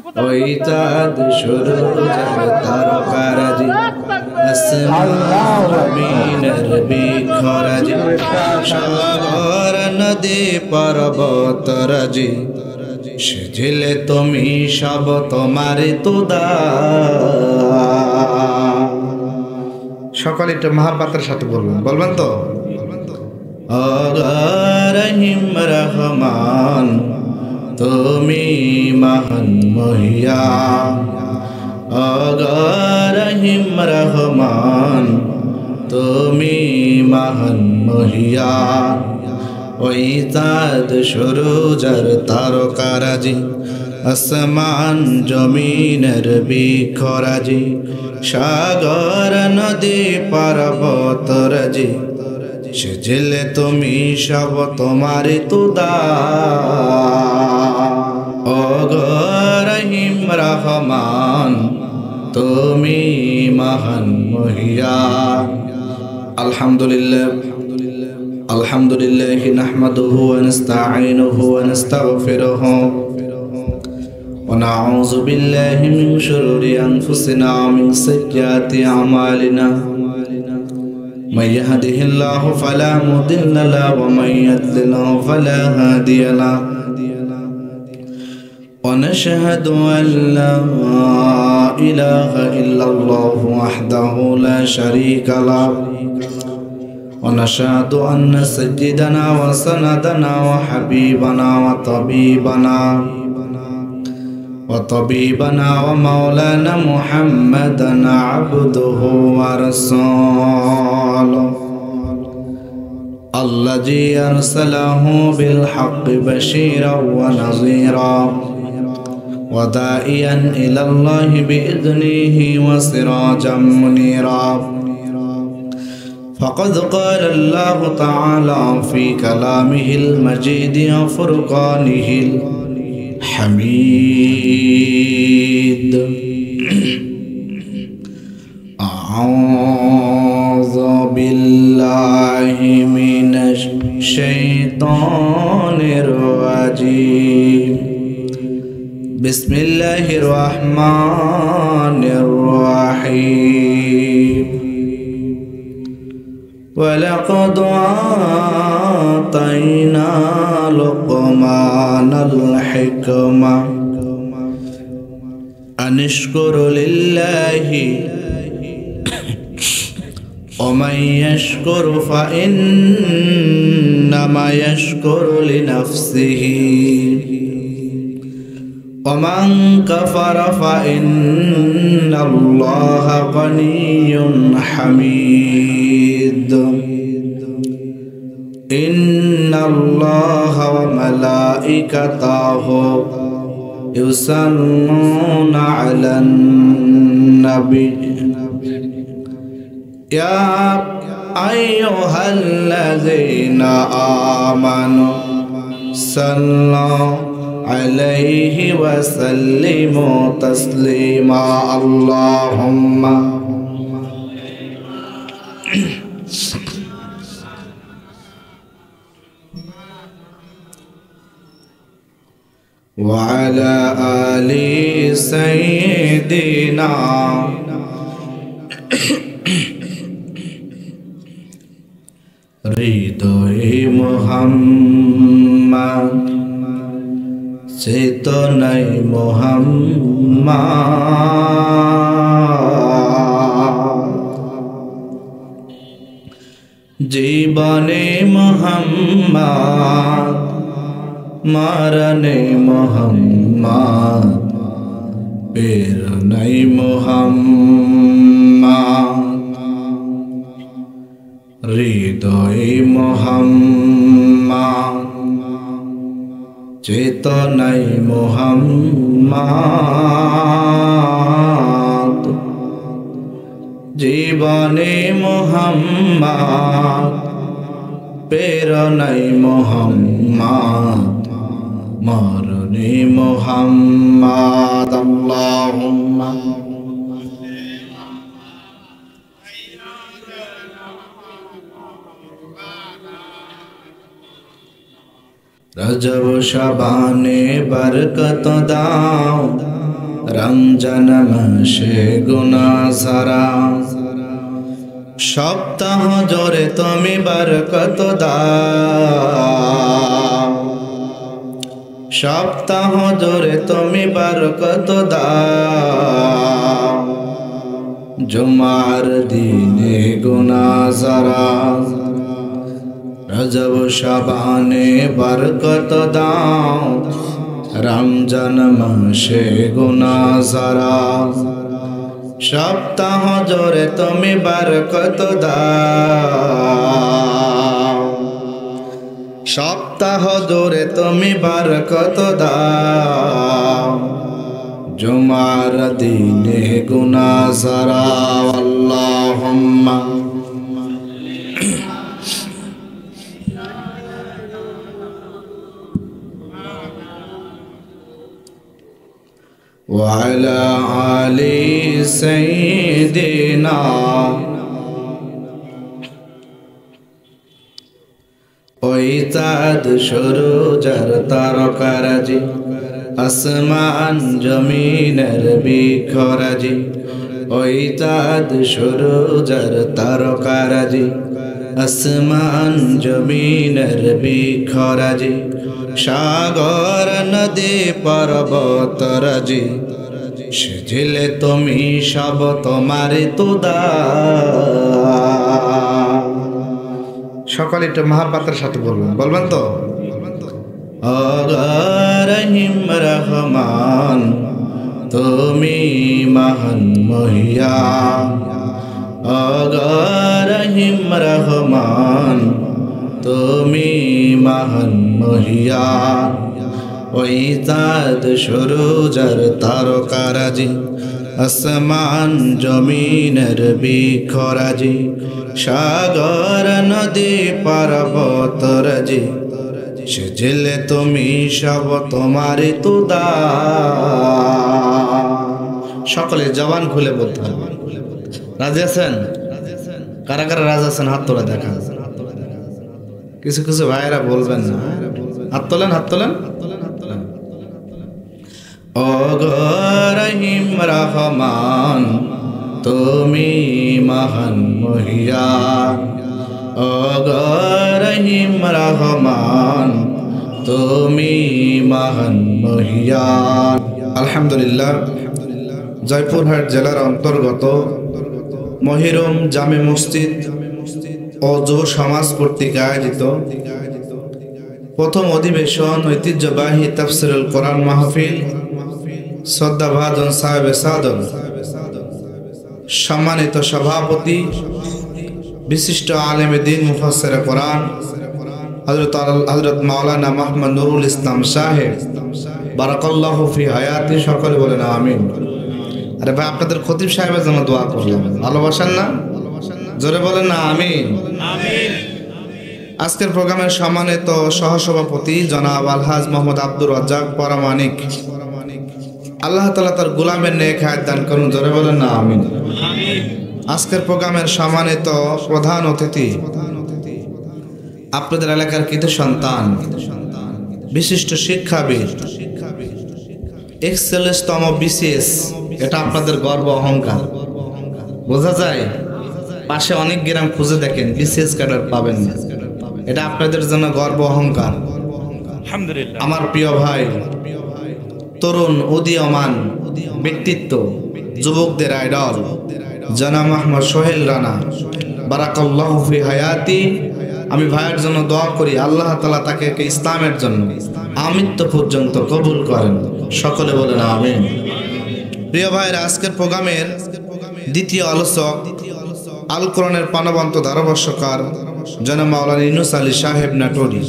ওই চাঁদ সূরজের তারকারাজি আসমান জমিনের বৃক্ষরাজি সাগর নদী পর্বতরাজি সেজিলে তুমি সব তোমারই তুদা। সকলে একটু মহাপাত্রের সাথে বলবেন তো? রহিম রহমান তুমি মহান মহিয়ান, রহিম রহমান তুমি মহান মহিয়ান। ওই চাঁদ সূরজের তারকারাজি আসমান জমিনের বৃক্ষরাজি সাগর নদী পর্বতরাজি সেজিলে তুমি সব তোমারই তুদা। ও রহিম রহমান তুমি মহান মহিয়ান। আলহামদুলিল্লাহ আলহামদুলিল্লাহি নাহমাদুহু ওয়া নাস্তাঈনুহু ওয়া নাস্তাগফিরুহু ওয়া নাউযু বিল্লাহি মিন শুরুরি আনফুসিনা ওয়া মিন সাইয়্যাতি আমালিনা। من يهده الله فلا مضل له ومن يضلل فلا هادي له ونشهد أن لا إله إلا الله وحده لا شريك له ونشهد أن سيدنا وسندنا وحبيبنا وطبيبنا ومولانا محمدا عبده ورسوله الذي أرسله بالحق بشيرا ونذيرا وداعيا إلى الله بإذنه وسراجا منيرا. فقد قال الله تعالى في كلامه المجيد وفرقانه حميد أعوذ بالله من الشيطان الرجيم بسم الله الرحمن الرحيم ولقد آتينا لقمان الحكمة أن اشكر لله ومن يشكر فإنما يشكر لنفسه ومن كفر فإن الله غني حميد. إن الله وملائكته يصلون على النبي يا أيها الذين آمنوا صلوا عليه وسلموا تسليما. اللهم وعلى آل سيدنا হৃদয়ে মুহাম্মদ চেতনায় মুহাম্মদ জীবনে মুহাম্মদ মরণে মুহাম্মদ প্রেরণায় মুহাম্মদ হৃদয়ে মুহাম্মদ চেতনায় মুহাম্মদ জীবনে মুহাম্মদ প্রেরণায় মুহাম্মদ মরণে মুহাম্মদ। আল্লাহুম্মা रजब शबाने बरकत दाओ রমজান মাসে গুনাহ ঝরা সপ্তাহ জোরে তুমি বরকত দাও সপ্তাহ জোরে তুমি বরকত দাও জুমার দিনে গুনাহ ঝরা রজব শাবানে বরকত দাও রমজান মাসে গুনাহ ঝরা সপ্তাহ জোরে তুমি বরকত দাও সপ্তাহ জোরে তুমি বরকত দাও জুমার দিনে গুনাহ ঝরা আল্লাহুম্মা وعلى آل سيدنا ওই চাঁদ সূরজের তারকারাজি আসমান জমিনের বিখরাজি ওই চাঁদ সূরজের তারকারাজি আসমান জমিনের বিখরাজি সাগর নদী পর্বত রাজি সেজিলে তুমি সব তোমারে তুদা সকলে একটু মহাব্বতের সাথে বলবেন তো রহিম রহমান তুমি মহান মহিয়ান রহিম রহমান তুমি মহান মহিয়ান ওই চাঁদ সূরজের তারকারাজি আসমান জমিনের বিখরাজি সাগর নদী পর্বত রাজি সেজিলে তুমি সব তোমারে তুদা সকলে জবান খুলে বলতে হবে রাজি আছেন কারা কারা রাজি আছেন হাত তোলা দেখা কিছু কিছু ভাইয়েরা বলবেন না হাত তোলেন হাত তোলেন ও রহিম রহমান তুমি মহান মহিয়ান ও রহিম রহমান তুমি মহান মহিয়ান আলহামদুলিল্লাহ জয়পুরহাট জেলার অন্তর্গত মহিরম জামে মসজিদ ও যুব সমাজ কর্তৃক আয়োজিত প্রথম অধিবেশন ঐতিহ্যবাহী তাফসিরুল কোরআন মাহফিল শ্রদ্ধাভাজন সাহেবে সাদন সম্মানিত সভাপতি বিশিষ্ট আলেমে দ্বীন মুফাসসিরে কোরআন হযরত মাওলানা মুহাম্মদ নুরুল ইসলাম সাহেব বারাকাল্লাহু ফি হায়াতি সকলে বলেন আমিন। আরে ভাই আপনাদের খতিব সাহেবের জন্য দোয়া করলাম ভালোবাসেন না জোরে বলেন না আমিন আমিন। আজকের প্রোগ্রামের সম্মানিত সহসভাপতি জনাব আলহাজ মোহাম্মদ আব্দুর রাজ্জাক পরামানিক আল্লাহ তাআলা তার গোলামের নেক হায়াত দান করুন জোরে বলেন না আমিন আমিন। আজকের প্রোগ্রামের সম্মানিত প্রধান অতিথি আপনাদের এলাকার কৃতি সন্তান বিশিষ্ট শিক্ষাবিদ এক্সেলেন্সতম বিসিএস এটা আপনাদের গর্ব অহংকার বোঝা যায় পাশে অনেক গ্রাম খুঁজে দেখেন বিসিএস ক্যাডার পাবেন না এটা আপনাদের জন্য গর্ব অহংকার আলহামদুলিল্লাহ। আমার প্রিয় ভাই তরুণ উদীয়মান ব্যক্তিত্ব যুবকদের আইডল জনাব মোহাম্মদ সোহেল রানা বারাকাল্লাহু ফি হায়াতি আমি ভাইয়ের জন্য দোয়া করি আল্লাহ তাআলা তাকে ইসলামের জন্য আমৃত্যু পর্যন্ত কবুল করেন সকলে বলেন আমিন। প্রিয় ভাইরা আজকের প্রোগ্রামের দ্বিতীয় আলোচক আল কোরআনের প্রাণবন্ত ধারাভাষ্যকার জনাব মাওলানা ইউনুস আলী সাহেব নাটোরি।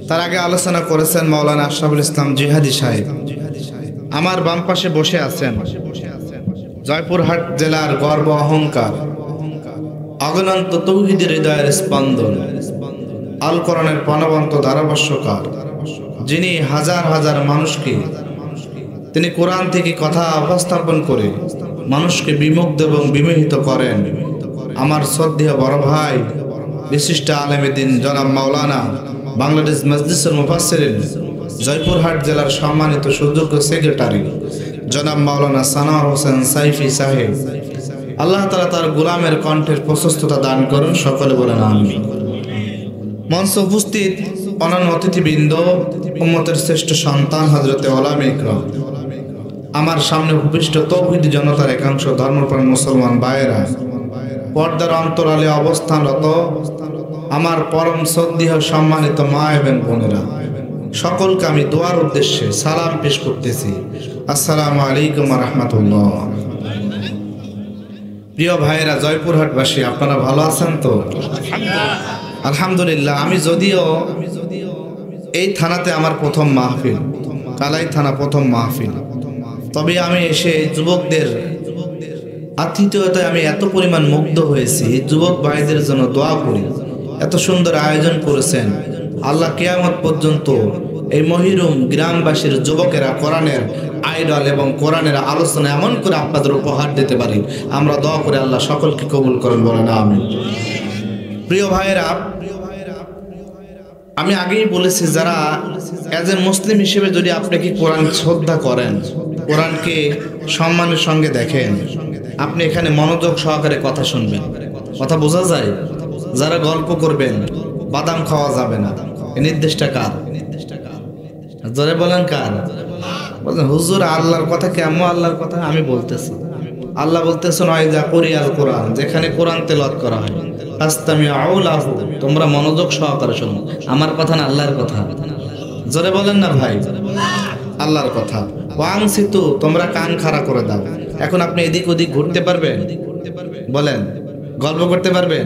তার আগে আলোচনা করেছেন মাওলানা আশরাফুল ইসলাম জিহাদি সাহেব। আমার বাম পাশে বসে আছেন জয়পুরহাট জেলার গর্ব অহংকার অগণন্ত তৌহিদের হৃদয়ের স্পন্দন আল কোরআনের প্রাণবন্ত ধারাভাষ্যকার যিনি হাজার হাজার মানুষকে তিনি কোরআন থেকে কথা উপস্থাপন করে মানুষকে বিমুগ্ধ এবং বিমোহিত করেন। আমার শ্রদ্ধেয় বড় ভাই বিশিষ্ট আলেমে দ্বীন জনাব মাওলানা বাংলাদেশ মজলিসুল মুফাসসিরিন জয়পুরহাট জেলার সম্মানিত সুযোগ্য সেক্রেটারি জনাব মাওলানা সানোয়ার হোসেন সাইফি সাহেব, আল্লাহ তাআলা তার গোলামের কণ্ঠের প্রশস্ততা দান করুন, সকলে বলেন আমিন। মঞ্চে উপস্থিত অন্যান্য অতিথিবৃন্দ, উম্মতের শ্রেষ্ঠ সন্তান হযরতে ওলামা ইকরাম, আমার সামনে উপবিষ্ট তৌহিদি জনতার একাংশ ধর্মপ্রাণ মুসলমান ভাইয়েরা, পর্দার অন্তরালে অবস্থানরত আমার পরম শ্রদ্ধেয় সম্মানিত মা এবং বোনেরা, সকলকে আমি দোয়ার উদ্দেশ্যে সালাম পেশ করতেছি। আসসালামু আলাইকুম ওয়া রাহমাতুল্লাহ। প্রিয় ভাইয়েরা, জয়পুরহাটবাসী, আপনারা ভালো আছেন তো? আলহামদুলিল্লাহ। আমি যদিও এই থানাতে আমার প্রথম মাহফিল, কালাই থানা প্রথম মাহফিল, তবে আমি এসে যুবকদের আতিথেয়তায় আমি এত পরিমাণ মুগ্ধ হয়েছি। যুবক ভাইদের জন্য দোয়া করি, এত সুন্দর আয়োজন করেছেন। আল্লাহ কিয়ামত পর্যন্ত এই মহিরুম গ্রামবাসীর যুবকেরা কোরআনের আইডল এবং কোরআনের আলোচনা এমন করে আপনাদের উপহার দিতে পারি, আমরা দোয়া করে আল্লাহ সকলকে কবুল করেন, বলেন আমিন। প্রিয় ভাইয়েরা, আমি আগেই বলেছি, যারা এজ এ মুসলিম হিসেবে যদি আপনি কি কোরআন শ্রদ্ধা করেন, কোরআনকে সম্মানের সঙ্গে দেখেন, আপনি এখানে মনোযোগ সহকারে কথা শুনবেন। কথা বোঝা যায়? যারা গল্প করবেন, বাদাম খাওয়া যাবে না, এই নির্দেশটা কার? জোরে বলেন কার? বলেন হুজুর আল্লাহর কথা। কেমন আল্লাহর কথা? আমি বলতেছি, আল্লাহ বলতেছেন ওয়াইজা কুরিয়াল কোরআন, যেখানে কোরআন তেলাওয়াত করা হয়, ফাসতামিউ লাহু, তোমরা মনোযোগ সহকারে শোনো। আমার কথা না, আল্লাহর কথা। জোরে বলেন না ভাই, আল্লাহর কথা। ওয়ানসিতু, তোমরা কান খাড়া করে দাও। এখন আপনি এদিক ওদিক ঘুরতে পারবেন? বলেন, গল্প করতে পারবেন?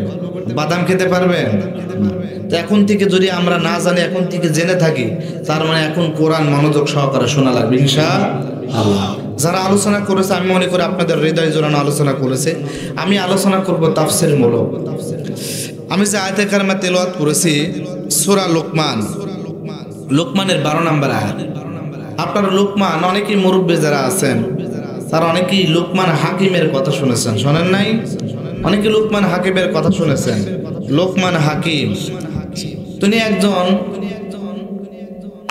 বাদাম খেতে পারবেন? তো এখন থেকে যদি আমরা না জানি, এখন থেকে জেনে থাকি, তার মানে এখন কোরআন মনোযোগ সহকারে শোনা লাগবে ইনশাআল্লাহ। যারা আলোচনা করেছে, আমি মনে করি আপনাদের হৃদয় জোড়ানো আলোচনা করেছে। আমি আলোচনা করব তাফসীর মূলক। আমি যে আয়াতে কারিমা তেলাওয়াত করেছি সূরা লোকমান, লোকমানের 12 নম্বর আয়াত। আপনারা লোকমান, অনেকেই মুরব্বী যারা আছেন তারা অনেকেই লোকমান হাকিমের কথা শুনেছেন, শোনেন নাই? অনেকে লোকমান হাকিমের কথা শুনেছেন। লোকমান হাকিম তিনি একজন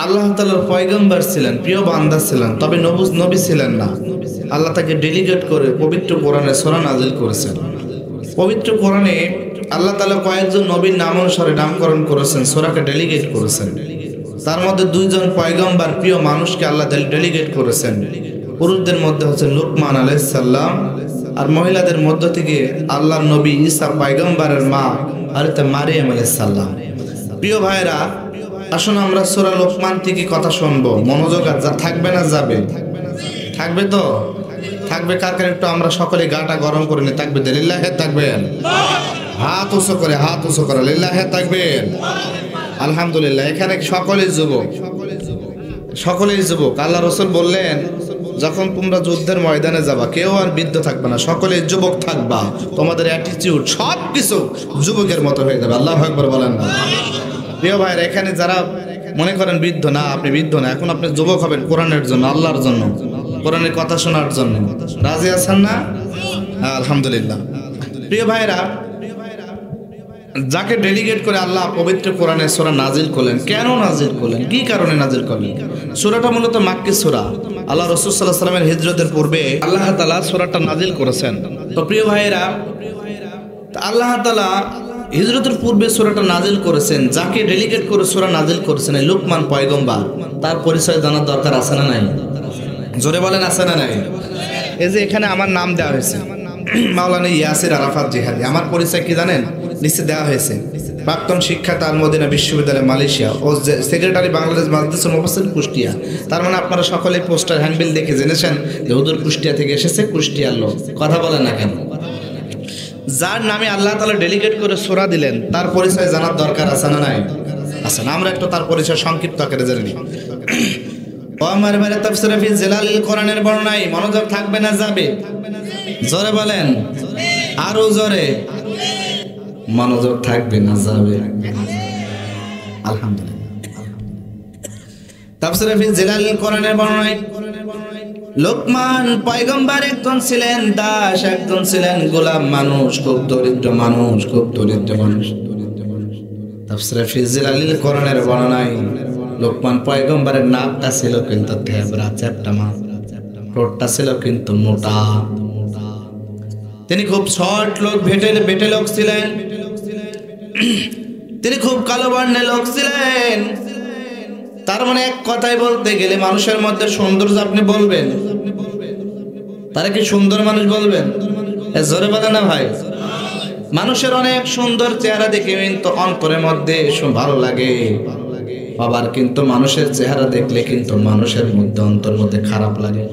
আল্লাহ তাআলার পয়গম্বর ছিলেন, প্রিয় বান্দা ছিলেন, তবে নবী ছিলেন না। আল্লাহ তাকে ডেলিগেট করে পবিত্র কোরআনে সূরা নাজিল করেছেন। পবিত্র কোরআনে আল্লাহ তাআলা কয়েকজন নবীর নাম অনুসারে নামকরণ করেছেন, সূরাকে ডেলিগেট করেছেন। তার মধ্যে 2 জন পয়গম্বর, প্রিয় মানুষকে আল্লাহ ডেলিগেট করেছেন। পুরুষদের মধ্যে হচ্ছে লোকমান আলাইহিস সালাম, আর মহিলাদের মধ্য থেকে আল্লাহর নবী ঈসা পয়গম্বরের মা হযরত মারিয়াম আলাইহিস সালাম। প্রিয় ভাইরা, আসুন আমরা সূরা লোকমান থেকে কথা শুনবো। মনোযোগ থাকবে না যাবে? থাকবে তো? থাকবে। কার কার একটু আমরা সকলে গাটা গরম করে নি? থাকবে? লিল্লাহে তাকবীর। হাত উঁচু করে, হাত উঁচু করে, লিল্লাহে তাকবীর। আলহামদুলিল্লাহ। এখানে সকলেই যুবক, সকলেই যুবক। আল্লাহ রাসূল বললেন, যখন তোমরা যুদ্ধের ময়দানে যাবা, কেউ আর বৃদ্ধ থাকবে না, সকলে যুবক থাকবা। তোমাদের অ্যাটিটিউড সব কিছু যুবকের মতো হয়ে যাবে। আল্লাহু আকবার বলেন না? প্রিয় ভাইরা, এখানে যারা মনে করেন বৃদ্ধ, না, আপনি বৃদ্ধ না, এখন আপনি যুবক হবেন কোরআনের জন্য, আল্লাহর জন্য, কোরআনের কথা শোনার জন্য। রাজি আছেন না? আলহামদুলিল্লাহ। প্রিয় ভাইরা, যাকে ডেলিগেট করে আল্লাহ পবিত্র কোরআনে সূরা নাজিল করলেন, কেন নাজিল করলেন, কি কারণে নাজিল করলেন? সূরাটা মূলত মাক্কি সূরা। আল্লাহ রাসূল সাল্লাল্লাহু আলাইহি ওয়াসাল্লামের হিজরতের পূর্বে আল্লাহ তাআলা সূরাটা নাজিল করেছেন। তো প্রিয় ভাইরা, আল্লাহ তাআলা হিজরতের পূর্বে সূরাটা নাজিল করেছেন, যাকে ডেলিগেট করে সূরা নাজিল করেছেন এই লোকমান পয়গম্বর, তার পরিচয় জানার দরকার আছে না নাই? জোরে বলেন, আছে না নাই? এই যে এখানে আমার নাম দেওয়া হয়েছে মাওলানা ইয়াসির আরাফাত জিহাদি। আমার পরিচয় কি জানেন? নিচে দেওয়া হয়েছে প্রাক্তন শিক্ষার্থী আল মদিনা বিশ্ববিদ্যালয় মালয়েশিয়া ও সেক্রেটারি বাংলাদেশ মাদ্রাসা মুফাসসির কুষ্টিয়া। তার মানে আপনারা সকলে পোস্টার হ্যান্ডবিল দেখে জেনেছেন যে হুজুর কুষ্টিয়া থেকে এসেছে, কুষ্টিয়ার লোক। কথা বলেন না কেন? যার নামে আল্লাহ তাআলা ডেলিগেট করে সূরা দিলেন, তার পরিচয় জানার দরকার আছে না নাই? আছে না? আমরা একটু তার পরিচয় সংক্ষিপ্ত আকারে জেনে নিই। ও আমার ভাইরা, তাফসীরে ফি জিলালিল কোরআনের বর্ণনায় মনোযোগ থাকবে না যাবে? জোরে বলেন, আরো জোরে। মনোযোগ থাকবে না যাবে? আলহামদুলিল্লাহ। তাফসীরে ফি জিলালিল কোরআনের বর্ণনায় লোকমান পয়গম্বর একজন ছিলেন দাস, একজন ছিলেন গোলাম মানুষ, খুব দরিদ্র মানুষ, খুব দরিদ্র মানুষ। তাফসীরে ফি জিলালিল কোরআনের বর্ণনায় লোকমান পয়গম্বরের নামটা ছিল কিন্তু থেবরা, চ্যাপ্টা মাছ। ঠোঁটটা ছিল কিন্তু মোটা। তিনি খুব শর্ট লোক, বেটে লোক ছিলেন। তিনি খুব কালো বর্ণের লোক ছিলেন। তার মানে এক কথায় বলতে গেলে মানুষের মধ্যে সৌন্দর্য আপনি বলবেন, তারা কি সুন্দর মানুষ বলবেন? জোরে বলে না ভাই। মানুষের অনেক সুন্দর চেহারা দেখে কিন্তু অন্তরের মধ্যে ভালো লাগে, আবার কিন্তু মানুষের চেহারা দেখলে কিন্তু মানুষের মধ্যে অন্তর মধ্যে খারাপ লাগে,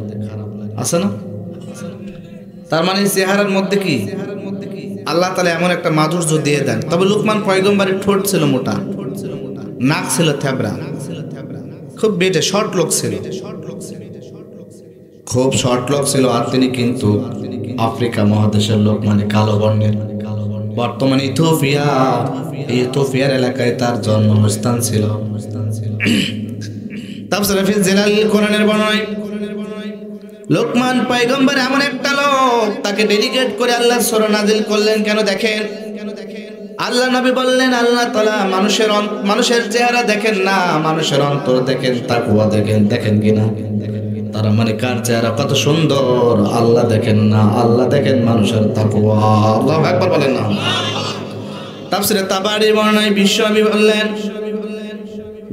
আছে না? তার মানে চেহারার মধ্যে কি আল্লাহ তাআলা এমন একটা মাধুর্য দিয়ে দেন। তবে লুকমান পয়গম্বরের ঠোঁট ছিল মোটা, নাক ছিল থ্যাবড়া, খুব বেটে শর্ট লোক ছিল, খুব শর্ট লোক ছিল। আর তিনি কিন্তু আফ্রিকা মহাদেশের লোক, মানে কালো বর্ণের। বর্তমানে ইথিওপিয়ার এলাকায় তার জন্মস্থান ছিল। তাফসীরে ফি জিলালিল কোরআনের বর্ণনায় লোকমান পয়গম্বর এমন একটা লোক, তাকে ডেডিকেট করে আল্লাহর সূরা নাজিল করলেন। কেন দেখেন, আল্লাহ নবী বললেন আল্লাহ তাআলা মানুষের চেহারা দেখেন না, মানুষের অন্তর দেখেন, তাকওয়া দেখেন। দেখেন কিনা? তারা মানে কার চেহারা কত সুন্দর আল্লাহ দেখেন না, আল্লাহ দেখেন মানুষের তাকওয়া। আল্লাহু আকবার বলেন না। তাফসীরে তাবারীর বর্ণনায় বিশ্বনবী বললেন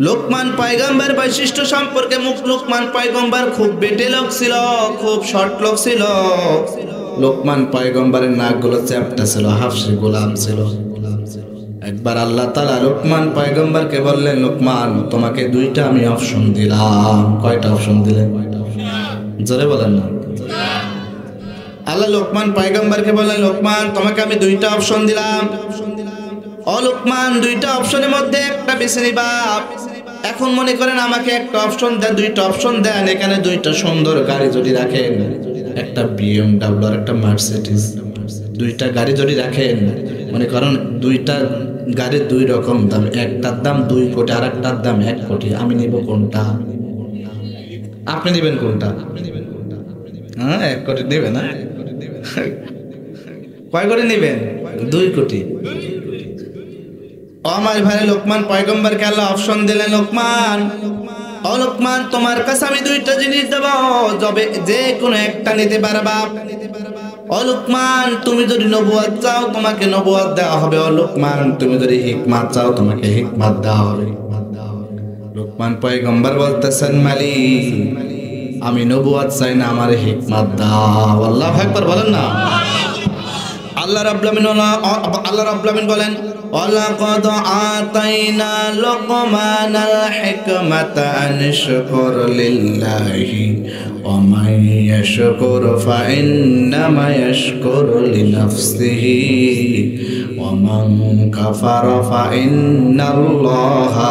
লোকমান পয়গম্বর বৈশিষ্ট্য সম্পর্কে, লোকমান পয়গম্বর খুব বেটে লোক ছিল, খুব শর্ট লোক ছিল। লোকমান পয়গম্বরের নাকগুলো চ্যাপ্টা ছিল, হাফসি গোলাম ছিল। একবার আল্লাহ তাআলা লোকমান পয়গম্বরকে বললেন, লোকমান তোমাকে দুইটা আমি অপশন দিলাম। কয়টা অপশন দিলেন? জোরে বলেন না। আল্লাহ লোকমান পয়গম্বরকে বললেন, লোকমান তোমাকে আমি দুইটা অপশন দিলাম। ও লোকমান, দুইটা অপশনের মধ্যে একটা বেছে নিবা। এখন মনে করেন আমাকে একটা অপশন দেন, দুইটা অপশন দেন। এখানে দুইটা সুন্দর গাড়ি যদি রাখেন, একটা BMW আর একটা মার্সিডিজ, দুইটা গাড়ি যদি রাখেন, মনে করেন দুইটা গাড়ির দুই রকম দাম, একটার দাম 2 কোটি আর একটার দাম 1 কোটি। আমি নিব কোনটা? আপনি নেবেন কোনটা? হ্যাঁ, 1 কোটি নেবেন না? কয় কোটি নেবেন? 2 কোটি। আমার ভাই লোকমান পয়গম্বরকে আল্লাহ অপশন দিলেন, লোকমান ও লোকমান তোমার কাছে আমি দুইটা জিনিস দেব, যে কোনো একটা নিতে পারবা। ও লোকমান তুমি যদি নবুয়ত চাও তোমাকে নবুয়ত দেওয়া হবে। ও লোকমান তুমি যদি হিকমত চাও তোমাকে হিকমত দেওয়া হবে। লোকমান পয়গম্বর বলতেছেন, মালিক আমি নবুয়ত চাই না, আমার হিকমত দাও। আল্লাহু আকবার বলেন না। আল্লাহ রাব্বুল আলামিন বলেন, ওয়ালাকাদ আতাইনা লুকমানাল হিকমাতা আন শুকুর লিল্লাহি ওয়া মান ইয়াশকুর ফাইন্নামা ইয়াশকুরু লিনাফসিহি ওয়া মান কাফারা ফাইন্নাল্লাহা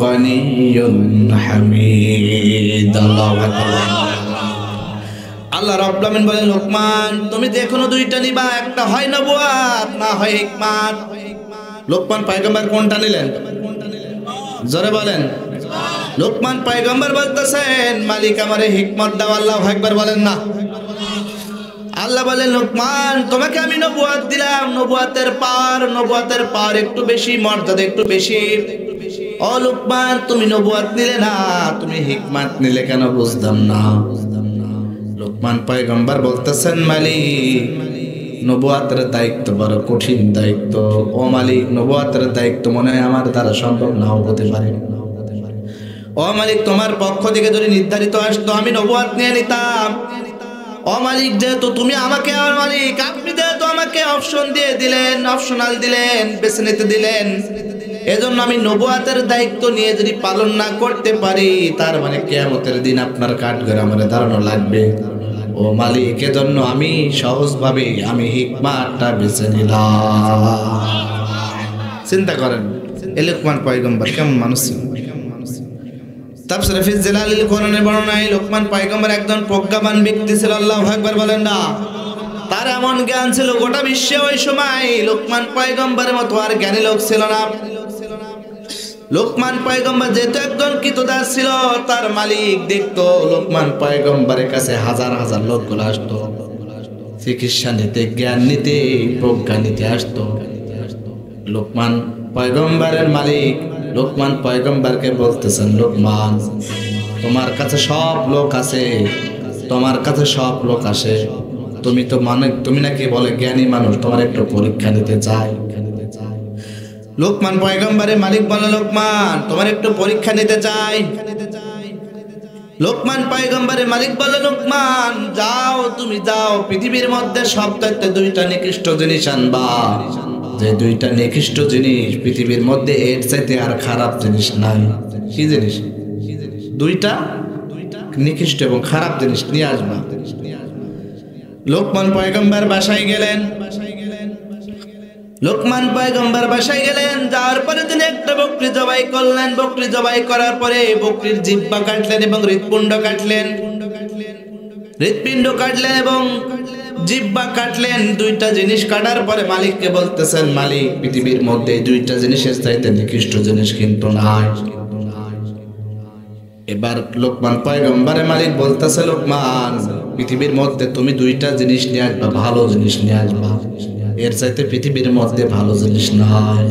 গনিয়্যুন হামিদ। আল্লাহু আকবার। আল্লাহ রাব্বুল আলামিন বলেন, লোকমান তুমি যে কোনো দুইটা নিবা, একটা হয় নবুয়ত না হয় হিকমত। লোকমান পয়গম্বর কোনটা নিলেন? জোরে বলেন। লোকমান পয়গম্বর বলতেছেন, মালিক আমারে হিকমত দাও। আল্লাহু আকবার বলেন না। আল্লাহ বলেন, লোকমান তোমাকে আমি নবুয়ত দিলাম, নবুয়তের পাওয়ার একটু বেশি, মর্যাদা একটু বেশি। ও লোকমান তুমি নবুয়ত নিলে না, তুমি হিকমত নিলে কেন? বুঝলাম না। লোকমান পয়গম্বর বলতেছেন, মালিক নবুয়তের দায়িত্ব বড় কঠিন দায়িত্ব। ও মালিক নবুয়তের দায়িত্ব মনে হয় আমার দ্বারা সম্ভব নাও হতে পারে। ও মালিক তোমার পক্ষ থেকে যদি নির্ধারিত আসতো আমি নবুয়ত নিয়ে নিতাম। ও মালিক যেহেতু তুমি আমাকে, আমার মালিক আপনি যেহেতু আমাকে অপশন দিয়ে দিলেন, অপশনাল দিলেন, বেছে নিতে দিলেন, এজন্য আমি নবুয়তের দায়িত্ব নিয়ে যদি পালন না করতে পারি, তার মানে কিয়ামতের দিন আপনার কাঠগড়ে আমার দাঁড়ানো লাগবে। ও মালিক এজন্য আমি সহজভাবে আমি হিকমতটা বেছে নিলাম। চিন্তা করেন লোকমান পয়গম্বর কেমন মানুষ ছিল। তাফসীরে ফি জিলালিল কোরআনের বর্ণনায় লোকমান পয়গম্বর একজন প্রজ্ঞাবান ব্যক্তি ছিল। আল্লাহু আকবার বলেন না। তার এমন জ্ঞান ছিল গোটা বিশ্বে ওই সময় লোকমান পয়গম্বরের মতো আর জ্ঞানী লোক ছিল না। লোকমান পয়গম্বর যেহেতু একজন কৃতদাস ছিল, তার মালিক দেখতো লোকমান পয়গম্বরের কাছে হাজার হাজার লোকগুলো আসতো চিকিৎসা নিতে, জ্ঞান নিতে, প্রজ্ঞা নিতে আসতো। লোকমান পয়গম্বরের মালিক লোকমান পয়গম্বরকে বলতেছেন, লোকমান তোমার কাছে সব লোক আছে, তোমার কাছে সব লোক আসে, তুমি নাকি বলে জ্ঞানী মানুষ, তোমার একটু পরীক্ষা নিতে চাই। লোকমান পয়গম্বরের মালিক বলে, লোকমান তোমার একটু পরীক্ষা নিতে চাই। লোকমান পয়গম্বরের মালিক বলে, লোকমান যাও, তুমি যাও, পৃথিবীর মধ্যে সবচাইতে দুইটা নিকৃষ্ট জিনিস আনবা, যে দুইটা নিকৃষ্ট জিনিস পৃথিবীর মধ্যে এর চাইতে আর খারাপ জিনিস নাই। কি জিনিস? দুইটা নিকৃষ্ট এবং খারাপ জিনিস নিয়ে আসবা। লোকমান পয়গম্বর বাসায় গেলেন। লোকমান পয়গম্বর বাসায় গেলেন, যাওয়ার পরে তিনি একটা বকরি জবাই করলেন। বকরি জবাই করার পরে বকরির জিহ্বা কাটলেন এবং হৃৎপিণ্ড কাটলেন। হৃৎপিণ্ড কাটলেন এবং জিহ্বা কাটলেন। দুইটা জিনিস কাটার পরে মালিককে বলতেছেন, মালিক পৃথিবীর মধ্যে দুইটা জিনিসের চাইতে নিকৃষ্ট জিনিস কিন্তু নাই। এবার লোকমান পয়গম্বরের মালিক বলতেছে, লোকমান পৃথিবীর মধ্যে তুমি দুইটা জিনিস নিয়ে আসবা, ভালো জিনিস নিয়ে আসবা, এর চাইতে পৃথিবীর মধ্যে ভালো জিনিস নাই।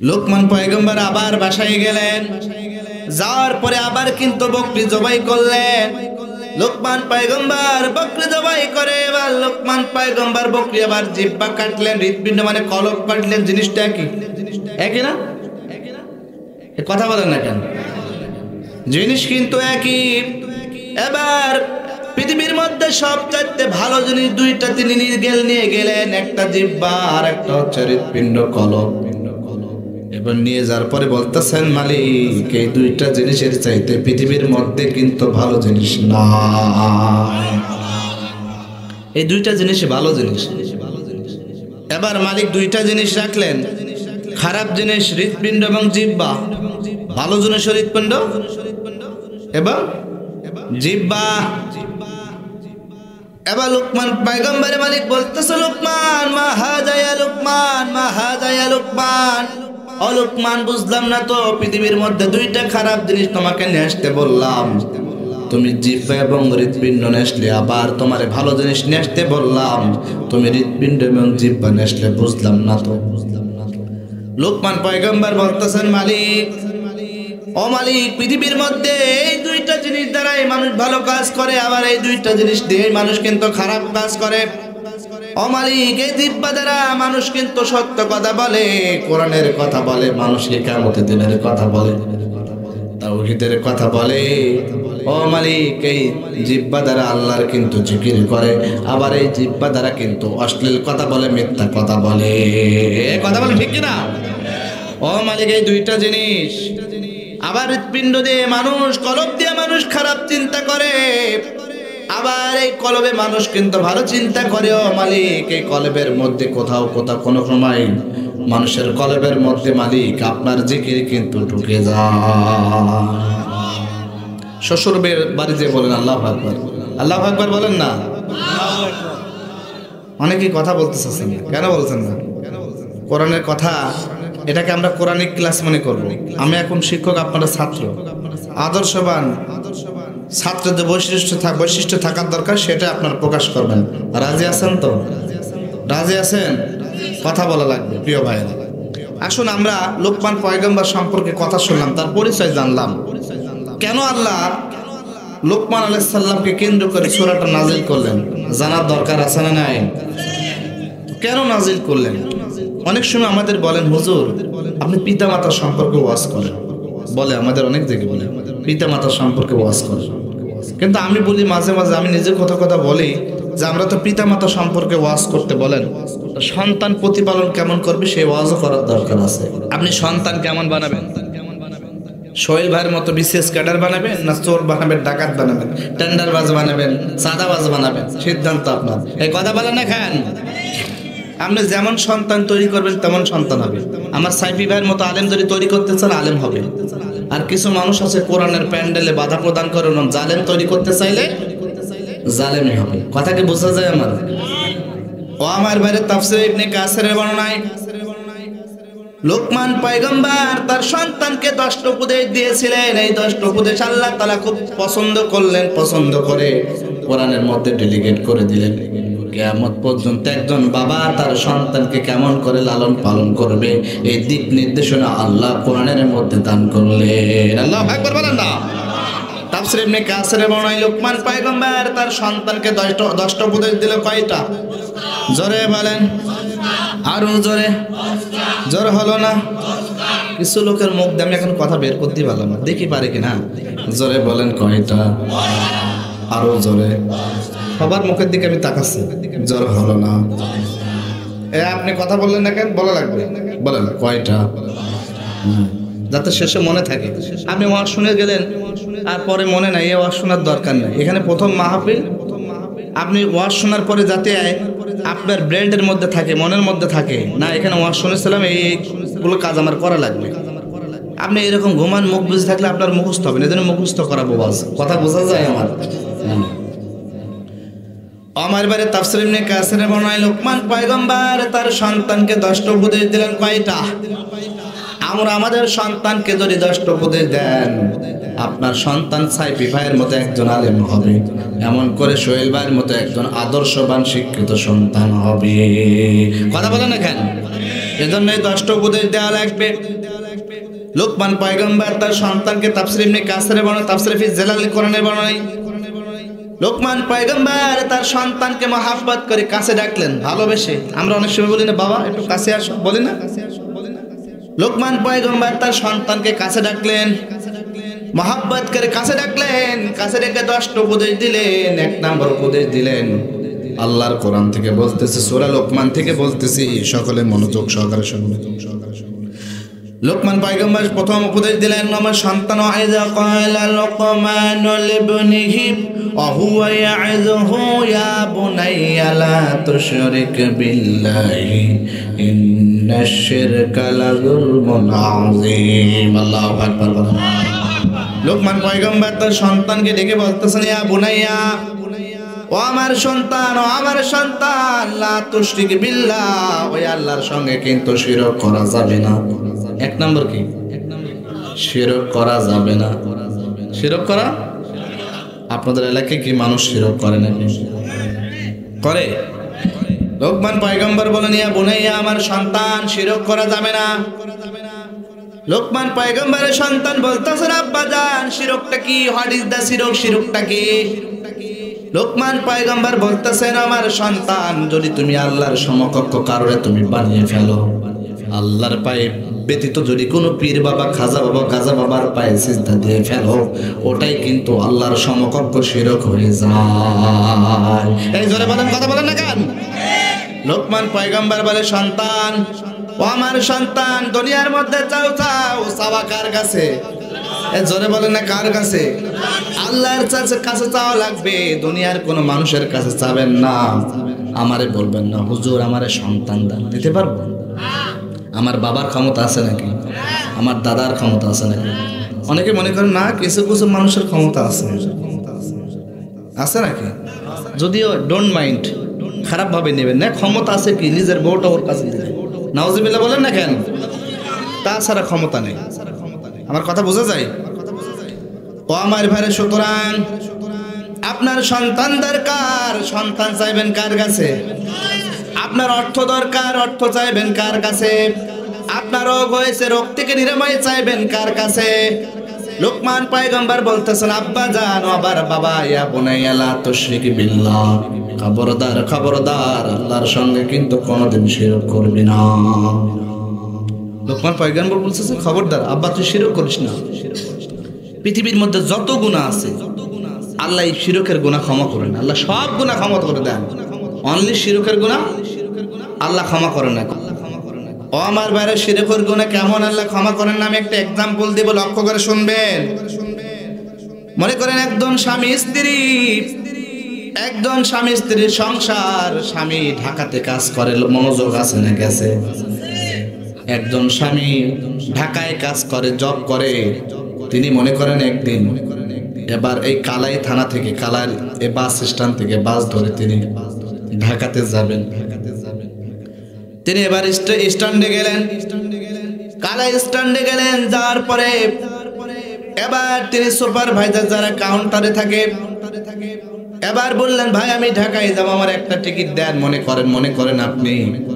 লোকমান পয়গম্বর আবার বাসায় গেলেন। যাওয়ার পরে আবার কিন্তু বকরি জবাই করলেন। লোকমান পয়গম্বর বকরি জবাই করে, এবার লোকমান পয়গম্বর বকরি আবার জিহ্বা কাটলেন, হৃৎপিণ্ড মানে কলব কাটলেন। জিনিসটা একই না? কথা বলেন না কেন? জিনিস কিন্তু একই। এবার পৃথিবীর মধ্যে সবচাইতে ভালো জিনিস দুইটা তিনি নিয়ে গেলেন, একটা জিহ্বা আর একটা হচ্ছে হৃৎপিণ্ড কলব। এবার নিয়ে যাওয়ার পরে বলতেছেন, মালিক এই দুইটা জিনিসের চাইতে পৃথিবীর মধ্যে কিন্তু ভালো জিনিস না। এই দুইটা জিনিস ভালো জিনিস। এবার মালিক দুইটা জিনিস রাখলেন, খারাপ জিনিস হৃৎপিণ্ড এবং জিহ্বা, ভালো জিনিস হৃৎপিণ্ড এবং জিহ্বা। এবার লোকমান পয়গম্বরের মালিক বলতেছে, লোকমান মা হাযা ইয়া লোকমান, মা হাযা ইয়া লোকমান। ও লোকমান, বুঝলাম না তো, পৃথিবীর মধ্যে দুইটা খারাপ জিনিস তোমাকে নিয়ে আসতে বললাম, তুমি জিহ্বা এবং হৃৎপিণ্ড নিয়ে আসলে, আবার তোমার ভালো জিনিস নিয়ে আসতে বললাম, তুমি হৃৎপিণ্ড এবং জিহ্বা নিয়ে আসলে, বুঝলাম না তো। লোকমান পয়গম্বর বলতেছেন, মালিক ও মালিক, পৃথিবীর মধ্যে এই দুইটা জিনিস দ্বারাই মানুষ ভালো কাজ করে, আবার এই দুইটা জিনিস দিয়ে মানুষ কিন্তু খারাপ কাজ করে। ও মালিক, এই জিহ্বা দ্বারা মানুষ কিন্তু সত্য কথা বলে, কোরআনের কথা বলে, মানুষকে কিয়ামতের দিনের কথা বলে, তাওহীদের কথা বলে। ও মালিক, এই জিহ্বা দ্বারা আল্লাহর কিন্তু জিকির করে, আবার এই জিহ্বা দ্বারা কিন্তু অশ্লীল কথা বলে, মিথ্যা কথা বলে। কথা বলে ঠিক কিনা? ও মালিক, এই দুইটা জিনিস। আবার হৃৎপিণ্ড দিয়ে মানুষ, কলব দিয়ে মানুষ খারাপ চিন্তা করে, আবার এই কলবে মানুষ কিন্তু ভালো চিন্তা করে। ও মালিক, এই কলবের মধ্যে কোথাও কোনো সময় মানুষের কলবের মধ্যে মালিক আপনার জিকির কিন্তু ঢুকে যায়। শ্বশুর বাড়িতে বলেন আল্লাহু আকবার, আল্লাহু আকবার বলেন না। অনেকেই কথা বলতেছেন না, কেন বলছেন না? কোরআনের কথা, এটাকে আমরা কোরআনিক ক্লাস মনে করব। আমি এখন শিক্ষক, আপনারা ছাত্র। আদর্শবান ছাত্রদের বৈশিষ্ট্য থাকার দরকার, সেটা আপনারা প্রকাশ করবেন। রাজি আছেন তো? রাজি আছেন? কথা বলা লাগবে প্রিয় ভাইরা। আসুন আমরা লোকমান পয়গম্বর সম্পর্কে কথা শুনলাম, তার পরিচয় জানলাম। কেন আল্লাহ লোকমান আলাইহিস সালামকে কেন্দ্র করে সূরাটা নাজিল করলেন, জানার দরকার আছে না নাই? কেন নাজিল করলেন? অনেক সময় আমাদের বলেন, হুজুর আপনি পিতামাতা সম্পর্কে ওয়াজ করেন, বলে আমাদের অনেক দিকে বলে পিতামাতা সম্পর্কে ওয়াজ করেন। কিন্তু আমি বলি মাঝে মাঝে, আমি নিজের কথা বলি যে আমরা তো পিতামাতা সম্পর্কে ওয়াজ করতে বলেন, সন্তান প্রতিপালন কেমন করবে সেই ওয়াজও করার দরকার আছে। আপনি সন্তান কেমন বানাবেন? সোহেল ভাইয়ের মতো বিশেষ ক্যাডার বানাবেন, না চোর বানাবেন, ডাকাত বানাবেন, টেন্ডারবাজ বানাবেন, চাঁদাবাজ বানাবেন, সিদ্ধান্ত আপনার। এই কথা বলেন না খান। আপনি যেমন সন্তান তৈরি করবেন তেমন সন্তান হবে। আমার সাইফি ভাইয়ের মতো আলেম যদি তৈরি করতে চান, আলেম হবে। আর কিছু মানুষ আছে কোরআনের প্যান্ডেলে বাধা প্রদান করে, জালেম তৈরি করতে চাইলে জালেমই হবে। কথা কি বোঝা যায় আমার? ও আমার বাইরে তাফসীর ইবনে কাসিরের বর্ণনায় লোকমান পয়গম্বর তার সন্তানকে 10টা উপদেশ দিয়েছিলেন। এই 10টা উপদেশ আল্লাহ তাআলা খুব পছন্দ করলেন, পছন্দ করে কোরআনের মধ্যে ডেলিগেট করে দিলেন। কিয়ামত পর্যন্ত একজন বাবা তার সন্তানকে কেমন করে লালন পালন করবে, এই দিক নির্দেশনা আল্লাহ কোরআনের মধ্যে দান করলেন। আল্লাহু আকবার বলেন না। তাফসীর ইবনে কাসিরে বর্ণনা লোকমান পয়গম্বর তার সন্তানকে 10টা উপদেশ দিল। কয়টা? জোরে বলেন, আরো জোরে। জোরে হলো না? কিছু লোকের মুখ দিয়ে আমি এখন কথা বের করতে পারলাম না, দেখি পারে কিনা। জোরে বলেন কয়টা? আরো জোরে। সবার মুখের দিকে আমি তাকাচ্ছি। জোরে হলো না? আপনি কথা বললেন না কেন? বলা লাগবে, বলেন কয়টা, যাতে শেষে মনে থাকে। আপনি ওয়াজ শুনে গেলেন আর পরে মনে নাই, এই ওয়াজ শোনার দরকার নেই। এখানে প্রথম মাহফিল, আপনি ওয়াজ শোনার পরে যাতে আপনার ব্রেনের মধ্যে থাকে, মনের মধ্যে থাকে না এখানে ওয়াজ শুনেছিলাম, এইগুলো কাজ আমার করা লাগবে। আপনি এরকম ঘুমান মুখ বুঝে থাকলে আপনার মুখস্থ হবে না, এজন্য মুখস্থ করাবো ওয়াজ। কথা বোঝা যায় আমার? আমার বারে তাফসীর ইবনে কাসিরে বর্ণনা লোকমান পয়গম্বর তার সন্তানকে 10টা উপদেশ দিলেন। কয়টা? আমরা আমাদের সন্তানকে যদি 10টা উপদেশ দেন, আপনার সন্তান সাইফি ভাইয়ের মতো একজন আলেম হবে, এমন করে সোহেল ভাইয়ের মতো একজন আদর্শবান শিক্ষিত সন্তান হবে। কথা বলেন না কেন? এজন্য 10টা উপদেশ দেওয়া লাগবে। লোকমান পয়গম্বর তার সন্তানকে তাফসীর ইবনে কাসিরে বর্ণনা, তাফসীর ফি জালাল কোরআনের বর্ণনা, লোকমান পয়গম্বর তার সন্তানকে মহব্বত করে কাছে ডাকলেন, ভালোবেসে। আমরা অনেক সময় বলি না, বাবা একটু কাছে আসো, বলি না? লোকমান পয়গম্বর তার সন্তানকে কাছে ডাকলেন, মহব্বত করে কাছে ডাকলেন, কাছে ডেকে 10টা উপদেশ দিলেন। 1 নম্বর উপদেশ দিলেন, আল্লাহর কোরআন থেকে বলতেছি, সূরা লোকমান থেকে বলতেছি, সকলে মনোযোগ সহকারে শুনবেন। লোকমান পয়গম্বর প্রথম উপদেশ দিলেন, আমার সন্তান, আইযা ক্বালা লুকমানু লিবনিহি ওয়া হুয়া ইয়াইযুহু ইয়া বুনাইয়া লা তুশরিক বিল্লাহি ইন্নাশ শিরকা লাযুলমুন আযীম। আল্লাহু আকবার। লোকমান পয়গম্বর তার সন্তানকে ডেকে বলতেছেন, ইয়া বুনাইয়া, ও আমার সন্তান, ও আমার সন্তান, লা তুশরিক বিল্লাহ, ওই আল্লাহর সঙ্গে কিন্তু শিরক করা যাবে না। 1 নম্বর কি? শিরক করা যাবে না। শিরক করা, আপনাদের এলাকায় কি মানুষ শিরক করে নাকি? করে? লোকমান পয়গম্বর বলেন, ইয়া বুনাইয়া, আমার সন্তান, শিরক করা যাবে না। লোকমান পয়গম্বরের সন্তান বলতেছেন, আব্বা জান, শিরকটা কি? হোয়াট ইজ দা শিরক? শিরকটা কি? লোকমান পয়গম্বর বলতেছেন, আমার সন্তান, যদি তুমি আল্লাহর সমকক্ষ কারণে তুমি বানিয়ে ফেলো, আল্লাহর পায়ে ব্যতীত যদি কোনো পীর বাবা, খাজা বাবা, গাজা বাবার পায়ে সিজদা দিয়ে ফেলো, ওটাই কিন্তু আল্লাহর সমকক্ষ শিরক হয়ে যায়। এই জোরে বলেন, কথা বলেন না কেন? লোকমান পয়গম্বর বলে, সন্তান, ও আমার সন্তান, দুনিয়ার মধ্যে চাও চাওয়া কার কাছে? জোরে বলেন না, কার কাছে? আল্লাহর কাছে চাওয়া লাগবে, দুনিয়ার কোনো মানুষের কাছে চাবেন না। আমারে বলবেন না, হুজুর আমারে সন্তান দান, দিতে পারবো? আমার বাবার ক্ষমতা আছে নাকি? আমার দাদার ক্ষমতা আছে নাকি? অনেকে মনে করেন না, কিছু কিছু মানুষের ক্ষমতা আছে, আছে নাকি? যদিও ডোন্ট মাইন্ড, খারাপ ভাবে নেবেন না, ক্ষমতা আছে কি? নিজের বউটা ওর কাছে দিবে, নাউজুবিল্লাহ বলেন না কেন? তাছাড়া ক্ষমতা নেই। আমার কথা বোঝা যায়? ও আমার ভাইরে, সুতরাং আপনার সন্তান দরকার, সন্তান চাইবেন কার কাছে? আপনার অর্থ দরকার, অর্থ চাইবেন কার কাছে? আপনার রোগ হয়েছে, রোগ থেকে নিরাময় চাইবেন কার কাছে? লোকমান পয়গম্বর বলতেছেন, আব্বা জান, আবার বাবা, ইয়া বুনাইয়া লা তুশরিক বিল্লাহ, খবরদার খবরদার, আল্লাহর সঙ্গে কিন্তু কোনোদিন শিরক করবি না। লোকমান পয়গম্বর বলতেছে, খবরদার আব্বা, তুই শিরক করিস না। পৃথিবীর মধ্যে যত গুনাহ আছে, আল্লাহ এই শিরকের গুনাহ ক্ষমা করেন। আল্লাহ সব গুনাহ ক্ষমা করে দেন, অনলি শিরকের গুনাহ আল্লাহ ক্ষমা করেন না। ও আমার বাইরে, শিরকের গুনাহ কেমন আল্লাহ ক্ষমা করেন না? আমি একটা এক্সাম্পল দেব, লক্ষ্য করে শুনবেন। মনে করেন একজন স্বামী স্ত্রীর সংসার, স্বামী ঢাকাতে কাজ করে, মনোযোগ আছে না গেছে? একজন স্বামী ঢাকায় কাজ করে, জব করে, তিনি মনে করেন একদিন এবার এই কালাই থানা থেকে, কালার এই বাস স্ট্যান্ড থেকে বাস ধরে তিনি ঢাকাতে যাবেন। তিনি এবার স্ট্যান্ডে গেলেন, কালাই স্ট্যান্ডে গেলেন। যাওয়ার পরে এবার তিনি সুপারভাইজার যারা কাউন্টারে থাকে, এবার বললেন, ভাই আমি ঢাকায় যাব, আমার একটা টিকিট দেন। মনে করেন আপনি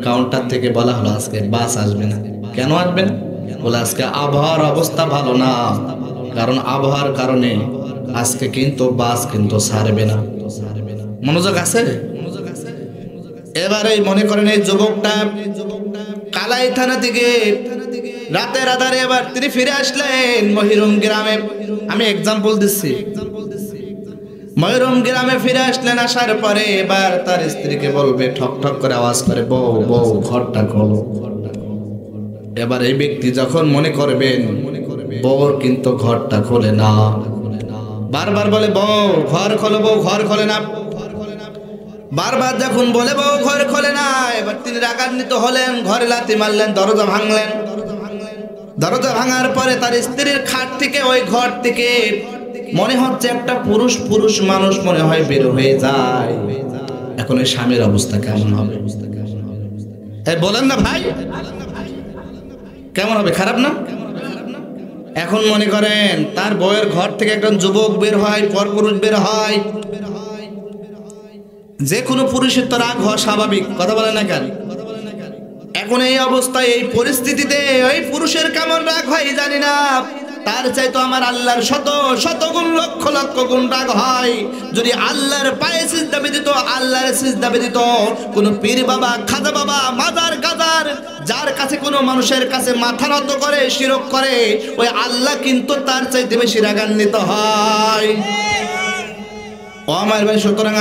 কাউন্টার থেকে বলা হলো, আজকে বাস আসবে না। কেন আসবে না? বলে, আজকে আবহাওয়ার অবস্থা ভালো না, কারণ আবহাওয়ার কারণে আজকে কিন্তু বাস কিন্তু ছাড়বে না। মনোযোগ আছে? এবারে মনে করেন এই যুবকটা কালাই থানা থেকে রাতের আধারে এবার তিনি ফিরে আসলেন মহিরুম গ্রামে। আমি এক্সাম্পল দিচ্ছি। মহিরুম গ্রামে ফিরে আসলেন, আসার পরে এবার তার স্ত্রীকে বলবে, ঠক ঠক করে আওয়াজ করে, বউ বউ ঘরটা খোলো। এবার এই ব্যক্তি যখন মনে করবেন বউর কিন্তু ঘরটা খোলে না, বারবার বলে বউ ঘর খোলো, বউ ঘর খোলে না, বারবার যখন বলে বউ ঘর খোলে না, এবার তিনি রাগান্বিত হলেন, ঘরে লাথি মারলেন, দরজা ভাঙলেন। দরজা ভাঙার পরে তার স্ত্রীর খাট থেকে, ওই ঘর থেকে মনে হচ্ছে একটা পুরুষ পুরুষ মানুষ মনে হয় বের হয়ে যায়। এখন এই স্বামীর অবস্থা কেমন হবে? বলেন না ভাই, কেমন হবে? খারাপ না? এখন মনে করেন তার বউয়ের ঘর থেকে একজন যুবক বের হয়, পরপুরুষ বের হয়। যে কোনো পুরুষের তো রাগ হওয়া স্বাভাবিক, কথা বলে না কেন? এখন এই অবস্থায়, এই পরিস্থিতিতে ওই পুরুষের কেমন রাগ হয় জানি না, তার চাইতো আমার আল্লাহর শত শত গুণ, লক্ষ লক্ষ গুণ রাগ হয় যদি আল্লাহর পায়ে সিজদা দিত, আল্লাহর সিজদা দিত। কোন পীর বাবা, খাজা বাবা, মাজার গাজার, যার কাছে কোনো মানুষের কাছে মাথা নত করে, শিরক করে, ওই আল্লাহ কিন্তু তার চাইতে বেশি রাগান্বিত হয়। ও আমার ভাই, সুতরাং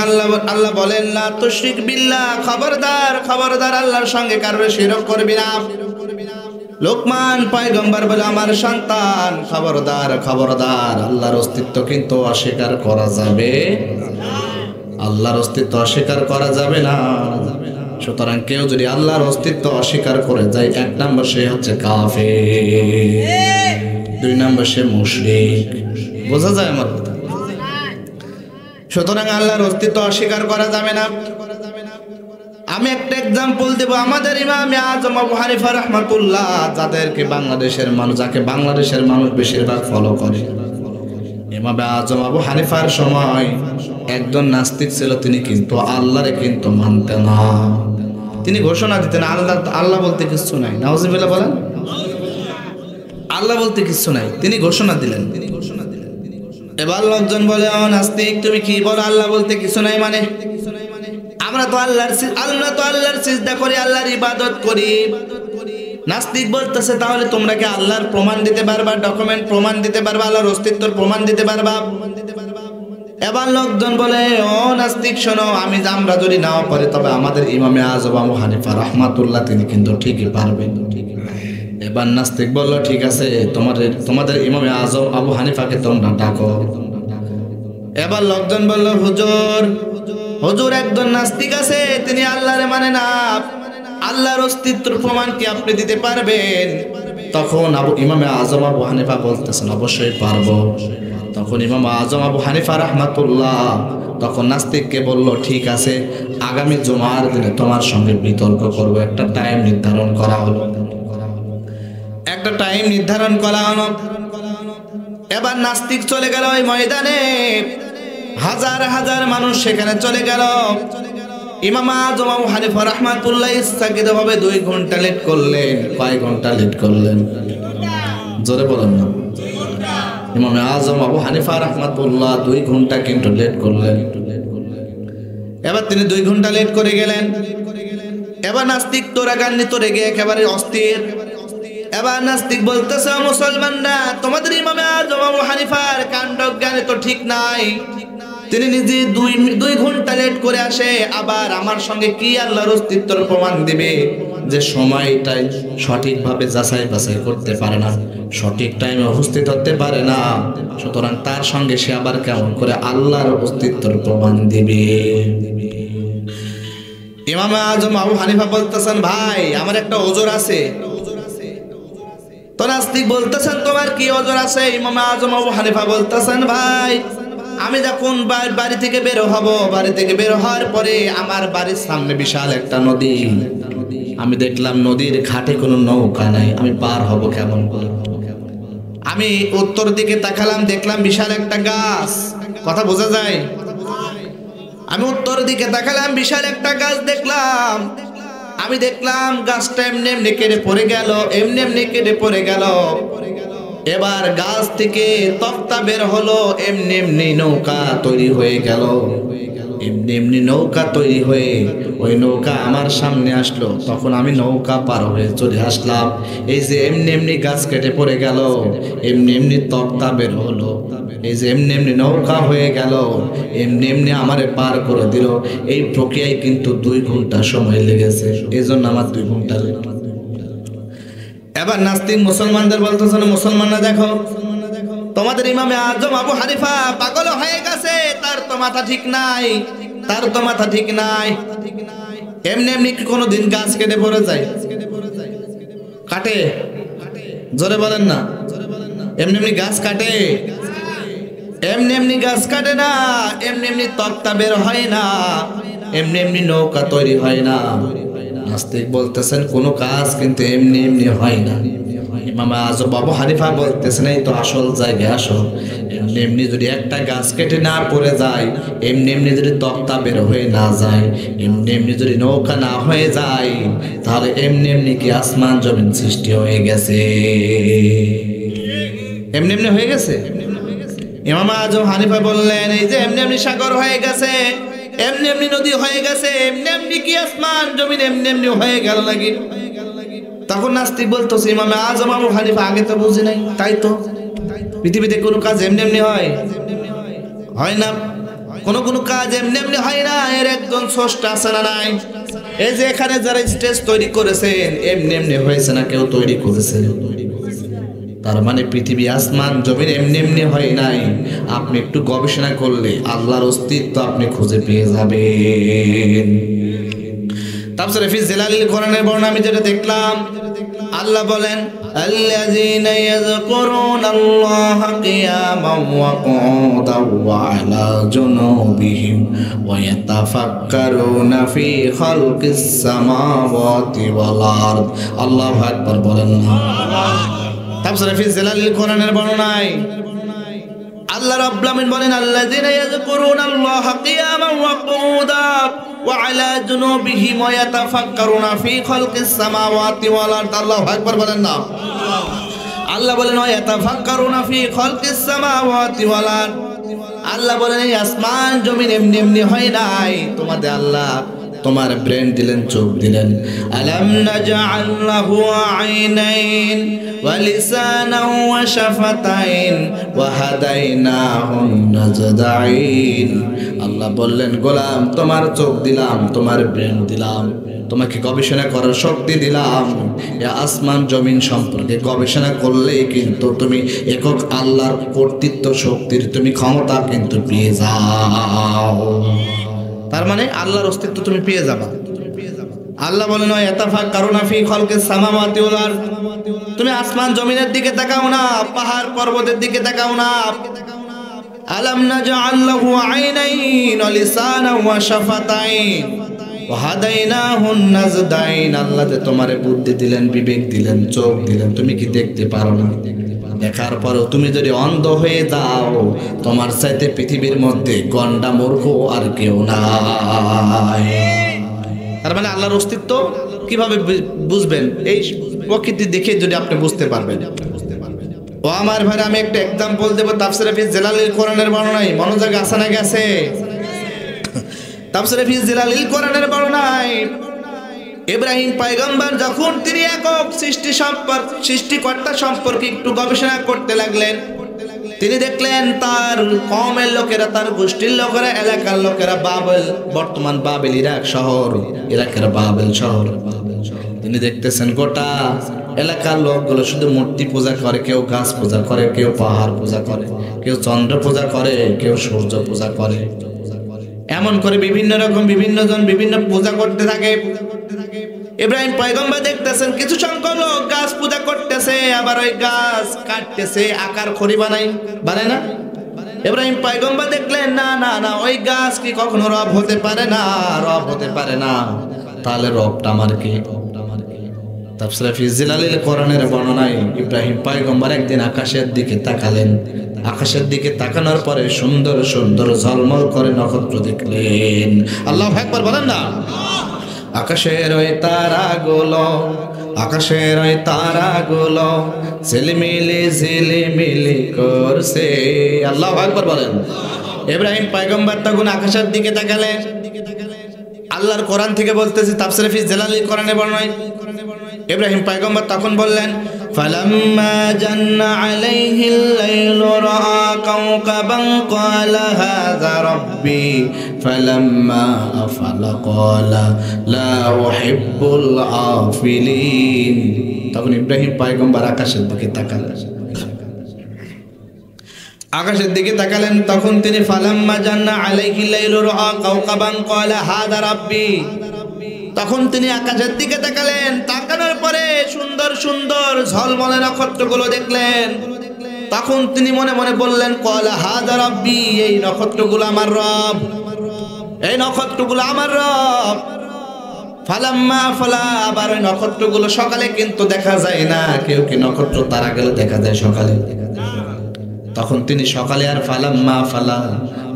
আল্লাহ বলেন না তুশরিক বিল্লাহ, খবরদার খবরদার আল্লাহর সঙ্গে কারোর শিরক করবি না। লোকমান পয়গম্বর বলে, আমার সন্তান খবরদার খবরদার, আল্লাহর অস্তিত্ব কিন্তু অস্বীকার করা যাবে, আল্লাহর অস্তিত্ব অস্বীকার করা যাবে না। সুতরাং কেউ যদি আল্লাহর অস্তিত্ব অস্বীকার করে যায়, এক নম্বর সে হচ্ছে কাফের, দুই নম্বর সে মুশরিক। বোঝা যায় আমার কথা? সুতরাং আল্লাহর অস্তিত্ব অস্বীকার করা যাবে না। আমি একটা এক্সাম্পল দেব। আমাদের ইমাম আজম আবু হানিফা রাহমাতুল্লাহ, যাকে বাংলাদেশের মানুষ বেশিরভাগ ফলো করে, ইমাম আজম আবু হানিফার সময় একজন নাস্তিক ছিল, তিনি কিন্তু আল্লাহরে কিন্তু মানতেন না। তিনি ঘোষণা দিতেন, আল্লাহ বলতে কিছু নাই। নাউজুবিল্লাহ বলেন, আল্লাহ বলতে কিছু নাই। তিনি ঘোষণা দিলেন। এবার লোকজন বলে, ও নাস্তিক, তুমি কি বলো আল্লাহ বলতে কিছু নাই মানে? আমরা তো আল্লাহর সিজদা করি, আল্লাহর ইবাদত করি। নাস্তিক বলতেছে, তাহলে তোমরা কি আল্লাহর প্রমাণ দিতে পারবা, ডকুমেন্ট প্রমাণ দিতে পারবা, আল্লাহর অস্তিত্বের প্রমাণ দিতে পারবা? এবার লোকজন বলে, ও নাস্তিক শোনো, আমরা যদি নাও পারি, তবে আমাদের ইমামে আজম আবু হানিফা রাহমাতুল্লাহ তিনি কিন্তু ঠিকই পারবেন। এবার নাস্তিক বলল, ঠিক আছে, তোমাদের ইমামে আজম আবু হানিফাকে তোমরা ডাকো। এবার লোকজন বলল, হুজুর একজন নাস্তিক আছে, তিনি আল্লাহরে মানে না, আল্লাহর অস্তিত্বের প্রমাণ কি আপনি দিতে পারবেন? তখন ইমামে আজম আবু হানিফা বলতেছেন, অবশ্যই পারবো। তখন ইমাম আজম আবু হানিফা রাহমাতুল্লাহ তখন নাস্তিককে বলল, ঠিক আছে, আগামী জুমার দিনে তোমার সঙ্গে বিতর্ক করব। একটা টাইম নির্ধারণ করা হলো। এবার নাস্তিক চলে গেল ওই ময়দানে, হাজার হাজার মানুষ সেখানে চলে গেল। ইমাম আজম আবু হানিফা রাহমাতুল্লাহ ইচ্ছাকৃতভাবে 2 ঘন্টা লেট করলেন। কয় ঘন্টা লেট করলেন? জোরে বলেন না। ইমাম আজম আবু হানিফা রাহমাতুল্লাহ 2 ঘন্টা কিন্তু লেট করলেন। এবার তিনি 2 ঘন্টা লেট করে গেলেন। এবার নাস্তিক তো রাগান্বিত, রেগে একেবারে অস্থির। এবার নাস্তিক বলতেছে, মুসলমানরা, তোমাদের ইমাম আজম আবু হানিফার কাণ্ডজ্ঞানে তো ঠিক নাই। তিনি নিজে 2 ঘন্টা লেট করে আসে, আবার আমার সঙ্গে কি আল্লাহর অস্তিত্বের প্রমাণ দিবে? যে সময়টাই সঠিকভাবে যাচাই বাছাই করতে পারে না, সঠিক টাইমে উপস্থিত হতে পারে না, সুতরাং তার সঙ্গে সে আবার কেমন করে আল্লাহর অস্তিত্বের প্রমাণ দিবে? ইমাম আজম আবু হানিফা বলতেছেন, ভাই আমার একটা ওজর আছে। তো নাস্তিক বলতেছেন, তোমার কি ওজর আছে? ইমাম আজম আবু হানিফা বলতেছেন, ভাই আমি যখন বাড়ি থেকে বের হব, বাড়ি থেকে বের হওয়ার পরে আমার বাড়ির সামনে বিশাল একটা নদী। আমি দেখলাম নদীর ঘাটে কোনো নৌকা নাই, আমি পার হব কেমন করে? আমি উত্তর দিকে তাকালাম, দেখলাম বিশাল একটা গাছ। কথা বোঝা যায়? আমি উত্তর দিকে তাকালাম, বিশাল একটা গাছ দেখলাম। আমি দেখলাম গাছটা এমনি এমনি কেটে পড়ে গেল, এমনি এমনি কেটে পড়ে গেল। এবার গাছ থেকে তক্তা বের হলো, এমনি এমনি নৌকা তৈরি হয়ে গেল। এমনি এমনি নৌকা তৈরি হয়ে ওই নৌকা আমার সামনে আসলো, তখন আমি নৌকা পার হয়ে চলে আসলাম। এই যে এমনি এমনি গাছ কেটে পড়ে গেল, এমনি এমনি তক্তা বের হলো, এই যে এমনি এমনি নৌকা হয়ে গেল, এমনি এমনি আমারে পার করে দিল। এই প্রক্রিয়ায় কিন্তু 2 ঘন্টা সময় লেগেছে, এই জন্য আমার 2 ঘন্টা। এবার নাস্তিক মুসলমানদের বলতেছে, মুসলমানরা দেখো, তোমাদের ইমামে আজম আবু হানিফা পাগল হয়ে গেছে, তার তো মাথা ঠিক নাই, তার তো মাথা ঠিক নাই। এমনি এমনি কি কোনোদিন গাছ কেটে পড়ে যায়? কাটে? জোরে বলেন না। এমনি এমনি গাছ কাটে? এমনি এমনি গাছ কাটে না, এমনি এমনি তক্তা বের হয় না, এমনি এমনি নৌকা তৈরি হয় না। নাস্তিক বলতেছেন কোন কাজ কিন্তু এমনি এমনি হয় না। ইমাম আজম আবু হানিফা বলতেছেন এই তো আসল জায়গায় আসো। এমনি এমনি যদি একটা গাছ কেটে না পড়ে যায়, এমনি এমনি যদি তক্তা বের হয়ে না যায়, এমনি এমনি যদি নৌকা না হয়ে যায়, তাহলে এমনি এমনি কি আসমান জমিন সৃষ্টি হয়ে গেছে? এমনি এমনি হয়ে গেছে? ইমাম আজম হানিফা বললেন এই যে এমনি এমনি সাগর হয়ে গেছে, এমনি এমনি নদী হয়ে গেছে, এমনি এমনি কি আসমান জমিন এমনি এমনি হয়ে গেল নাকি? তখন নাস্তিক বলতেছে ইমাম আজম আবু হানিফা আগে তো বুঝি নাই, তাই তো পৃথিবীতে কোনো কাজ এমনি এমনি হয়? হয় না। কোনো কাজ এমনি এমনি হয় না, এর একজন স্রষ্টা আছে না নাই? এই যে এখানে যারা স্টেজ তৈরি করেছেন, এমনি এমনি হয়েছে না, কেউ তৈরি করেছে। তার মানে পৃথিবী আসমান জমিন এমনি এমনি হয় নাই। আপনি একটু গবেষণা করলে আল্লাহর অস্তিত্ব আপনি খুঁজে পেয়ে যাবেন। তাফসীরে ফি জিলালিল কোরআনের বর্ণনা আমি যেটা দেখলাম, আল্লাহ বলেন আল্লাযীনা ইয়াযকুরুনাল্লাহা কিয়ামান ওয়া কুউদান ওয়া আলা জুনুবিহিম ওয়া ইয়াতাফাক্কারুনা ফি খালকিস সামাওয়াতি ওয়াল আরদ। আল্লাহু আকবার বলেন না। তাফসীরে ফি জিলালিল কোরআনের বর্ণনায় আল্লাহ রাব্বুল আলামিন বলেন আল্লাযীনা ইয়াযকুরুনাল্লাহা কিয়ামান ওয়া কুউদান ওয়া আলা জুনুবিহিম ওয়া ইয়াতাফাক্কারুনা ফি খালকিস সামাওয়াতি ওয়াল আরদ। আল্লাহু আকবার বলেন না। আল্লাহ বলেন ওয়া ইয়াতাফাক্কারুনা ফি খালকিস সামাওয়াতি ওয়াল আরদ। আল্লাহ বলেন এই আসমান জমিন এমনি এমনি হয় নাই, তোমাদের আল্লাহ তোমার ব্রেন দিলেন, চোখ দিলেন। আলাম নাজআল লাহু আইনাইন ওয়া লিসানান ওয়া শাফাতাইন ওয়া হাদাইনাহু নাজদাইন। আল্লাহ বললেন গোলাম তোমার চোখ দিলাম, তোমার ব্রেন দিলাম, তোমাকে গবেষণা করার শক্তি দিলাম। এই আসমান জমিন সম্পর্কে গবেষণা করলেই কিন্তু তুমি একক আল্লাহর কর্তৃত্ব শক্তির তুমি ক্ষমতা কিন্তু পেয়ে যাও। তার মানে আল্লাহর অস্তিত্ব তুমি পেয়ে যাবা। আল্লাহ বলেন ইয়াতাফাক্কারুনা ফি খালকিস সামাওয়াতি ওয়াল আরদ। তুমি আসমান জমিনের দিকে তাকাও না, পাহাড় পর্বতের দিকে তাকাও না। আলাম নাজআল লাহু আইনাইন ওয়া লিসানান ওয়া শাফাতাইন ওয়া হাদাইনাহু নাজদাইন। আল্লাহ যে তোমারে বুদ্ধি দিলেন, বিবেক দিলেন, চোখ দিলেন, তুমি কি দেখতে পারো না? দেখার পরও তুমি যদি অন্ধ হয়ে যাও, তোমার চাইতে পৃথিবীর মধ্যে গন্ডা মূর্খ আর কেউ নাই। তার মানে আল্লাহর অস্তিত্ব কিভাবে বুঝবেন? এই প্রকৃতি দেখে যদি আপনি বুঝতে পারবেন। ও আমার ভাই, আমি একটা এক্সাম্পল দেব। তাফসীরে ফি জিলালিল কোরআনের বর্ণনায় মনোযোগ আছে না গেছে? তাফসীরে ফি জিলালিল কোরআনের বর্ণনায় ইব্রাহিম পয়গম্বর যখন তিনি একক সৃষ্টিকর্তা সম্পর্কে একটু গবেষণা করতে লাগলেন, তিনি দেখলেন তার কওমের লোকেরা, তার গোষ্ঠীর লোকেরা, এলাকার লোকেরা বাবেল, বর্তমান বাবেল ইরাক শহর, ইরাকের বাবেল শহর, তিনি দেখতেছেন গোটা এলাকার লোকগুলো শুধু মূর্তি পূজা করে, কেউ গাছ পূজা করে, কেউ পাহাড় পূজা করে, কেউ চন্দ্র পূজা করে, কেউ সূর্য পূজা করে। এমন করে বিভিন্ন রকম বিভিন্ন জন বিভিন্ন পূজা করতে থাকে। ইব্রাহিম পয়গম্বর দেখতেছেন কিছু সংখ্যক লোক গাছ পূজা করতেছে, আবার ওই গাছ কাটতেছে, আকার খড়ি বানায় না। ইব্রাহিম পয়গম্বর দেখলেন না না না, ওই গাছ কি কখনো রব হতে পারে না, রব হতে পারে না। তাহলে রবটা আমার কি? তাফসীরে ফি জিলালিল কোরআনের বর্ণনায় ইব্রাহিম পয়গম্বর একদিন আকাশের দিকে তাকালেন। আকাশের দিকে তাকানোর পরে সুন্দর সুন্দর ঝলমল করে নক্ষত্র দেখলেন। আল্লাহু আকবার বলেন না। আকাশের ওই তারাগুলো আকাশের ওই তারাগুলো ঝিলিমিলি করছে। আল্লাহু আকবার বলেন। ইব্রাহিম পয়গম্বর তখন আকাশের দিকে তাকালেন। আল্লাহর কোরআন থেকে বলতেছে, তাফসীরে ফি জালালিল কোরআনে বর্ণনা, ইব্রাহিম পয়গম্বর তখন বললেন, ফালাম্মা জান্না আলাইহিল লাইলু রাআ কাওকাবান ক্বালা হাযা রাব্বি ফালাম্মা আফালা ক্বালা লা উহিব্বুল আফিলিন। তখন ইব্রাহিম পয়গম্বর আকাশের দিকে তাকালেন। আকাশের দিকে তাকালেন, তখন তিনি ফালাম্মা জান্না আলাইহিল লাইলু রাআ কাওকাবান ক্বালা হাযা রাব্বি। তখন তিনি আকাশের দিকে তাকালেন, তাকানোর পরে সুন্দর সুন্দর ঝলমলে নক্ষত্রগুলো দেখলেন। তখন তিনি মনে মনে বললেন, ক্বালা হাযা রাব্বি, এই নক্ষত্রগুলো আমার রব, এই নক্ষত্রগুলো আমার রব। ফালাম্মা ফালা, আবার ওই নক্ষত্রগুলো সকালে কিন্তু দেখা যায় না। কেউ কি নক্ষত্র তারা গেলে দেখা যায় সকালে? তখন তিনি সকালে আর ফালাম্মা ফালা,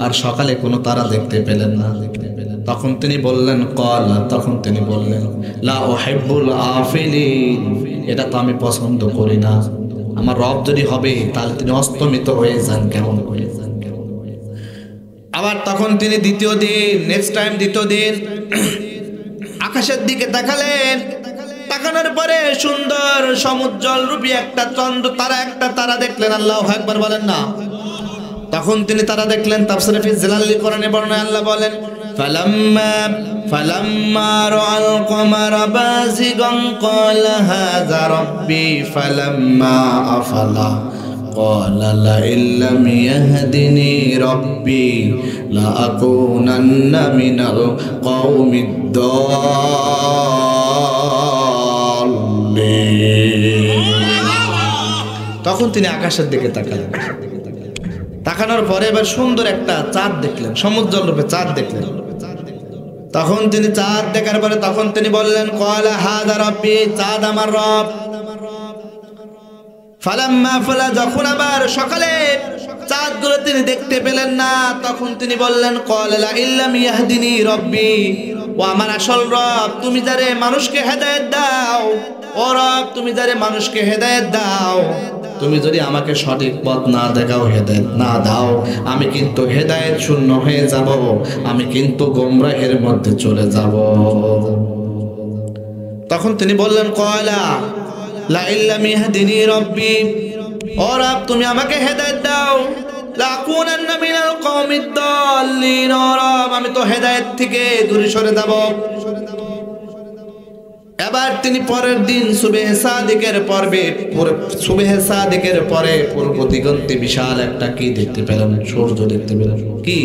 আর সকালে কোনো তারা দেখতে পেলেন না। তখন তিনি বললেন ক্বালা, তখন তিনি বললেন লা উহিব্বুল আফিলিন, এটা তো আমি পছন্দ করি না। আমার রব যদি হবে তাহলে তিনি অস্তমিত হয়ে যান কেমন করে। আবার তখন তিনি দ্বিতীয় দিন, নেক্সট টাইম দ্বিতীয় দিন আকাশের দিকে তাকালেন। তাকানোর পরে সুন্দর সমুজ্জ্বল রূপী একটা চন্দ্র তারা, একটা তারা দেখলেন। আল্লাহু আকবার বলেন না। তখন তিনি তারা দেখলেন। তাফসীরে ফি জালালিল কোরআনে বর্ণনা আল্লাহ বলেন, ফালাম্মা রাআল কমারা বাযিগান ক্বালা হাযা রাব্বি ফালাম্মা আফালা ক্বালা লা ইল্লাম ইয়াহদিনি রাব্বি লা আকুনান্না মিনাল কওমিদ দাল্লিন। তখন তিনি আকাশের দিকে তাকালেন। তাকানোর পরে এবার সুন্দর একটা চাঁদ দেখলেন, সমুজ্জ্বল রূপে চাঁদ দেখলেন। তখন তিনি চাঁদ দেখার পরে তখন তিনি বললেন, ক্বালা হাযা রাব্বি, চাঁদ আমার রব। ফালাম্মা ফালা, যখন আবার সকালে চাঁদগুলো তিনি দেখতে পেলেন না, তখন তিনি বললেন, ক্বালা লা ইল্লাম ইয়াহদিনি রাব্বি, ও আমার আসল রব, তুমি যারে মানুষকে হেদায়েত দাও, ও রব তুমি যারে মানুষকে হেদায়েত দাও, তুমি যদি আমাকে সঠিক পথ না দেখাও, হেদায়েত না দাও, আমি কিন্তু হেদায়েত শূন্য হয়ে যাব, আমি কিন্তু গোমরাহের মধ্যে চলে যাব। তখন তিনি বললেন, ক্বালা লা ইল্লাম ইয়াহদিনি রাব্বি, ও রব তুমি আমাকে হেদায়েত দাও, লা আকুনান্না মিনাল কওমিদ দাল্লিন, ও রব আমি তো হেদায়েত থেকে দূরে সরে যাব। এবার তিনি পরের দিন সুবহে সাদিকের পরে পূর্ব দিগন্তে বিশাল একটা কি দেখতে পেলেন? সূর্য দেখতে পেলেন। কি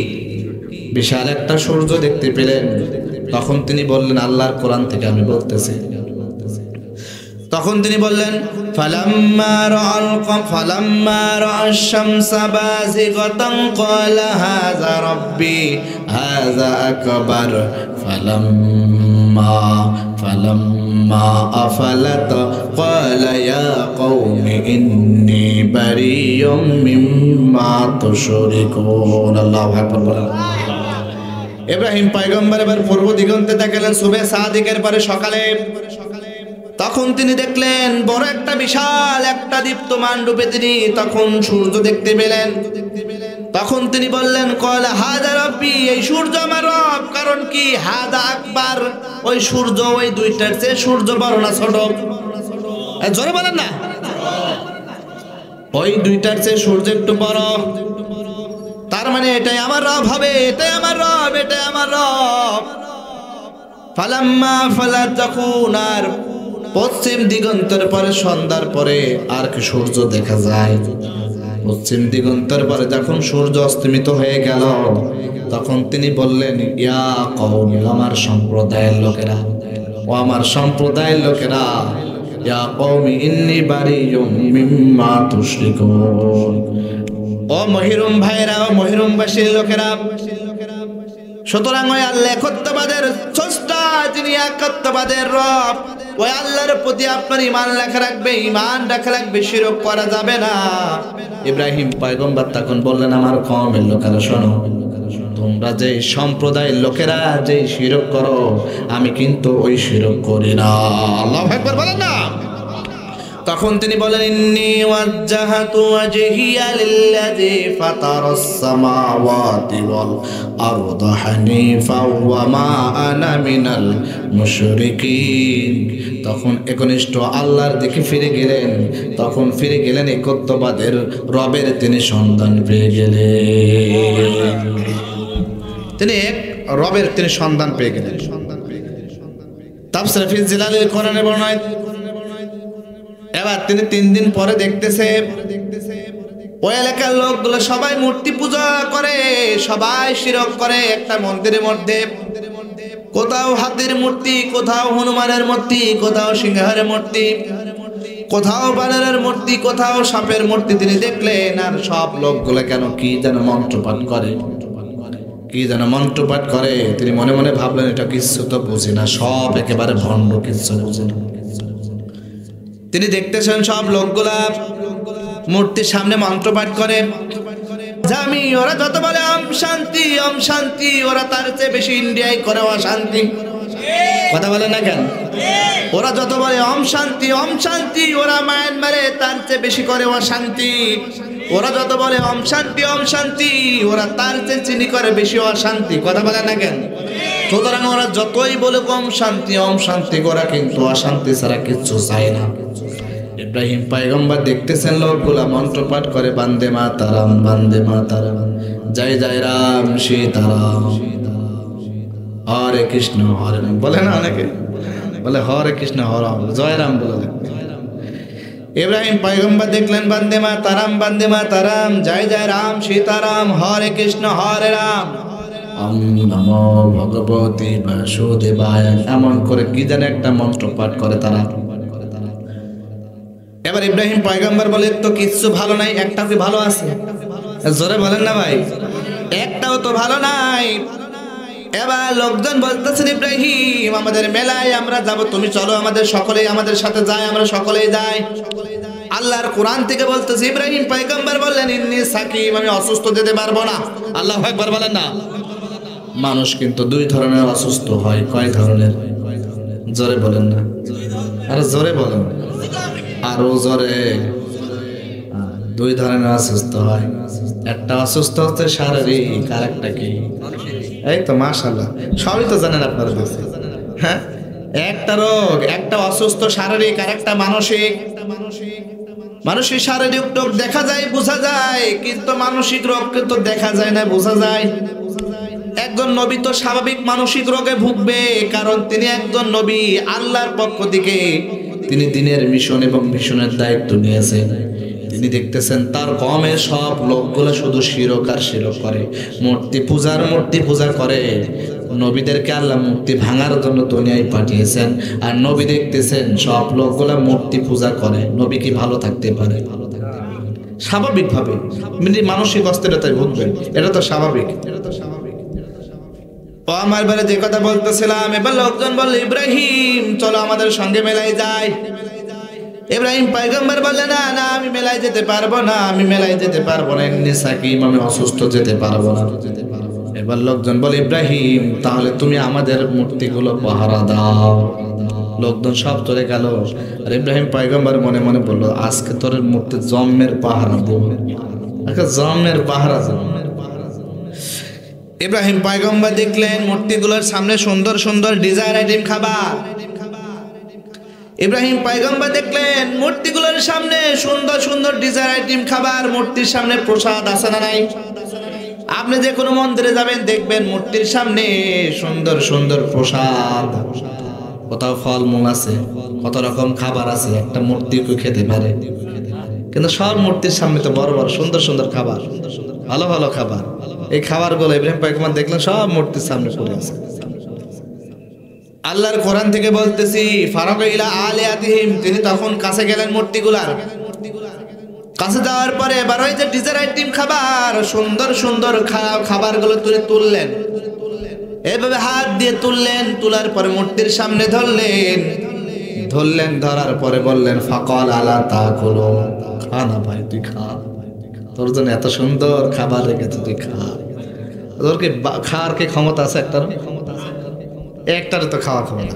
বিশাল একটা সূর্য দেখতে পেলেন। তখন তিনি বললেন, আল্লাহর কোরআন থেকে আমি বলতেছি, তখন তিনি বললেন, ফালাম্মা রাআশ শামসা বাযিগাতান ক্বালা হাযা রাব্বি হাযা আকবার ফালাম্মা আফালাত ক্বালা ইয়া কওমি ইন্নী বারিয়্যুম মিম্মা তুশরিকুন। আল্লাহু আকবার। ইব্রাহিম পয়গম্বর এবার পূর্ব দিগন্তে তাকালেন সুবহে সাদিকের পরে সকালে। তখন তিনি দেখলেন বড় একটা বিশাল একটা দীপ্তমান রূপে তিনি তখন সূর্য দেখতে পেলেন। তখন তিনি বললেন, ক্বালা হাযা রাব্বি, এই সূর্য আমার রব। কারণ কি? হাযা আকবার, ওই সূর্য ওই দুইটার চেয়ে সূর্য বড় না ছোট? জোরে বলেন না। ওই দুইটার চেয়ে সূর্য একটু বড়, তার মানে এটাই আমার রব হবে, এটাই আমার রব, এটাই আমার রব। ফালাম্মা ফালাত, যখন আর পশ্চিম দিগন্তের পরে সন্ধ্যার পরে আর কি সূর্য দেখা যায়, পশ্চিম দিগন্তের পরে যখন সূর্য অস্তমিত হয়ে গেল, তখন তিনি বললেন, ইয়া কওমি, আমার সম্প্রদায়ের লোকেরা, ও আমার সম্প্রদায়ের লোকেরা, ইয়া কওমি ইন্নী বারিয়্যুম মিম্মা তুশরিকুন, ও মহিরুম ভাইরা, ও মহিরুমবাসীর লোকেরা, সুতরাং ওই আল্লাহ একত্ববাদের স্রষ্টা, যিনি একত্ববাদের রব, ওই আল্লাহর প্রতি আপনার ঈমান রাখা লাগবে, ঈমান রাখা লাগবে, শিরক করা যাবে না। ইব্রাহিম পয়গম্বর তখন বললেন, আমার কওমের লোকেরা শোনো, তোমরা যে সম্প্রদায়ের লোকেরা যে শিরক করো আমি কিন্তু ওই শিরক করি না। আল্লাহু আকবার বলেন না। তখন তিনি বলেন ইন্নী ওয়াজ্জাহাতু ওয়াজহিয়া লিল্লাযী ফাতারাস সামাওয়াতি ওয়াল আরদা হানিফা ওয়া মা আনা মিনাল মুশরিকিন। তখন একনিষ্ঠ আল্লাহর দিকে ফিরে গেলেন। তখন ফিরে গেলেন একত্ববাদের রবের তিনি সন্ধান পেয়ে গেলেন। তিনি এক রবের তিনি সন্ধান পেয়ে গেলেন। তাফসীর ফি জিলালিল কোরআনে বর্ণনা। এবার তিনি 3 দিন পরে দেখতেছে ওই এলাকার লোকগুলো সবাই মূর্তি পূজা করে, সবাই শিরক করে। একটা মন্দিরের মধ্যে কোথাও হাতির মূর্তি, কোথাও হনুমানের মূর্তি, কোথাও সিংহের মূর্তি, কোথাও বানরের মূর্তি, কোথাও সাপের মূর্তি তিনি দেখলেন। আর সব লোকগুলো কেন কি যেন মন্ত্রপাঠ করে, কি যেন মন্ত্রপাঠ করে। তিনি মনে মনে ভাবলেন এটা কিছু তো বুঝি না, সব একেবারে ভণ্ড, কিছু বুঝি না। তিনি দেখতেছেন সব লোকগুলা মূর্তির সামনে মন্ত্রপাঠ করে। জামি ওরা যত বলে ওম শান্তি ওম শান্তি, ওরা তার চেয়ে বেশি ইন্ডিয়ায় করে অশান্তি। কথা বলে না কেন? ওরা যত বলে ওম শান্তি ওম শান্তি, ওরা মায়ানমারে তার চেয়ে বেশি করে অশান্তি। ওরা যত বলে ওম শান্তি ওম শান্তি, ওরা তার চেয়ে চিনি করে বেশি অশান্তি। কথা বলে না কেন? সুতরাং ওরা যতই বলে ওম শান্তি ওম শান্তি, ওরা কিন্তু অশান্তি ছাড়া কিচ্ছু চায় না। ইব্রাহিম পয়গম্বর দেখতেছেন লোকগুলা মন্ত্রপাঠ করে বন্দে মাতারাম বন্দে মাতারাম, জয় জয় রাম সীতারাম, হরে কৃষ্ণ হরে রাম বলে না, অনেকে বলে হরে কৃষ্ণ হরে রাম, জয় রাম বলে। ইব্রাহিম পয়গম্বর দেখলেন বন্দে মাতারাম জয় জয় রাম সীতারাম, হরে কৃষ্ণ হরে রাম, ওম নমো ভগবতে বাসুদেবায়, এমন করে কি যেন একটা মন্ত্র পাঠ করে তারা। এবার ইব্রাহিম পয়গম্বর বলে তো কিচ্ছু ভালো নাই, একটা কি ভালো আছে? জোরে বলেন না ভাই, একটাও তো ভালো নাই। এবার লোকজন বলতেছেন ইব্রাহিম আমাদের মেলায় আমরা যাব, তুমি চলো আমাদের সকলেই আমাদের সাথে যায়, আমরা সকলেই যাই। আল্লাহর কোরআন থেকে বলতেছে ইব্রাহিম পয়গম্বর বললেন ইন্নী সাকিম, আমি অসুস্থ, যেতে পারবো না। আল্লাহু আকবার বলেন না। মানুষ কিন্তু 2 ধরনের অসুস্থ হয়। কয় ধরনের? জোরে বলেন না, আরে জোরে বলেন, আরো জোরে। 2 ধরনের অসুস্থ হয়। একটা অসুস্থ হচ্ছে শারীরিক, আর একটা কি? এই তো মাশাআল্লাহ সবই তো জানেন আপনারা দেশে। হ্যাঁ, একটা রোগ, একটা অসুস্থ শারীরিক আর একটা মানসিক। মানসিক শারীরিক রোগ দেখা যায় বোঝা যায়, কিন্তু মানসিক রোগ কিন্তু দেখা যায় না বোঝা যায়। একজন নবী তো স্বাভাবিক মানসিক রোগে ভুগবে, কারণ তিনি একজন নবী। আল্লাহর পক্ষ থেকে তিনি দিনের মিশন এবং মিশনের দায়িত্ব নিয়েছেন। তিনি দেখতেছেন তার কওমের সব লোকগুলো শুধু শিরক আর শিরক করে, মূর্তি পূজা করে। নবীদেরকে আল্লাহ মূর্তি ভাঙার জন্য দুনিয়ায় পাঠিয়েছেন, আর নবী দেখতেছেন সব লোকগুলা মূর্তি পূজা করে। নবী কি ভালো থাকতে পারে? স্বাভাবিকভাবে মানসিক অস্থিরতায় ভুগবেন, এটা তো স্বাভাবিক। ও আমার বারে যে কথা বলতেছিলাম, এবার লোকজন বলল ইব্রাহিম চলো আমাদের সঙ্গে মেলায় যাই। ইব্রাহিম পয়গম্বর বললেন না না, আমি মেলায় যেতে পারবো না, আমি মেলায় যেতে পারবো না, ইন্নী সাকিম, আমি অসুস্থ, যেতে পারবো না। এবার লোকজন বলে ইব্রাহিম তাহলে তুমি আমাদের মূর্তিগুলো পাহারা দাও। লোকজন সব চলে গেল, আর ইব্রাহিম পয়গম্বর মনে মনে বলল আজকে তোর মূর্তি জম্মের পাহারা দেব, জম্মের পাহারা দেব। ইব্রাহিম পয়গম্বর দেখলেন মূর্তিগুলোর সামনে সুন্দর সুন্দর ডিজাইন আইটেম খাবার। ইব্রাহিম পয়গম্বর দেখলেন মূর্তিগুলোর সামনে সুন্দর সুন্দর ডিজাইন আইটেম খাবার। মূর্তির সামনে প্রসাদ আছে না নাই? আপনি যে কোনো মন্দিরে যাবেন দেখবেন মূর্তির সামনে সুন্দর সুন্দর প্রসাদ, কোথাও ফলমূল আছে, কত রকম খাবার আছে। একটা মূর্তি খেতে পারে, কিন্তু সব মূর্তির সামনে তো বড় বড় সুন্দর সুন্দর খাবার, ভালো ভালো খাবার। এই খাবারগুলো ইব্রাহিম পয়গম্বর দেখলেন সব মূর্তির সামনে পড়ে আছে। আল্লাহর কোরআন থেকে বলতেছি ফারাকা ইলা আলিয়াতিহিম, তিনি তখন কাছে গেলেন মূর্তিগুলার কাছে। যাওয়ার পরে এবার ওই যে ডিজাইন আইটেম খাবার, সুন্দর সুন্দর খাবারগুলো তুললেন, এভাবে হাত দিয়ে তুললেন। তোলার পরে মূর্তির সামনে ধরলেন, ধরার পরে বললেন ফাকাল আলা তাকুলু, খা না ভাই তুই খা, তোর জন্য এত সুন্দর খাবার রেখেছে তুই খা। ওর কি খাওয়ার কি ক্ষমতা আছে? একটারও তো খাওয়া ক্ষমতা।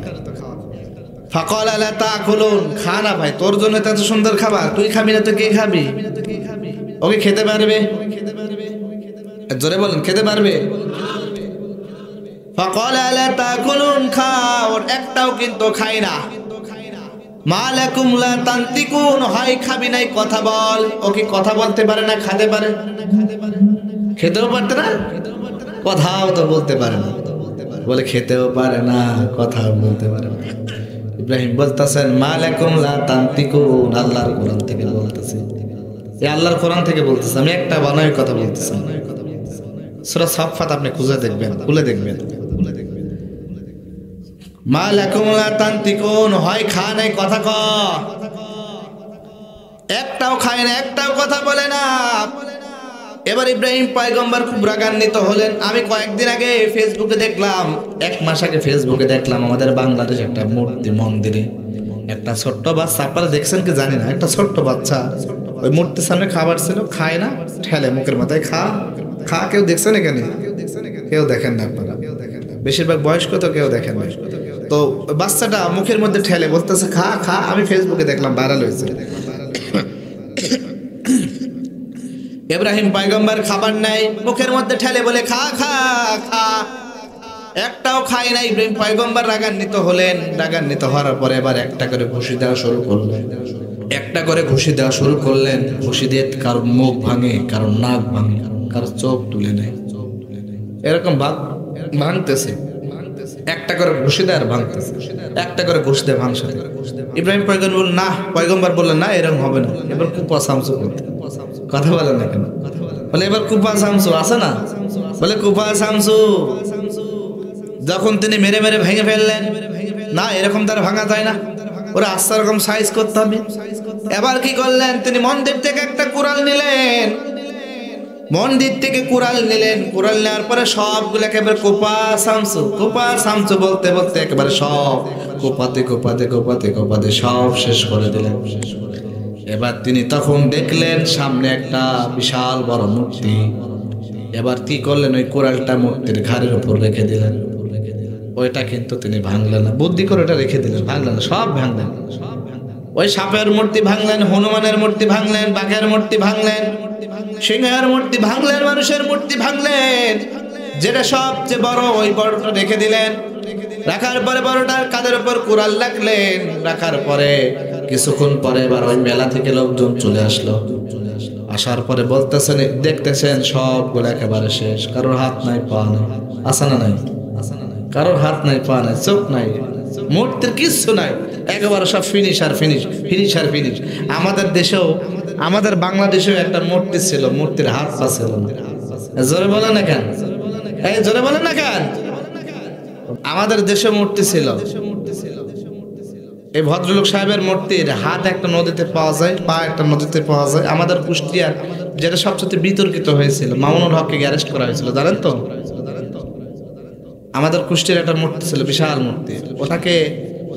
ফাকাল আলা তাকুলুন, খা না ভাই, তোর জন্য এত সুন্দর খাবার, তুই খাবি না তো কে খাবি? ওকে খেতে পারবে? জোরে বলেন, খেতে পারবে? ফাকাল আলা তাকুলুন, খা, ওর একটাও কিন্তু খায় না। মা লাকুম লা তানতিকুন, হয় খাবি নাই কথা বল। ও কি কথা বলতে পারে না খেতে পারে? খেতেও পারতে না, কথাও তো বলতে পারে না। বলে খেতেও পারে না, কথাও বলতে পারে না। ইব্রাহিম বলতেছেন মা লাকুম লা তানতিকুন, আল্লাহর কোরআন থেকে বলতেছি, এই আল্লাহর কোরআন থেকে বলতেছি, আমি একটা বানাই কথা বলতেছি। সূরা সাফফাত আপনি খুঁজে দেখবেন, খুলে দেখবেন। মা লাকুম লা তানতিকুন, হয় খা নাই কথা ক। একটাও খায় না, একটাও কথা বলে না। এবার ইব্রাহিম পয়গম্বর খুব রাগান্বিত হলেন। আমি কয়েকদিন আগে ফেসবুকে দেখলাম, 1 মাস আগে ফেসবুকে দেখলাম, আমাদের বাংলাদেশ একটা মূর্তি মন্দিরে একটা ছোট্ট বাচ্চা, আপনারা দেখছেন কি জানি না, একটা ছোট্ট বাচ্চা ওই মূর্তির সামনে খাবার ছিল, খায় না, ঠেলে মুখের মাথায়, খা খা। কেউ দেখছেন এখানে? কেউ দেখেন না আপনারা, বেশিরভাগ বয়স্ক তো কেউ দেখেন না। তো বাচ্চাটা মুখের মধ্যে ঠেলে বলতেছে খা খা। আমি ফেসবুকে দেখলাম, ভাইরাল হয়েছে। ইব্রাহিম পয়গম্বর খাবার নাই, মুখের মধ্যে ঠেলে বলে খা খা খা, একটাও খায় না। ইব্রাহিম পয়গম্বর রাগান্বিত হলেন। রাগান্বিত হওয়ার পরে এবার একটা করে ঘুষি দেওয়া শুরু করলেন, একটা করে ঘুষি দেওয়া শুরু করলেন। ঘুষি দিয়ে কারোর মুখ ভাঙে, কারোর নাক ভাঙে, কারোর চোখ তুলে নেয়, এরকম ভাঙতেছে। একটা করে ঘুষি দেয় আর ভাঙতেছে, একটা করে ঘুষি দেয় ভাঙছে। ইব্রাহিম পয়গম্বর বললেন না, এরকম হবে না, এবার কুপা সামসু করতে। কথা বলেন না কেন? বলে এবার কুপা শামসু আছে না, বলে কুপা শামসু। যখন তিনি মেরে মেরে ভেঙে ফেললেন, না এরকম তার ভাঙা যায় না, ওরা আস্তে রকম সাইজ করতে হবে। এবার কি করলেন, তিনি মন্দির থেকে একটা কুড়াল নিলেন, মন্দির থেকে কুড়াল নিলেন। কুড়াল নেওয়ার পরে সবগুলো একেবারে কোপা শামসু বলতে বলতে একেবারে সব কোপাতে কোপাতে কোপাতে কোপাতে সব শেষ করে দিলেন। এবার তিনি তখন দেখলেন সামনে একটা বিশাল বড় মূর্তি। এবার কি করলেন, ওই কোরালটা মূর্তির ঘাড়ের উপর রেখে দিলেন। ওইটা কিন্তু তিনি ভাঙলেন না, বুদ্ধি করে ওটা রেখে দিলেন, ভাঙলেন না, সব ভাঙলেন। ওই সাপের মূর্তি ভাঙলেন, হনুমানের মূর্তি ভাঙলেন, বাঘের মূর্তি ভাঙলেন, সিংহের মূর্তি ভাঙলেন, মানুষের মূর্তি ভাঙলেন। যেটা সবচেয়ে বড় ওই বড়টা রেখে দিলেন। রাখার পরে বড়টার কাঁধের উপর কুড়াল রাখলেন। রাখার পরে কিছুক্ষণ পরে এবার ওই মেলা থেকে লোকজন চলে আসলো। আসার পরে বলতেছেন, দেখতেছেন সবগুলো একেবারে শেষ, কারোর হাত নাই পা নাই, আসা না নাই, কারোর হাত নাই পা নাই, চোখ নাই, মূর্তির কিচ্ছু নাই, একেবারে সব ফিনিশ আর ফিনিশ, ফিনিশ আর ফিনিশ। আমাদের দেশেও, আমাদের বাংলাদেশেও একটা মূর্তি ছিল, মূর্তির হাত পা ছিল না। জোরে বলেন না কেন? এই জোরে বলেন না কেন? আমাদের দেশে মূর্তি ছিল, এই ভদ্রলোক সাহেবের মূর্তির হাত একটা নদীতে পাওয়া যায়, পা একটা নদীতে পাওয়া যায়। আমাদের কুষ্টিয়ার যেটা সবচেয়ে বিতর্কিত হয়েছিল, মামুনুল হককে অ্যারেস্ট করা হয়েছিল, জানেন তো? আমাদের কুষ্টিয়ার একটা মূর্তি ছিল, বিশাল মূর্তি। ওটাকে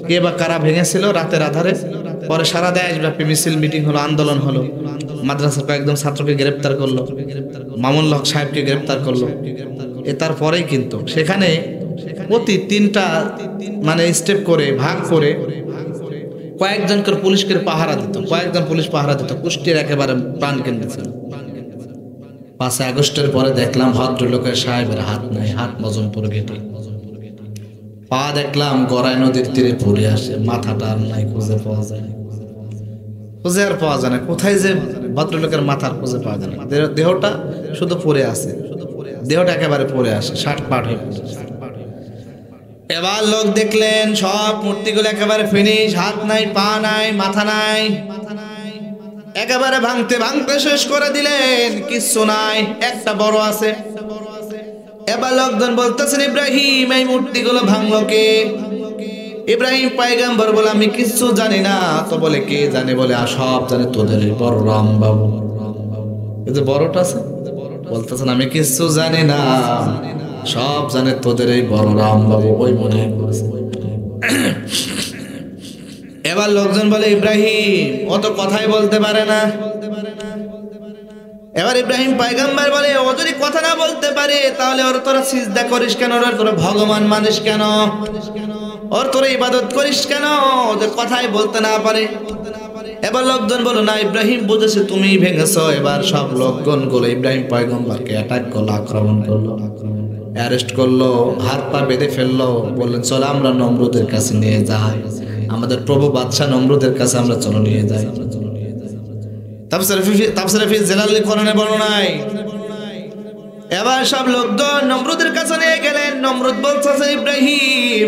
কে বা কারা ভেঙেছিল রাতের আধারে। পরে সারা দেশব্যাপী মিছিল, মিটিং হলো, আন্দোলন হলো। মাদ্রাসার কয়েকজন ছাত্রকে গ্রেপ্তার করলো, মামুনুল হক সাহেবকে গ্রেপ্তার করলো। তারপরেই কিন্তু সেখানে প্রতি 3টা মানে স্টেপ করে ভাগ করে কয়েকজন করে পুলিশকে পাহারা দিত, কয়েকজন পুলিশ পাহারা দিত। কুষ্টিয়ার একেবারে প্রাণ কেন্দ্র ছিল। 5 আগস্টের পরে দেখলাম ভদ্রলোকের সাহেবের হাত নাই, হাত মজমপুর গেটে। পা দেখলাম গড়াই নদীর তীরে পড়ে আসে, মাথাটা আর নাই, খুঁজে পাওয়া যায় না, খুঁজে আর পাওয়া যায় না। কোথায় যে ভদ্রলোকের মাথার খুঁজে পাওয়া যায় না, দেহটা শুধু পড়ে আছে, দেহটা একেবারে পড়ে আসে, 60 পাট হয়ে পড়ে। এবার লোক দেখলেন সব মূর্তিগুলো একেবারে ফিনিশ, হাত নাই, পা নাই, মাথা নাই, একেবারে ভাঙতে ভাঙতে শেষ করে দিলেন, কিচ্ছু নাই, একটা বড় আছে। এবার লোকজন বলতেছেন, ইব্রাহিম এই মূর্তিগুলো ভাঙলো কে? ইব্রাহিম পয়গম্বর বলে, আমি কিচ্ছু জানি না। তো বলে কে জানে? বলে সব জানে, তোদের এই বড় রাম বাবু, এই যে বড়টা আছে, বলতেছেন আমি কিচ্ছু জানি না, সব জানে তোদের এই বড় রাম বাবু, ওই মনে করছে। এবার লোকজন বলে, ইব্রাহিম ও তো কথাই বলতে পারে না, এবার ইব্রাহিম পয়গম্বর বলে, ও যদি কথা না বলতে পারে তাহলে ওর তোরা সিজদা করিস কেন, ওর তোরা ভগবান মানিস কেন, ওর তোরা ইবাদত করিস কেন, যে কথাই বলতে না পারে। এবার লোকজন বলো না ইব্রাহিম বুঝেছে তুমি ভেঙেছো। এবার সব লোকজন গুলো ইব্রাহিম পয়গম্বরকে অ্যাটাক করলো, আক্রমণ করলো, অ্যারেস্ট করলো, হাত পা বেঁধে ফেললো। বললেন চলো আমরা নমরুদের কাছে নিয়ে যাই, আমাদের প্রভু বাদশাহ নমরুদের কাছে আমরা চলো নিয়ে যাই। তাফসীরে ফি জালালিল কোরআনে বর্ণনায় এবার সব লোকজন নমরুদের কাছে নিয়ে গেলেন। নমরুদ বলছে ইব্রাহিম,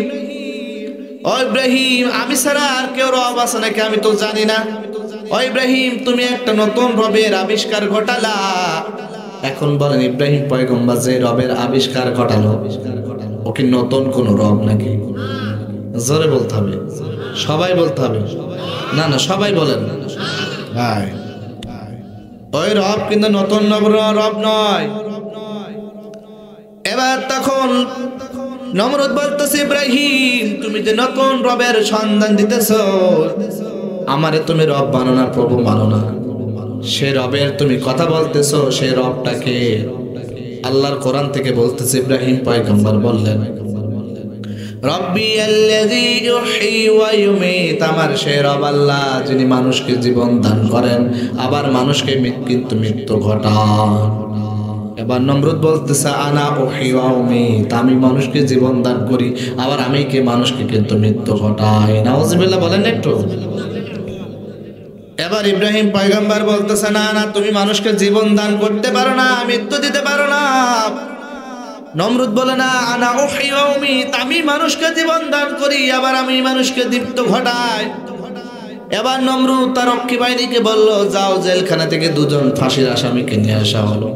ও ইব্রাহিম আমি ছাড়া আর কেউ রব আছে নাকি আমি তো জানি না। ও ইব্রাহিম তুমি একটা নতুন রবের আবিষ্কার ঘটালা। এখন বলেন ইব্রাহিম পয়গম্বর যে রবের আবিষ্কার ঘটালো ও কি নতুন কোন রব নাকি? জোরে বলতে হবে, সবাই বলতে হবে। না না সবাই বলেন ভাই, ওই রব কিন্তু নতুন রব নয়। এবার তখন নমরুদ বলতেছে ইব্রাহিম তুমি যে নতুন রবের সন্ধান দিতেছো, আমারে তুমি রব মানো না, প্রভু মানো না, সে রবের তুমি কথা বলতেছো, সেই রবটাকে আল্লাহর কোরআন থেকে বলতেছে। ইব্রাহিম পয়গম্বর বললেন রব্বি আল্লাযী ইউহয়ী ওয়া ইউমীত, আমার সেই রব আল্লাহ যিনি মানুষকে জীবন দান করেন আবার মানুষকে কিন্তু মৃত্যু ঘটান। এবার নমরুদ বলতেছে আনা উহয়ী ওয়া উমীত, আমি মানুষকে জীবন দান করি আবার আমি কি মানুষকে কিন্তু মৃত্যু ঘটাই। নাউযুবিল্লাহ বলেন একটু। এবার ইব্রাহিম পয়গম্বর বলতেছে না না তুমি মানুষকে জীবন দান করতে পারো না, মৃত্যু দিতে পারো না। নমরুদ বলে না আনা উহয়ী ওয়া উমীত, আমি মানুষকে জীবন দান করি আবার আমি মানুষকে মৃত্যু ঘটাই। এবার নমরুদ তার রক্ষী বাহিনীকে বলল যাও জেলখানা থেকে দুজন ফাঁসির আসামিকে নিয়ে আসা হলো।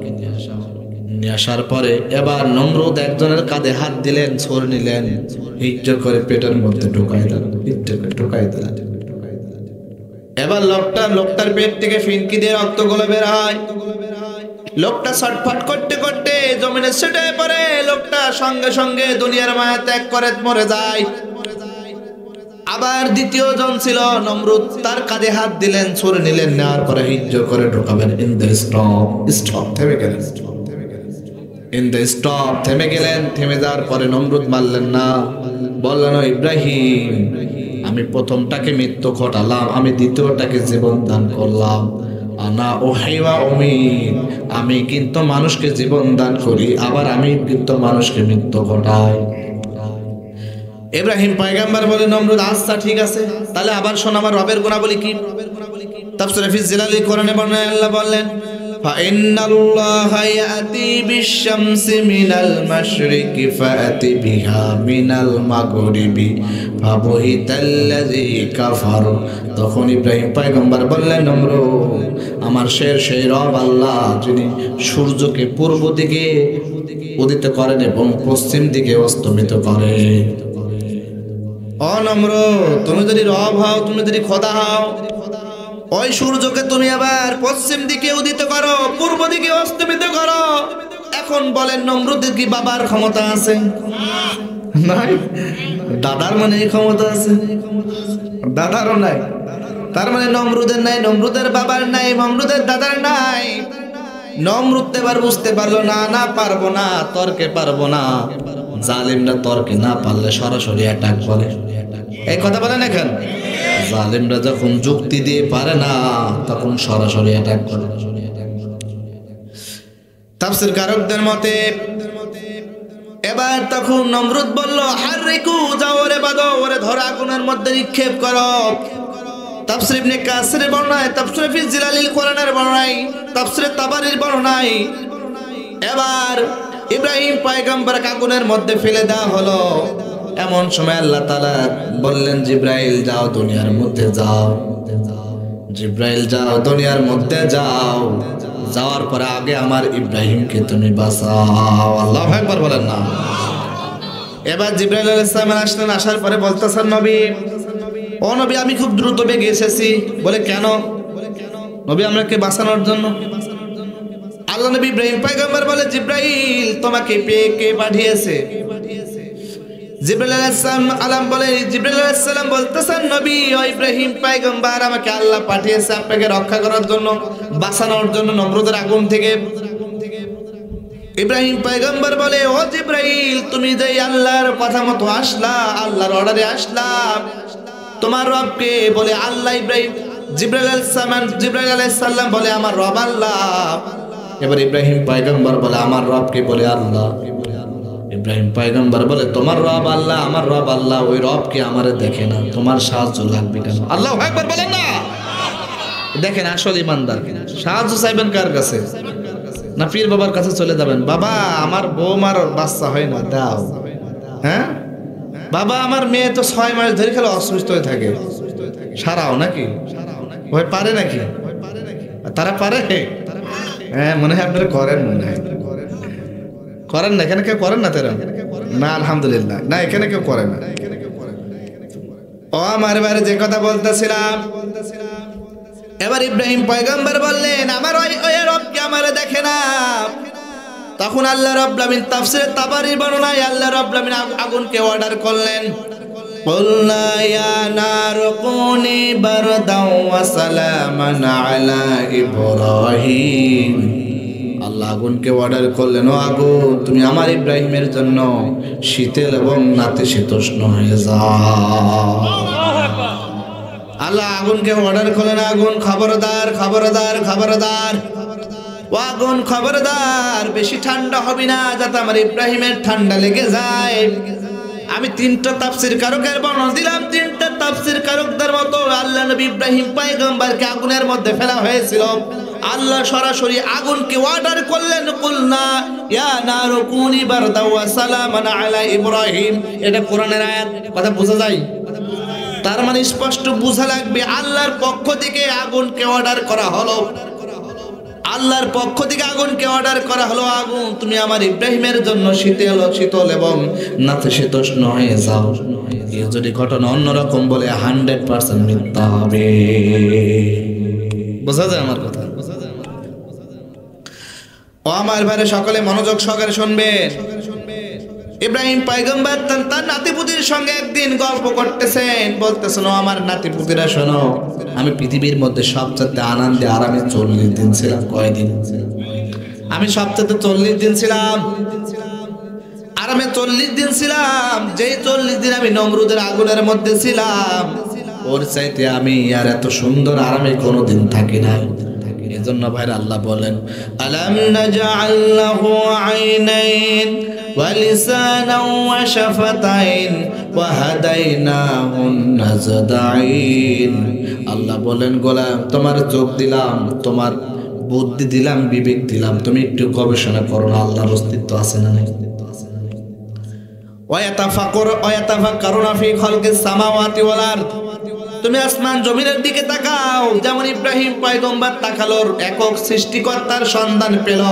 নিয়ে আসার পরে এবার নমরুদ একজনের কাঁধে হাত দিলেন, ছোর নিলেন, হিজ্জা করে পেটের মধ্যে ঢুকাই দিলেন। এবার লোকটার পেট থেকে ফিনকি দিয়ে রক্তগুলো বের হয়। লোকটা ছটফট করতে করতে জমিনে ছিটে পড়ে। লোকটা সঙ্গে সঙ্গে দুনিয়ার মায়া ত্যাগ করে মরে যায়। আবার দ্বিতীয় জন ছিল নমরুদ, তার কাঁধে হাত দিলেন, ছুরি নিলেন, নেওয়ার পরে হিজ্জা করে ঢোকাবেন। ইন দ্য স্টপ থেমে গেলেন। ইন দ্য স্টপ থেমে গেলেন। থেমে যাওয়ার পরে নমরুদ মারলেন না, বললেন ইব্রাহিম আমি প্রথমটাকে মৃত্যু ঘটালাম, আমি দ্বিতীয়টাকে জীবন দান করলাম। আনা উহয়ী ওয়া উমীত, আমি কিন্তু মানুষকে জীবন দান করি আবার আমি কিন্তু মানুষকে মৃত্যু ঘটাই। ইব্রাহিম পয়গম্বর বলে নমরুদ আচ্ছা ঠিক আছে, তাহলে আবার শোন আমার রবের গুণাবলী কি। তাফসীরে ফি জালালিল কোরআনে বর্ণনায় আল্লাহ বললেন ফাইন্নাল্লাহা ইয়াতি বিশ-শামসি মিনাল মাশরিকি ফাআতি বিহা মিনাল মাগরিবি ফাবুহিতাল্লাযী কাফার। তখন ইব্রাহিম পয়গম্বর বললেন নমরুদ আমার সেই রব আল্লাহ যিনি সূর্যকে পূর্ব দিকে উদিত করেন এবং পশ্চিম দিকে অস্তমিত করেন। ও নমরুদ তুমি যদি রব হও, তুমি যদি খোদা হও, ওই সূর্যকে তুমি আবার পশ্চিম দিকে উদিত করো, পূর্ব দিকে অস্তমিত করো। এখন বলেন নমরুদের কি বাবার ক্ষমতা আছে? নাই। দাদার মানে এই ক্ষমতা আছে? দাদারও নাই। তার মানে নমরুদের নাই, নমরুদের বাবার নাই, নমরুদের দাদার নাই। নমরুদ এবার বুঝতে পারলো না, না পারবো না, তর্কে পারবো না। জালিমরা তর্কে না পারলে সরাসরি অ্যাটাক বলে। এই কথা বলেন এখন। জালিমরা যখন যুক্তি দিয়ে পারে না তখন সরাসরি অ্যাটাক করে। তাফসীর কারকদের মতে এবার তখন নমরুদ বলল হাররিকু, যাও ওরে বাঁধো, ওরে ধরে আগুনের মধ্যে নিক্ষেপ করো। তাফসীর ইবনে কাসিরের বর্ণনায়, তাফসীরে ফি জালালিল কোরআনের বর্ণনায়, তাফসীরে তাবারির বর্ণনায় এবার ইব্রাহিম পয়গম্বরকে আগুনের মধ্যে ফেলে দেওয়া হলো। এমন সময় আল্লাহ তাআলা বললেন জিব্রাইল যাও দুনিয়ার মধ্যে যাও, জিব্রাইল যাও দুনিয়ার মধ্যে যাও। যাওয়ার পরে আগে আমার ইব্রাহিমকে তুমি বাঁচাও। আল্লাহু আকবার বলেন না। এবার জিব্রাইল আলাইহিস সালাম আসলেন, আসার পরে বলতেছেন নবী, ও নবী আমি খুব দ্রুত বেগে এসেছি। বলে কেন? নবী আমাকে বাঁচানোর জন্য। আল্লাহ নবী ইব্রাহিম পয়গম্বর বলে জিব্রাইল তোমাকে পেয়ে কে পাঠিয়েছে? জিবরাইল আলাইহিস সালাম বলে, জিবরাইল আলাইহিস সালাম বলতেছেন, নবী ও ইব্রাহিম পয়গম্বর, আমাকে আল্লাহ পাঠিয়েছে আপনাকে রক্ষা করার জন্য, বাঁচানোর জন্য নমরুদের আগুন থেকে। ইব্রাহিম পয়গম্বর বলে, ও জিবরাইল, তুমি যে আল্লাহর কথা মতো আসলা, আল্লাহর অর্ডারে আসলা, তোমার রবকে? বলে আল্লাহ। জিবরাইল আলাইহিস সালাম বলে, আমার রব আল্লাহ। এবার ইব্রাহিম পয়গম্বর বলে, আমার রবকে? বলে আল্লাহ। ইব্রাহিম পয়গম্বর বলে, তোমার রব আল্লাহ, আমার রব আল্লাহ, ওই রবকে আমারে দেখে না, তোমার সাহায্য লাগবে কেন? আল্লাহু আকবার বলেন না। দেখেন আসল ইমানদার সাহায্য চাইবেন কার কাছে? না পীর বাবার কাছে চলে যাবেন, বাবা আমার বৌমার বাচ্চা হয় না, দাও। হ্যাঁ বাবা আমার মেয়ে তো 6 মাস ধরে খেলে অসুস্থ হয়ে থাকে, সারাও নাকি? ওই পারে নাকি? তারা পারে? হ্যাঁ মনে হয় আপনারা করেন, মনে হয় করেন না। এখানে কেউ করেন না তেরা? না আলহামদুলিল্লাহ, না এখানে কেউ করে না। ও আমার বারে যে কথা বলতেছিলাম, এবার ইব্রাহিম পয়গম্বর বললেন, আমার ওই রবকে আমারে দেখে না। তখন আল্লাহ রাব্বুল আলামিন তাফসীরে তাবারীর বর্ণনায় আল্লাহ রাব্বুল আলামিন আগুনকে অর্ডার করলেন, কুলনা ইয়া নারু কুনি বারদাও ওয়া সালামান আলা ইব্রাহিম। আল্লাহ আগুনকে অর্ডার করলেন, ও আগুন, তুমি আমার ইব্রাহিমের জন্য শীতল এবং নাতিশীতোষ্ণ হয়ে যাও। আল্লাহ আগুনকে অর্ডার করলেন, আগুন খবরদার, খবরদার, খবরদার, ও আগুন খবরদার, বেশি ঠান্ডা হবে না, যাতে আমার ইব্রাহিমের ঠান্ডা লেগে যায়। আমি 3টা তাফসীর কারকের বর্ণনা দিলাম, 3টা তাফসীর কারকদের মতো আল্লাহ নবী ইব্রাহিম পয়গম্বরকে আগুনের মধ্যে ফেলা হয়েছিল। আল্লাহ সরাসরি আগুনকে অর্ডার করলেন, কুলনা ইয়া নারু কুনি বারদাও ওয়া সালামান আলা ইব্রাহিম। এটা কোরআনের আয়াত, কথা বোঝা যায়? তার মানে স্পষ্ট বোঝা লাগবে আল্লাহর পক্ষ থেকে আগুনকে অর্ডার করা হলো, আল্লাহর পক্ষ থেকে আগুনকে অর্ডার করা হলো, আগুন তুমি আমার ইব্রাহিমের জন্য শীতল এবং নাতিশীতোষ্ণ হয়ে যাও। এই যদি ঘটনা অন্যরকম বলে 100% মিথ্যা হবে। বোঝা যায় আমার কথা? ও আমার ভাইরা সকলে মনোযোগ সহকারে শুনবেন। ইব্রাহিম পয়গম্বর তার নাতিপুতির সঙ্গে একদিন গল্প করতেছেন, বলতেছেন, ও আমার নাতিপুতিরা শোনো, আমি পৃথিবীর মধ্যে সবচেয়ে আনন্দে আরামে 40 দিন ছিলাম। কয়দিন? আমি সবচেয়ে 40 দিন ছিলাম আরামে, 40 দিন ছিলাম। যেই 40 দিন আমি নমরুদের আগুনের মধ্যে ছিলাম, ওর চাইতে আমি আর এত সুন্দর আরামে কোনোদিন থাকি না। এজন্য ভাইরা আল্লাহ বলেন, আলাম নাজআল লাহু আইনাইন ওয়া লিসানান ওয়া শাফাতাইন ওয়া হাদাইনাহুন নাজদাইন। আল্লাহ বলেন, গোলাম তোমার চোখ দিলাম, তোমার বুদ্ধি দিলাম, বিবেক দিলাম, তুমি একটু গবেষণা করো না আল্লাহর অস্তিত্ব আছে না নাই। ওয়া ইয়াতাফাক্কারুনা ফি খালকিস সামাওয়াতি ওয়াল আরদ। তুমি আসমান জমিনের দিকে তাকাও, যেমন ইব্রাহিম পয়গম্বর তাকালো, একক সৃষ্টিকর্তার সন্ধান পেল।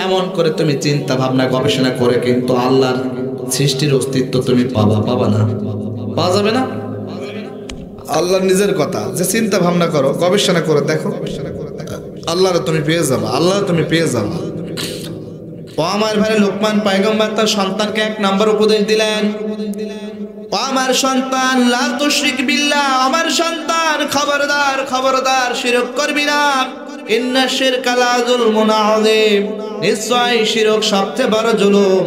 এমন করে তুমি চিন্তা ভাবনা গবেষণা করে কিন্তু আল্লাহর সৃষ্টির অস্তিত্ব তুমি পাবা না, পাওয়া যাবে না। আল্লাহর নিজের কথা যে চিন্তা ভাবনা করো, গবেষণা করে দেখো, আল্লাহর তুমি পেয়ে যাবা, আল্লাহ তুমি পেয়ে যাবা। ও আমার ভাই, লোকমান পয়গম্বর তার সন্তানকে 1 নম্বর উপদেশ দিলেন, ও আমার সন্তান, লা তুশরিক বিল্লাহ, আমার সন্তান খবরদার, খবরদার শিরক করবি না। ইন্না শিরকা লা যুলমুন আযীম, নিশ্চয় শিরক সবচেয়ে বড় জুলুম।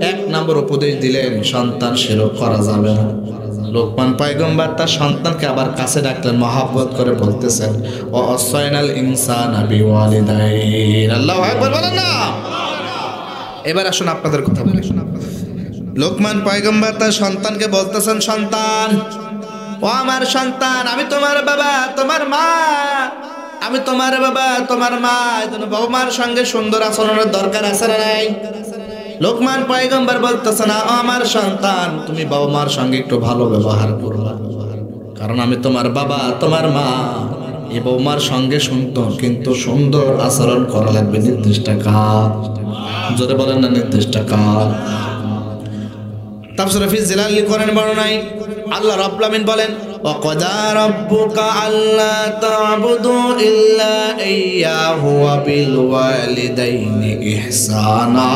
1 নম্বর উপদেশ দিলেন, সন্তান শিরক করা যাবে না। লোকমান পয়গম্বর তার সন্তানকে আবার কাছে ডাকলেন, মহব্বত করে বলতেছেন, ও ওয়াসাইনাল ইনসানা বিওয়ালিদাইহি। আল্লাহু আকবার বলেন না। এবার আসুন আপনাদের কথা বলি। লোকমান পয়গম্বর তার সন্তানকে বলতেছেন, সন্তান, ও আমার সন্তান, আমি তোমার বাবা, তোমার মা, আমি তোমার বাবা, তোমার মা, এজন্য বাবা মার সঙ্গে সুন্দর আচরণের দরকার আছে না নাই? লোকমান পয়গম্বর বলতেছেন, আমার সন্তান, তুমি বাবা মার সঙ্গে একটু ভালো ব্যবহার করবা, কারণ আমি তোমার বাবা, তোমার মা। এই বাবা মার সঙ্গে কিন্তু সুন্দর আচরণ করা লাগবে নির্দিষ্ট কাজ। যদি বলেন না নির্দিষ্ট কাজ। তাফসীর ফি জিলালি কোরআন বর্ণনায় আল্লাহ রাব্বুল আমিন বলেন, ওয়া ক্বাদা রাব্বুকা আল্লা তা'বুদু ইল্লা ইয়্যাহু ওয়া বিল ওয়ালিদাইনি ইহসানা।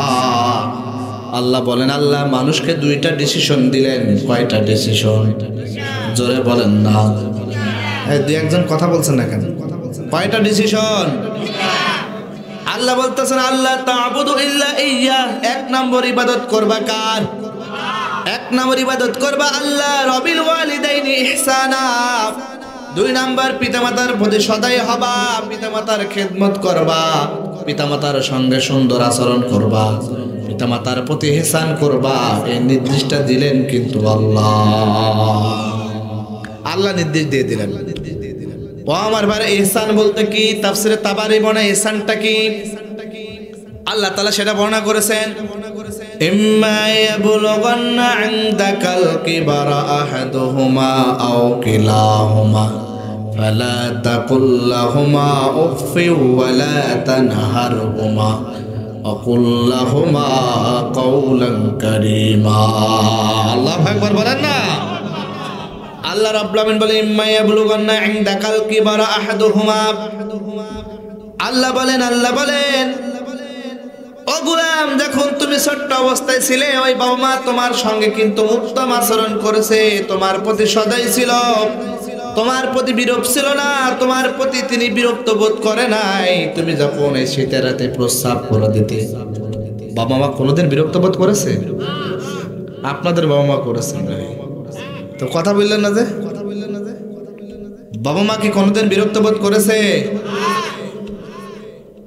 আল্লাহ বলেন, আল্লাহ মানুষকে দুইটা ডিসিশন দিলেন। কয়টা ডিসিশন? জোরে বলেন না। দুই একজন কথা বলছেন না কেন? কয়টা ডিসিশন? আল্লাহ বলতেছেন, আল্লাহ তা'বুদু ইল্লা ইয়্যা। এক নম্বর ইবাদত করবা কার? এক নম্বর ইবাদত করবা আল্লাহ। রবিল ওয়ালিদাইনি ইহসানা। দুই নাম্বার পিতামাতার প্রতি সদয় হবা, পিতামাতার খেদমত করবা, পিতামাতার সঙ্গে সুন্দর আচরণ করবা, পিতামাতার প্রতি ইহসান করবা। এই নির্দেশটা দিলেন কিন্তু আল্লাহ নির্দেশ দিয়ে দিলেন। ও আমার ভাই, ইহসান বলতে কি? তাফসিরে তাবারি বর্ণনা ইহসানটা কি আল্লাহ তাআলা সেটা বর্ণনা করেছেন। ইম্মা ইয়াবলুগান্না ইনদাকাল কিবারা আহাদুহুমা আও কিলাহুমা ফালা তাকুল লাহুমা উফফি ওয়ালা তানহারহুমা ওয়াকুল লাহুমা কাওলান কারীমা। আল্লাহু আকবার বলেন না। আল্লাহ রাব্বুল আলামিন বলেন, ইম্মা ইয়াবলুগান্না ইনদাকাল কিবারা আহাদুহুমা। আল্লাহ বলেন ও গোলাম, যখন তুমি ছোট্ট অবস্থায় ছিলে ওই বাবা মা তোমার সঙ্গে কিন্তু উত্তম আচরণ করেছে, তোমার প্রতি সদয় ছিল, তোমার প্রতি বিরূপ ছিল না, তোমার প্রতি তিনি বিরক্ত বোধ করে নাই। তুমি যখন এই শীতের রাতে প্রস্রাব করে দিতে, বাবা মা কোনোদিন বিরক্ত বোধ করেছে? আপনাদের বাবা মা করেছেন না তো কথা বললেন না যে? বাবা মা কি কোনোদিন বিরক্ত বোধ করেছে?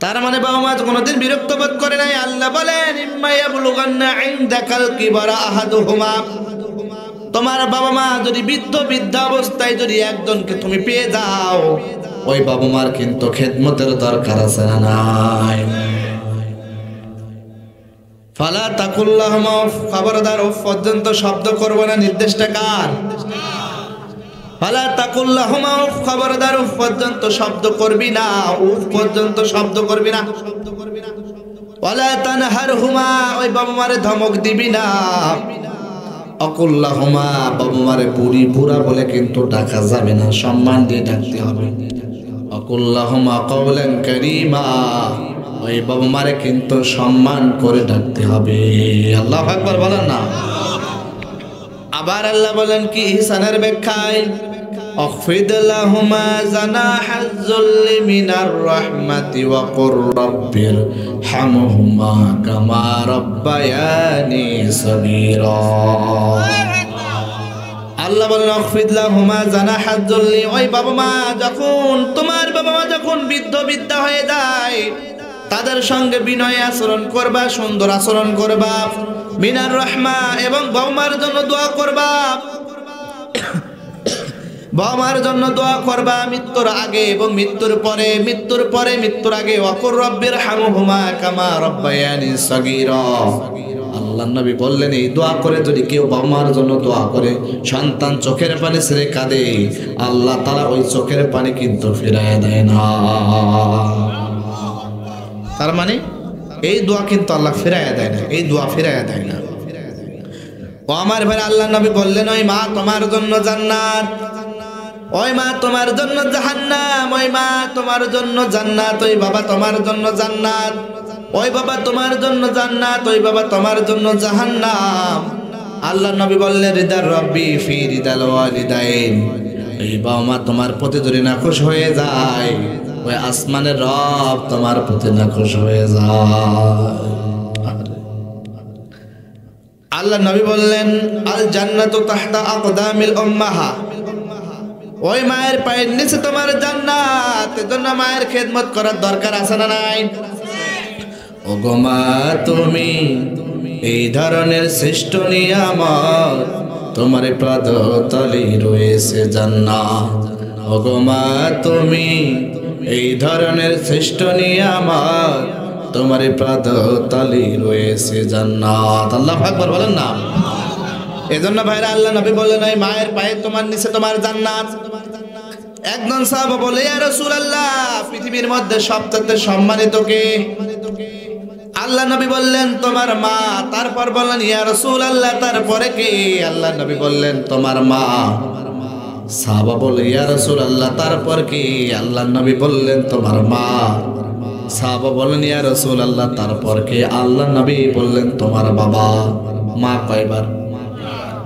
তার মানে বাবা মা কোনোদিন বিরক্ত বোধ করে নাই। আল্লাহ বলেন, ইম্মা ইয়াবলুগান্না ইনদাকাল কিবারা আহাদুহুমা। তোমার বাবা মা যদি বৃদ্ধা অবস্থায় যদি একজনকে তুমি পেয়ে যাও, ওই বাবা মার কিন্তু খেদমতের দরকার আছে না নাই? ফালা তাকুল লাহুমা উফ, খবরদার উফ পর্যন্ত শব্দ করবে না। নির্দেশটা কার? ফালা তাকুল লাহুমা উফ, খবরদার উফ পর্যন্ত শব্দ করবি না, উফ পর্যন্ত শব্দ করবি না। ওয়ালা তানহারহুমা, ওই বাবা মারে ধমক দিবি না। অকুল লাহুমা, বাবা মারে বুড়া বলে কিন্তু ডাকা যাবে না, সম্মান দিয়ে ডাকতে হবে। অকুল লাহুমা কাওলান কারীমা, ওই বাবা মারে কিন্তু সম্মান করে ডাকতে হবে। আল্লাহু আকবার বলেন না। আবার আল্লাহ বলেন কি ইহসানের ব্যাখ্যায়, أخفض لهما جناح الذل من الرحمة وقل رب ارحمهما كما ربياني صغيرا। আল্লাহ বলেন, أخفض لهما جناح الذل। ওই বাবা মা যখন, তোমার বাবা মা যখন বৃদ্ধ হয়ে যায়, তাদের সঙ্গে বিনয় আচরণ করবা, সুন্দর আচরণ করবা। মিনার রহমা, এবং বাবা মার জন্য দোয়া করবা, বাবা মার জন্য দোয়া করবা মৃত্যুর আগে এবং মৃত্যুর পরে, মৃত্যুর আগে। ওয়াকুর রব্বির হামহুমা কামা রব্বায়ানি সগীরা। আল্লাহর নবী বললেন, এই দোয়া করে যদি কেউ বাবা মার জন্য দোয়া করে, সন্তান চোখের পানি ছেড়ে কাঁদে, আল্লাহ তাআলা ওই চোখের পানি কিন্তু ফিরাইয়া দেয় না। তার মানে এই দোয়া কিন্তু আল্লাহ ফিরাইয়া দেয় না, এই দোয়া ফিরাইয়া দেয় না। ও আমার ভাই, আল্লাহর নবী বললেন, ওই মা তোমার জন্য জান্নাত, ওই মা তোমার জন্য জাহান্নাম, ওই মা তোমার জন্য জান্নাত, ওই বাবা তোমার জন্য জান্নাত, ওই বাবা তোমার জন্য জান্নাত, ওই বাবা তোমার জন্য জাহান্নাম। আল্লাহর নবী বললেন, রিদার রব্বি ফি রিদাল ওয়ালিদাইন। এই বাবা মা তোমার প্রতি যদি নাখুশ হয়ে যায়, ওই আসমানের রব তোমার প্রতি নাখুশ হয়ে যায়। আল্লাহর নবী বললেন, আল জান্নাতু তাহতা আকদামিল উম্মাহা। ওই মায়ের পায়ের নিচে তোমার জান্নাত। এজন্য মায়ের খেদমত করার দরকার আছে না নাই? ওগো মা, তুমি এই ধরনের শ্রেষ্ঠ নিয়ামত, তোমার পদতলে রয়েছে জান্নাত। ওগো মা, তুমি এই ধরনের শ্রেষ্ঠ নিয়ামত, তোমার পদতলে রয়েছে জান্নাত। আল্লাহু আকবার বলেন না। এজন্য ভাইরা, আল্লাহ নবী বলেন, ওই মায়ের পায়ে তোমার নিচে তোমার জান্নাত। একজন সাহাবা বলে, ইয়া রাসূলুল্লাহ, পৃথিবীর মধ্যে সবচেয়ে সম্মানিত কে? আল্লাহ নবী বললেন, তোমার মা। তারপর বললেন, ইয়া রাসূলুল্লাহ, তারপরে কে? আল্লাহ নবী বললেন, তোমার মা। সাহাবা বলে, ইয়া রাসূলুল্লাহ, তারপর কি? আল্লাহ নবী বললেন, তোমার মা। সাহাবা বললেন ইয়া রাসূলুল্লাহ তারপর কে? আল্লাহ নবী বললেন তোমার বাবা। মা কয়বার?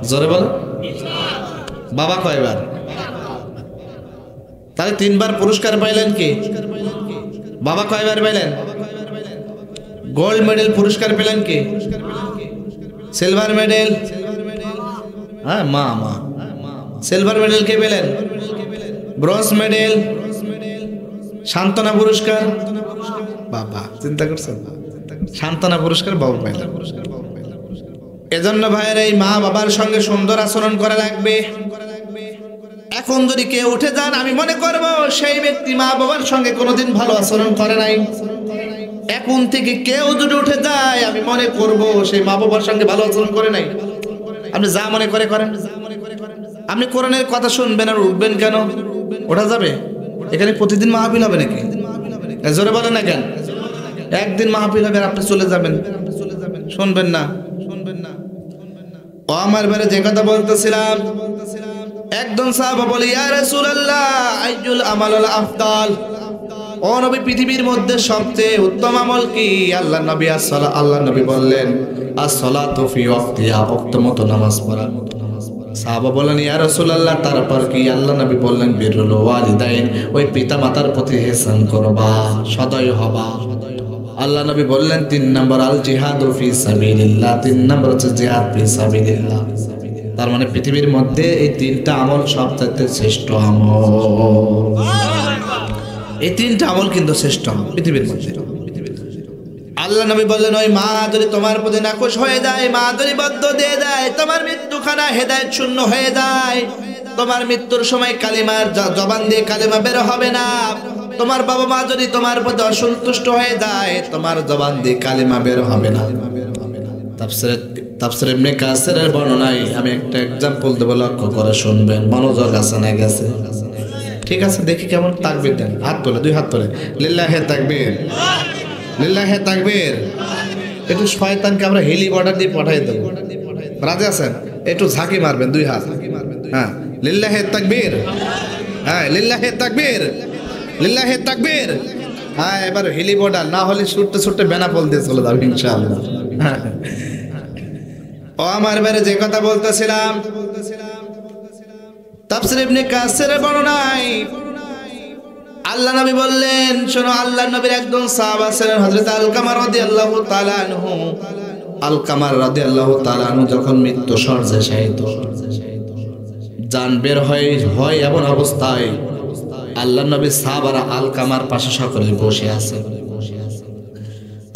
জোরে বল। বাবা কয়বার? তাহলে 3 বার পুরস্কার পাইলেন কি? বাবা কয়বার পাইলেন? গোল্ড মেডেল পুরস্কার পেলেন কি? Silver medal? হ্যাঁ মা। সিলভার মেডেল কে পেলেন? ব্রোঞ্জ মেডেল, সান্ত্বনা পুরস্কার বাবা। চিন্তা করছেন? সান্ত্বনা পুরস্কার বাবা পাইলেন। এজন্য ভাইয়ের এই মা বাবার সঙ্গে সুন্দর আচরণ করা লাগবে। এখন যদি কেউ উঠে যান, আমি মনে করব সেই ব্যক্তি মা বাবার সঙ্গে কোনোদিন ভালো আচরণ করে নাই। এখন থেকে কেউ যদি উঠে যায়, আমি মনে করব সেই মা বাবার সঙ্গে ভালো আচরণ করে নাই। আপনি যা মনে করে করেন। আপনি কোরআনের কথা শুনবেন আর উঠবেন কেন? ওঠা যাবে? এখানে প্রতিদিন মাহফিল হবে নাকি? জোরে বলেন না কেন? একদিন মাহফিল হবে আর আপনি চলে যাবেন, শুনবেন না। ও আমার বারে যে কথা বলতেছিলাম, একজন সাহাবা বলে ইয়া রাসূলুল্লাহ আইয়ুল আমালুল আফদাল, ও নবী পৃথিবীর মধ্যে সবচেয়ে উত্তম আমল কি? আল্লাহ নবী বললেন as-salatu fi waqtiha, ওয়াক্ত মতো নামাজ পড়া। সাহাবা বলেন ইয়া রাসূলুল্লাহ তারপর কি? আল্লাহ নবী বললেন বিরুল ওয়ালিদাইন, ওই পিতা মাতার প্রতি ইহসান করবা, সদয় হবা। আল্লাহ নবী বললেন 3 নম্বর আল জিহাদু ফি সাবিলিল্লাহ, 3 নম্বর হচ্ছে জিহাদ ফি সাবিলিল্লাহ। তার মানে পৃথিবীর মধ্যে এই 3টা আমল সবচেয়ে শ্রেষ্ঠ আমল। এই 3টা আমল কিন্তু শ্রেষ্ঠ পৃথিবীর মধ্যে। আল্লাহ নবী বললেন ওই মা যদি তোমার প্রতি নাখুশ হয়ে যায়, মা যদি বদ্ধ দিয়ে যায়, তোমার মৃত্যুখানা হেদায়েত শূন্য হয়ে যায়, তোমার মৃত্যুর সময় কালিমার জবান দিয়ে কালিমা বের হবে না। তোমার বাবা মা যদি তোমার প্রতি অসন্তুষ্ট হয়ে যায়, তোমার জবান দিয়ে কালিমা বের হবে না। তাফসীর ইবনে কাসিরের বর্ণনায় আমি একটা एग्जांपल দেব, লক্ষ্য করে শুনবেন, মনোযোগ আছে না গেছে? ঠিক আছে, দেখি কেমন তাকবীর দেন। হাত তোলে, 2 হাত তোলে, লিল্লাহি তাকবীর, লিল্লাহি তাকবীর। একটু শয়তানকে আমরা হেলিকপ্টার দিয়ে পাঠিয়ে দেব, রাজি আছেন? একটু ঝাঁকি মারবেন, 2 হাত। হ্যাঁ, লিল্লাহি তাকবীর, হ্যাঁ লিল্লাহি তাকবীর, লিল্লাহি তাকবীর। হ্যাঁ, এবার হেলিকপ্টার না হলে ছুটতে ছুটতে বেনাপোল দিয়ে চলে যাবে ইনশাআল্লাহ। ও আমার বারে যে কথা বলতেছিলাম, তাফসীর ইবনে কাসিরের বর্ণনায় আল্লাহ নবী বললেন শোনো, আল্লাহ নবীর একজন সাহাবা ছিলেন হযরত আলকামা রাদিয়াল্লাহু তাআলা আনহু। আলকামা রাদিয়াল্লাহু তাআলা আনহু যখন মৃত্যু শয্যায় শায়িত, জান বের হয় এমন অবস্থায় আল্লাহ নবী সাহাবারা আলকামার পাশে সকলে বসে আছে।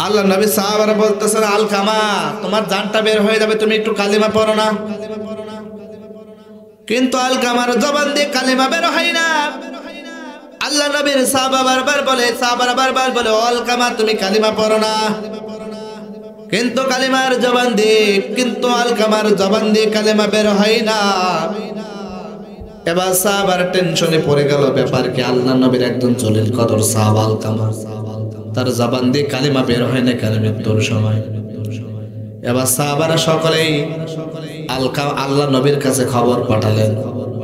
আল্লাহ নবী সাহাবারা বলতেছেন আলকামা তোমার জানটা বের হয়ে যাবে, তুমি একটু কালিমা পড়ো না। কিন্তু আলকামার জবান দিয়ে কালিমা বের হয় না। আল্লাহ নবীর সাহাবারা বারবার বলে আলকামা তুমি কালিমা পড়ো না। কিন্তু আলকামার জবান দিয়ে কালিমা বের হয় না। এবার সাহাবার টেনশনে পড়ে গেল, ব্যাপার কি? আল্লাহ নবীর একজন জলিল কদর সাহাবা আলকামা, তার জবান দিয়ে কালিমা বের হয় না কেন মৃত্যুর সময়? এবার সাহাবারা সকলেই আল্লাহ নবীর কাছে খবর পাঠালেন,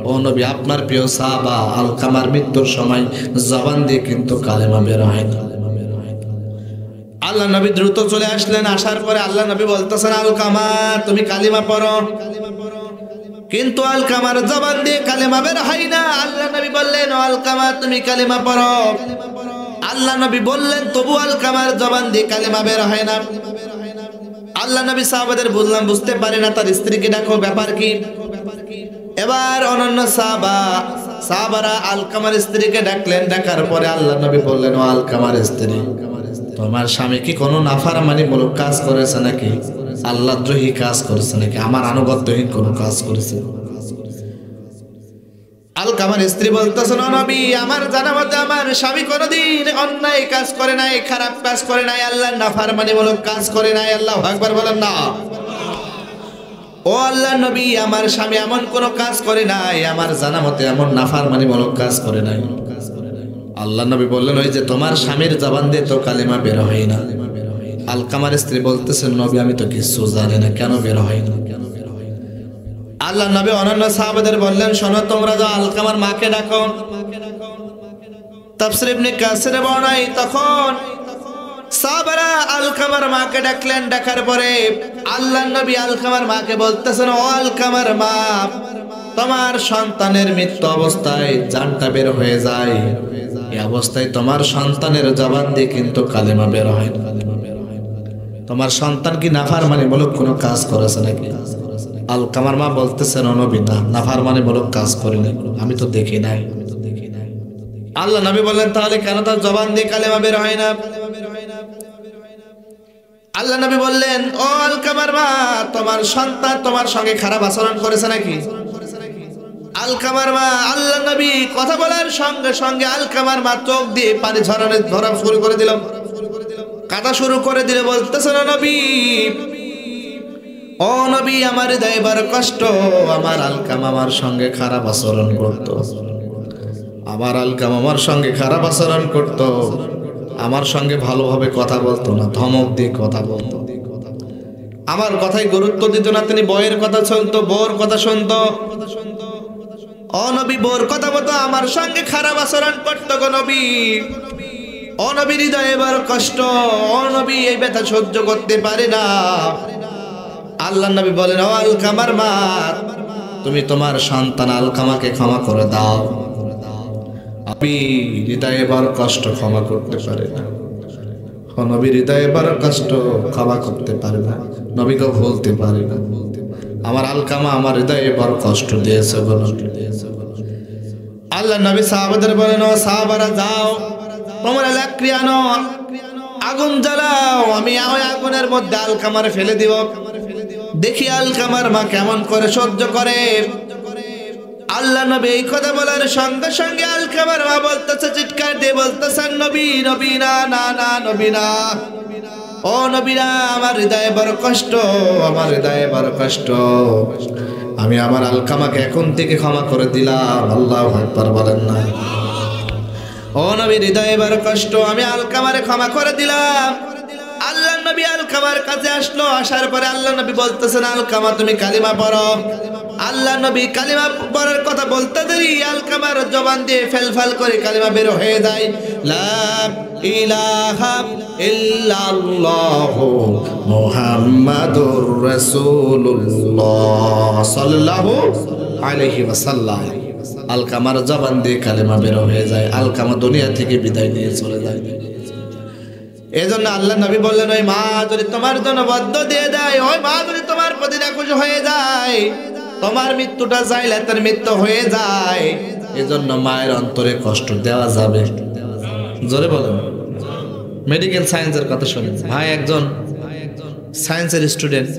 ও নবী আপনার প্রিয় সাহাবা আলকামার মৃত্যুর সময় জবান দিয়ে কিন্তু কালিমা বের হয় না। আল্লাহ নবী দ্রুত চলে আসলেন। আসার পরে আল্লাহ নবী বলতেছেন আলকামা তুমি কালিমা পড়ো। কিন্তু আলকামার জবান দিয়ে কালিমা বের হয় না। আল্লাহ নবী বললেন ও আলকামা তুমি কালিমা পড়ো। আল্লাহ নবী বললেন তবু আলকামার জবান দিয়ে কালিমা বের হয় না। আল্লাহ নবী সাহাবাদের বুঝতে পারে না, তার স্ত্রীকে ডাকো, ব্যাপার কি? এবার অনন্য সাহাবারা আলকামার স্ত্রীকে ডাকলেন। ডাকার পরে আল্লাহ নবী বললেন ও আলকামার স্ত্রী, তোমার স্বামী কি কোনো নাফরমানিমূলক কাজ করেছে নাকি? আল্লাহদ্রোহী কাজ করেছে নাকি? আমার আনুগত্যহীন কোনো কাজ করেছে? আলকামার স্ত্রী বলতেছেন ও নবী আমার জানা মতে আমার স্বামী কোনোদিন অন্যায় কাজ করে নাই, খারাপ কাজ করে নাই, আল্লাহর নাফরমানিমূলক কাজ করে নাই। আল্লাহু আকবার বলেন না। ও আল্লাহর নবী আমার স্বামী এমন কোনো কাজ করে নাই, আমার জানা মতে এমন নাফরমানিমূলক কাজ করে নাই। আল্লাহর নবী বললেন ওই যে তোমার স্বামীর জবান দিয়ে তো কালিমা বের হয় না। আলকামার স্ত্রী বলতেছেন নবী আমি তো কিছু জানি না, কেন বের হয় না? আল্লাহ নবী অন্যান্য সাহাবাদের বললেন শোনো তোমরা যাও আলকামার মাকে ডাকো। তাফসীর ইবনে কাসির বর্ণনায় তখন সাহাবারা আলকামার মাকে ডাকলেন। ডাকার পরে আল্লাহর নবী আলকামার মাকে বলতেছেন, ও আলকামার মা, তোমার সন্তানের মৃত্যু অবস্থায় জানটা বের হয়ে যায়, এই অবস্থায় তোমার সন্তানের জবান দিয়ে কিন্তু কালেমা বের হয় না। তোমার সন্তান কি নাফরমানিমূলক কোনো কাজ করেছে নাকি? আলকামার মা বলতেছেন, ও নবী, না, নাফরমানিমূলক কাজ করিনি, আমি তো দেখি নাই। আল্লাহ নবী বললেন, তাহলে কেন তার জবান দিয়ে কালেমা বের হয় না? আল্লাহ নবী বললেন, ও আলকামার মা, তোমার সন্তান তোমার সঙ্গে খারাপ আচরণ করেছে নাকি? আলকামার মা, আল্লাহ নবী কথা বলার সঙ্গে সঙ্গে আলকামার মা চোখ দিয়ে পানি ঝরা শুরু করে দিল, কাঁদা শুরু করে দিলে বলতেছেন, ও নবী, আমার হৃদয়ে বড় কষ্ট। আমার আলকামা আমার সঙ্গে খারাপ আচরণ করত, আমার আলকামা আমার সঙ্গে খারাপ আচরণ করত, আমার সঙ্গে ভালোভাবে কথা বলতো না, ধমক দিয়ে কথা বলতো, আমার কথায় গুরুত্ব দিত না। তিনি বইয়ের কথা শুনতো, বউর কথা শুনতো। ও নবী, বউর কথা মতো আমার সঙ্গে খারাপ আচরণ করতো গো নবী। ও নবী, হৃদয়ে বড় কষ্ট, ও নবী, এই ব্যথা সহ্য করতে পারে না। আল্লাহ নবী বলেন, ও আলকামার মা, তুমি তোমার সন্তান আলকামাকে ক্ষমা করে দাও। আমি হৃদয়ে বড় কষ্ট ক্ষমা করতে পারি না। নবী হৃদয়ে বড় কষ্ট ক্ষমা করতে পারে না, নবীকে বলতে পারে না, আমার আলকামা আমার হৃদয়ে বড় কষ্ট দিয়েছে। আল্লাহ নবী সাহাবাদের বলেন, ও সাহাবারা, যাও, তোমরা লাকড়ি আনো, আগুন জ্বালাও, আমি ওই আগুনের মধ্যে আলকামারে ফেলে দিব, দেখি আলকামার মা কেমন করে সহ্য করে। আল্লাহ নবী এই কথা বলার সঙ্গে সঙ্গে আলকামার মা বলতেছে, চিৎকার দিয়ে বলতেছেন, নবী, নবী না, না, না, নবী না, ও নবী না, আমার হৃদয়ে বড় কষ্ট, আমার হৃদয়ে বড় কষ্ট, আমি আমার আলকামাকে এখন থেকে ক্ষমা করে দিলাম। আল্লাহু আকবার বলেন না? ও নবী, হৃদয়ে বড় কষ্ট, আমি আলকামারে ক্ষমা করে দিলাম। আল্লাহ নবী আলকামার কাছে আসলো, আসার পরে আল্লাহ নবী বলতেছেন, আলকামা, তুমি কালিমা পড়ো। আল্লাহ নবী কালিমা পড়ার কথা বলতে দেরি আলকামার জবান দিয়ে ফেলফাল করে কালিমা বের হয়ে যায়, লা ইলাহা ইল্লাল্লাহু মুহাম্মাদুর রাসূলুল্লাহ সাল্লাল্লাহু আলাইহি ওয়াসাল্লাম। আলকামার জবান দিয়ে কালিমা বের হয়ে যায়, আলকামা দুনিয়া থেকে বিদায় নিয়ে চলে যায়। এজন্য আল্লাহ নবী বললেন, ওই মা যদি তোমার জন্য বদ্ধ দিয়ে দেয়, ওই মা যদি তোমার প্রতি নাখুশ হয়ে যায়, তোমার মৃত্যুটা চাইলে তার মৃত্যু হয়ে যায়। এজন্য মায়ের অন্তরে কষ্ট দেওয়া যাবে। জোরে বলেন। মেডিকেল সায়েন্সের কথা শুনেন ভাই, একজন সায়েন্সের স্টুডেন্ট,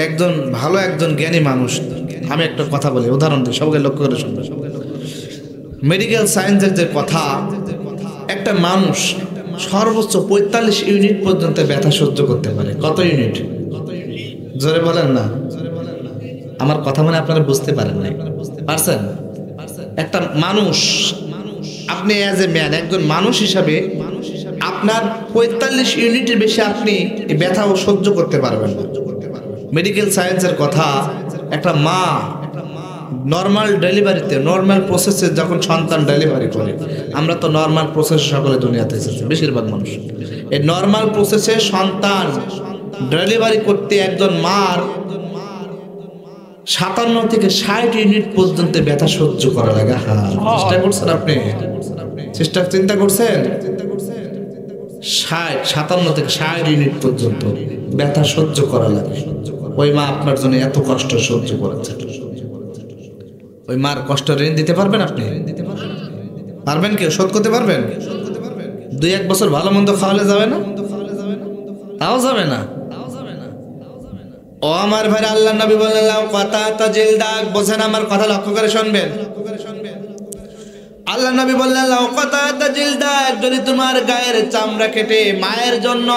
একজন ভালো, একজন জ্ঞানী মানুষ। আমি একটা কথা বলি, উদাহরণ দিই, সবাই লক্ষ্য করে শুনবেন। মেডিকেল সায়েন্সের যে কথা, একটা মানুষ সর্বোচ্চ 45 ইউনিট পর্যন্ত ব্যথা সহ্য করতে পারে। কত ইউনিট? জোরে বলেন না। আমার কথা মানে আপনারা বুঝতে পারেন নাই, পারছেন? একটা মানুষ, আপনি অ্যাজ এ ম্যান, একজন মানুষ হিসাবে আপনার 45 ইউনিটের বেশি আপনি এই ব্যথাও সহ্য করতে পারবেন না। মেডিকেল সায়েন্সের কথা, একটা মা নর্মাল ডেলিভারিতে, নর্মাল প্রসেসে যখন সন্তান ডেলিভারি করে, আমরা তো নর্মাল প্রসেসে সকলে দুনিয়াতে এসেছি, বেশিরভাগ মানুষ। এই নর্মাল প্রসেসে সন্তান ডেলিভারি করতে একজন মার 57 থেকে 60 ইউনিট পর্যন্ত ব্যথা সহ্য করা লাগে। চেষ্টা করছেন আপনি? চিন্তা করছেন? 57 থেকে 60 ইউনিট পর্যন্ত ব্যথা সহ্য করা লাগে। ওই মা আপনার জন্য এত কষ্ট সহ্য করেছে। ওই মার কষ্ট ঋণ দিতে পারবেন আপনি? পারবেন? কেউ শোধ করতে পারবেন? 2-1 বছর ভালো মন্দ খাওয়ালে যাবে না? তাও যাবে না। ও আমার ভাই, আল্লাহ নবী বললেন, লাউ কাতাতা জিলদাক, বোঝেন আমার কথা, লক্ষ্য করে শুনবেন। আল্লাহ নবী বললেন, লাউ কাতাতা জিলদাক, যদি তোমার গায়ের চামড়া কেটে মায়ের জন্য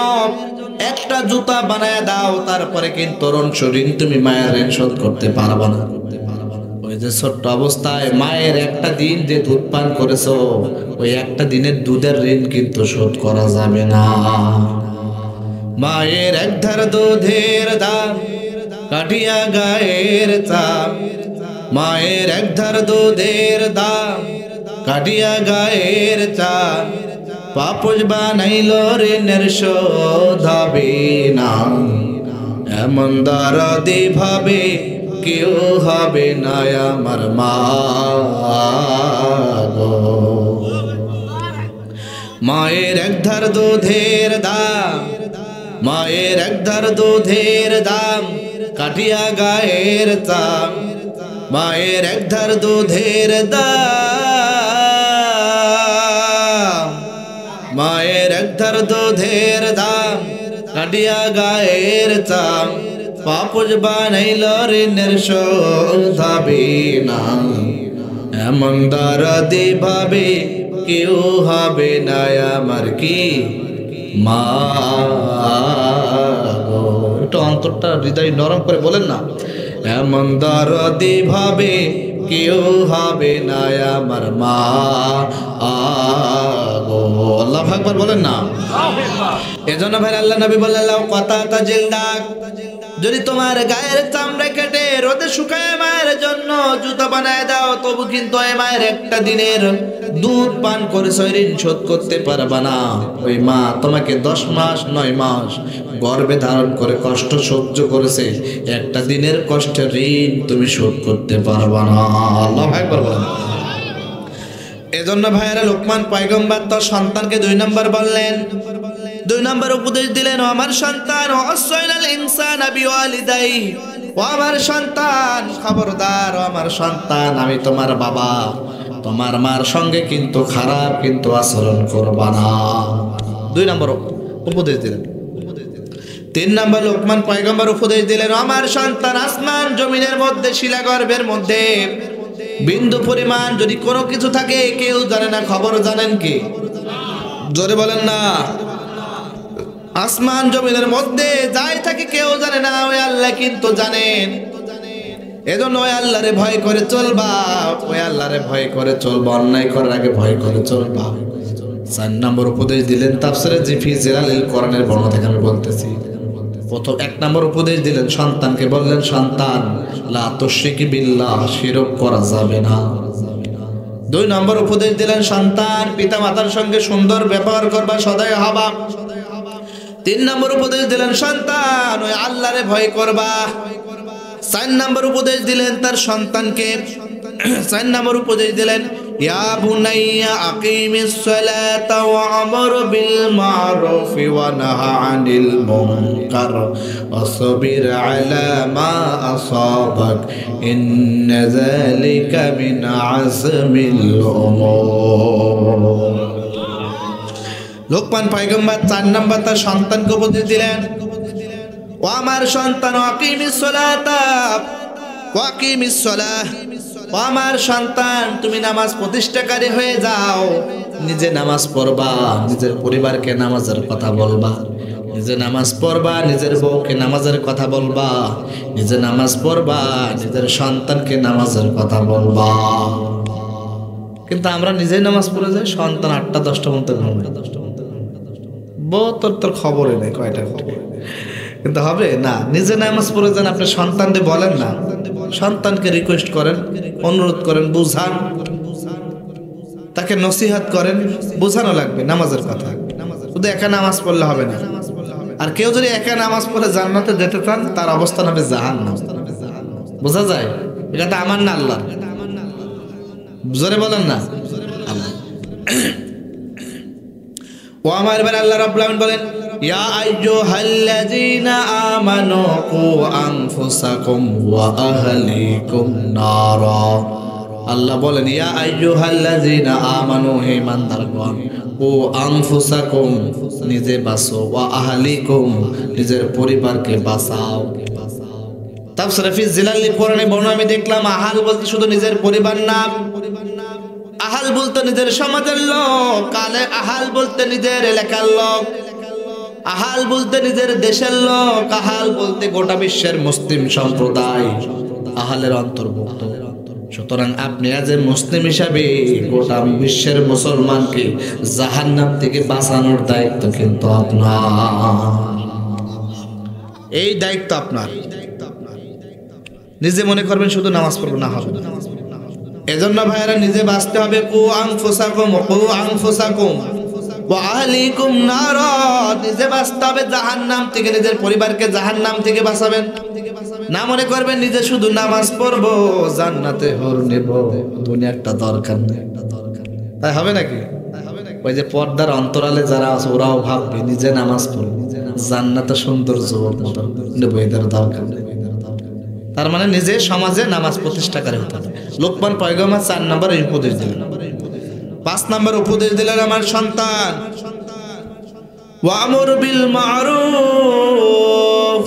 একটা জুতা বানায় দাও, তারপরে কিন্তু তরুণ শরীর তুমি মায়ের ঋণ শোধ করতে পারবে না। ওই যে ছোট্ট অবস্থায় মায়ের একটা দিন যে দুধ পান করেছো, ওই একটা দিনের দুধের ঋণ কিন্তু শোধ করা যাবে না। মায়ের এক ধার দুধের দাম কাটিয়া গায়ের চাপ, মায়ের এক ধার দুধের দাম কাটিয়া গায়ের চাপ, পাপস বানাইল ঋণের শোধ হবে না, এমন দরদি ভাবে কেউ হবে না আমার মা গো। মায়ের এক ধার দুধের দাম, মায়ের এক ধার দুধের দাম কাটিয়া গায়ের চাম, মায়ের এক ধার দুধের দাম, মায়ের এক ধার দুধের দাম কাটিয়া গায়ের চাম, পাপস বানাইল ঋণের শোধ হবে না, এমন দরদি ভাবে কেউ হবে না আমার কি মা গো। একটু অন্তরটা হৃদয় নরম করে বলেন না, এমন দরদি ভাবে কেউ হবে না আমার মা গো। আল্লাহু আকবার বলেন না। এজন্য ভাই আল্লাহ নবী বললেন কথা তাজিল ডাক, যদি তোমার গায়ের চামড়া কেটে রোদে শুকায় মায়ের জন্য জুতা বানায় দাও, তবু কিন্তু ওই মায়ের একটা দিনের দুধ পান করে ঋণ শোধ করতে পারবা না। ওই মা তোমাকে 10 মাস 9 মাস গর্ভে ধারণ করে কষ্ট সহ্য করেছে, একটা দিনের কষ্টের ঋণ তুমি শোধ করতে পারবা না। আল্লাহু আকবার বলেন। এজন্য ভাইয়েরা লোকমান পয়গম্বর তার সন্তানকে 2 নম্বর বললেন, 2 নম্বর উপদেশ দিলেন, ও আমার সন্তান ওয়াসাইনাল ইনসানা বিওয়ালিদাই, ও আমার সন্তান খবরদার, ও আমার সন্তান আমি তোমার বাবা, তোমার মার সঙ্গে কিন্তু খারাপ কিন্তু আচরণ করবা না। 2 নম্বর উপদেশ দিলেন। 3 নম্বর লোকমান পয়গম্বর উপদেশ দিলেন, ও আমার সন্তান আসমান জমিনের মধ্যে শিলাগর্ভের মধ্যে বিন্দু পরিমাণ যদি কোনো কিছু থাকে কেউ জানে না, খবর জানেন কি? জোরে বলেন না। আসমান জমিনের মধ্যে যাই থাকে কেউ জানে না, ওই আল্লাহ কিন্তু জানেন। এজন্য ওই আল্লাহরে ভয় করে চলবা, ওই আল্লাহরে ভয় করে চলবা, অন্যায় করার আগে ভয় করে চলবা। 4 নম্বর উপদেশ দিলেন তাফসীরে জিফি জিলালিল কোরআনের বর্ণনা থেকে আমি বলতেছি। প্রথম 1 নম্বর উপদেশ দিলেন সন্তানকে, বললেন সন্তান লা তুশরিকি বিল্লাহ, শিরক করা যাবে না। 2 নম্বর উপদেশ দিলেন সন্তান পিতা মাতার সঙ্গে সুন্দর ব্যবহার করবা, সদয় হবা। 3 নম্বর উপদেশ দিলেন সন্তান ওই আল্লাহরে ভয় করবা। 4 নম্বর উপদেশ দিলেন তার সন্তানকে, 4 নম্বর উপদেশ দিলেন ইয়া বুনাইয়া আকিমিস সালাতা ওয়া'মুর বিল মা'রুফি ওয়া নাহা আনিল মুনকার ওয়াসবির আলা মা আসাবাক ইন্না যালিকা মিন আযমিল উমুর। লোকমান পয়গম্বর 4 নম্বর তার সন্তানকে উপদেশ দিলেন, ও আমার সন্তান আকিমিস সালাতা ওয়াকিমিস সালাহ, ও আমার সন্তান তুমি নামাজ প্রতিষ্ঠাকারী হয়ে যাও, নিজে নামাজ পড়বা, নিজের পরিবারকে নামাজের কথা বলবা, নিজে নামাজ পড়বা, নিজের বউকে নামাজের কথা বলবা, নিজে নামাজ পড়বা, নিজের সন্তানকে নামাজের কথা বলবা। কিন্তু আমরা নিজেই নামাজ পড়ে যাই, সন্তান 8টা 10টা মতো ঘুমায়, বউ তোর খবরই নেই কয়টা উঠবে। কিন্তু হবে না, নিজে নামাজ পড়ে যান, আপনি সন্তানকে বলেন না, সন্তানকে রিকোয়েস্ট করেন, অনুরোধ করেন, বুঝান, তাকে নসিহত করেন, বোঝানো লাগবে নামাজের কথা। শুধু একা নামাজ পড়লে হবে না। আর কেউ যদি একা নামাজ পড়ে জান্নাতে যেতে চান তার অবস্থান হবে জাহান্নাম। বোঝা যায়? এটা তো আমার না, আল্লাহ। জোরে বলেন না আল্লাহ। ও আমার এবার আল্লাহ রাব্বুল আলামিন বলেন ইয়া আইয়ুহাল্লাযীনা আমানু কু আনফুসাকুম ওয়া আহলিকুম নারা। আল্লাহ বলেন ইয়া আইয়ুহাল্লাযীনা আমানু, হে ইমানদারগণ, ও আনফুসাকুম, নিজে বাঁচো, ওয়া আহলিকুম, নিজের পরিবারকে বাঁচাও। তাফসীরে ফি জিলালিল কোরআনে বর্ণনা আমি দেখলাম, আহাল বলতে শুধু নিজের পরিবার না, আহাল বলতে নিজের সমাজের লোক, কালে আহাল বলতে নিজের এলাকার লোক, আহাল বলতে নিজের দেশের লোক, আহাল বলতে গোটা বিশ্বের মুসলিম সম্প্রদায় আহালের অন্তর্ভুক্ত। সুতরাং আপনি আজ মুসলিম হিসাবে গোটা বিশ্বের মুসলমানকে জাহান্নাম থেকে বাঁচানোর দায়িত্ব কিন্তু আপনার। এই দায়িত্ব আপনার। নিজে মনে করবেন শুধু নামাজ পড়বো না, হবে না। এজন্য ভাইয়েরা নিজে বাঁচতে হবে। কু আনফুসাকুম, কু আনফুসাকুম, ওয়া আহলিকুম নার, নিজে বাঁচতে হবে জাহান্নাম থেকে, নিজের পরিবারকে জাহান্নাম থেকে বাঁচাবেন। না মনে করবেন নিজে শুধু নামাজ পড়বো জান্নাতে হুর নেব, দুনিয়াটা দরকার নেই। তাই হবে নাকি? ওই যে পর্দার অন্তরালে যারা আছে ওরাও ভাববে নিজে নামাজ পড়বে জান্নাতে সৌন্দর্য নেব, এদের দরকার নেই। তার মানে নিজে সমাজে নামাজ প্রতিষ্ঠাকারী হতে হবে। লোকমান পয়গম্বর 4 নম্বর উপদেশ দিলেন। 5 নম্বর উপদেশ দিলেন আমার সন্তান, ওয়ামুর বিল মারুফ,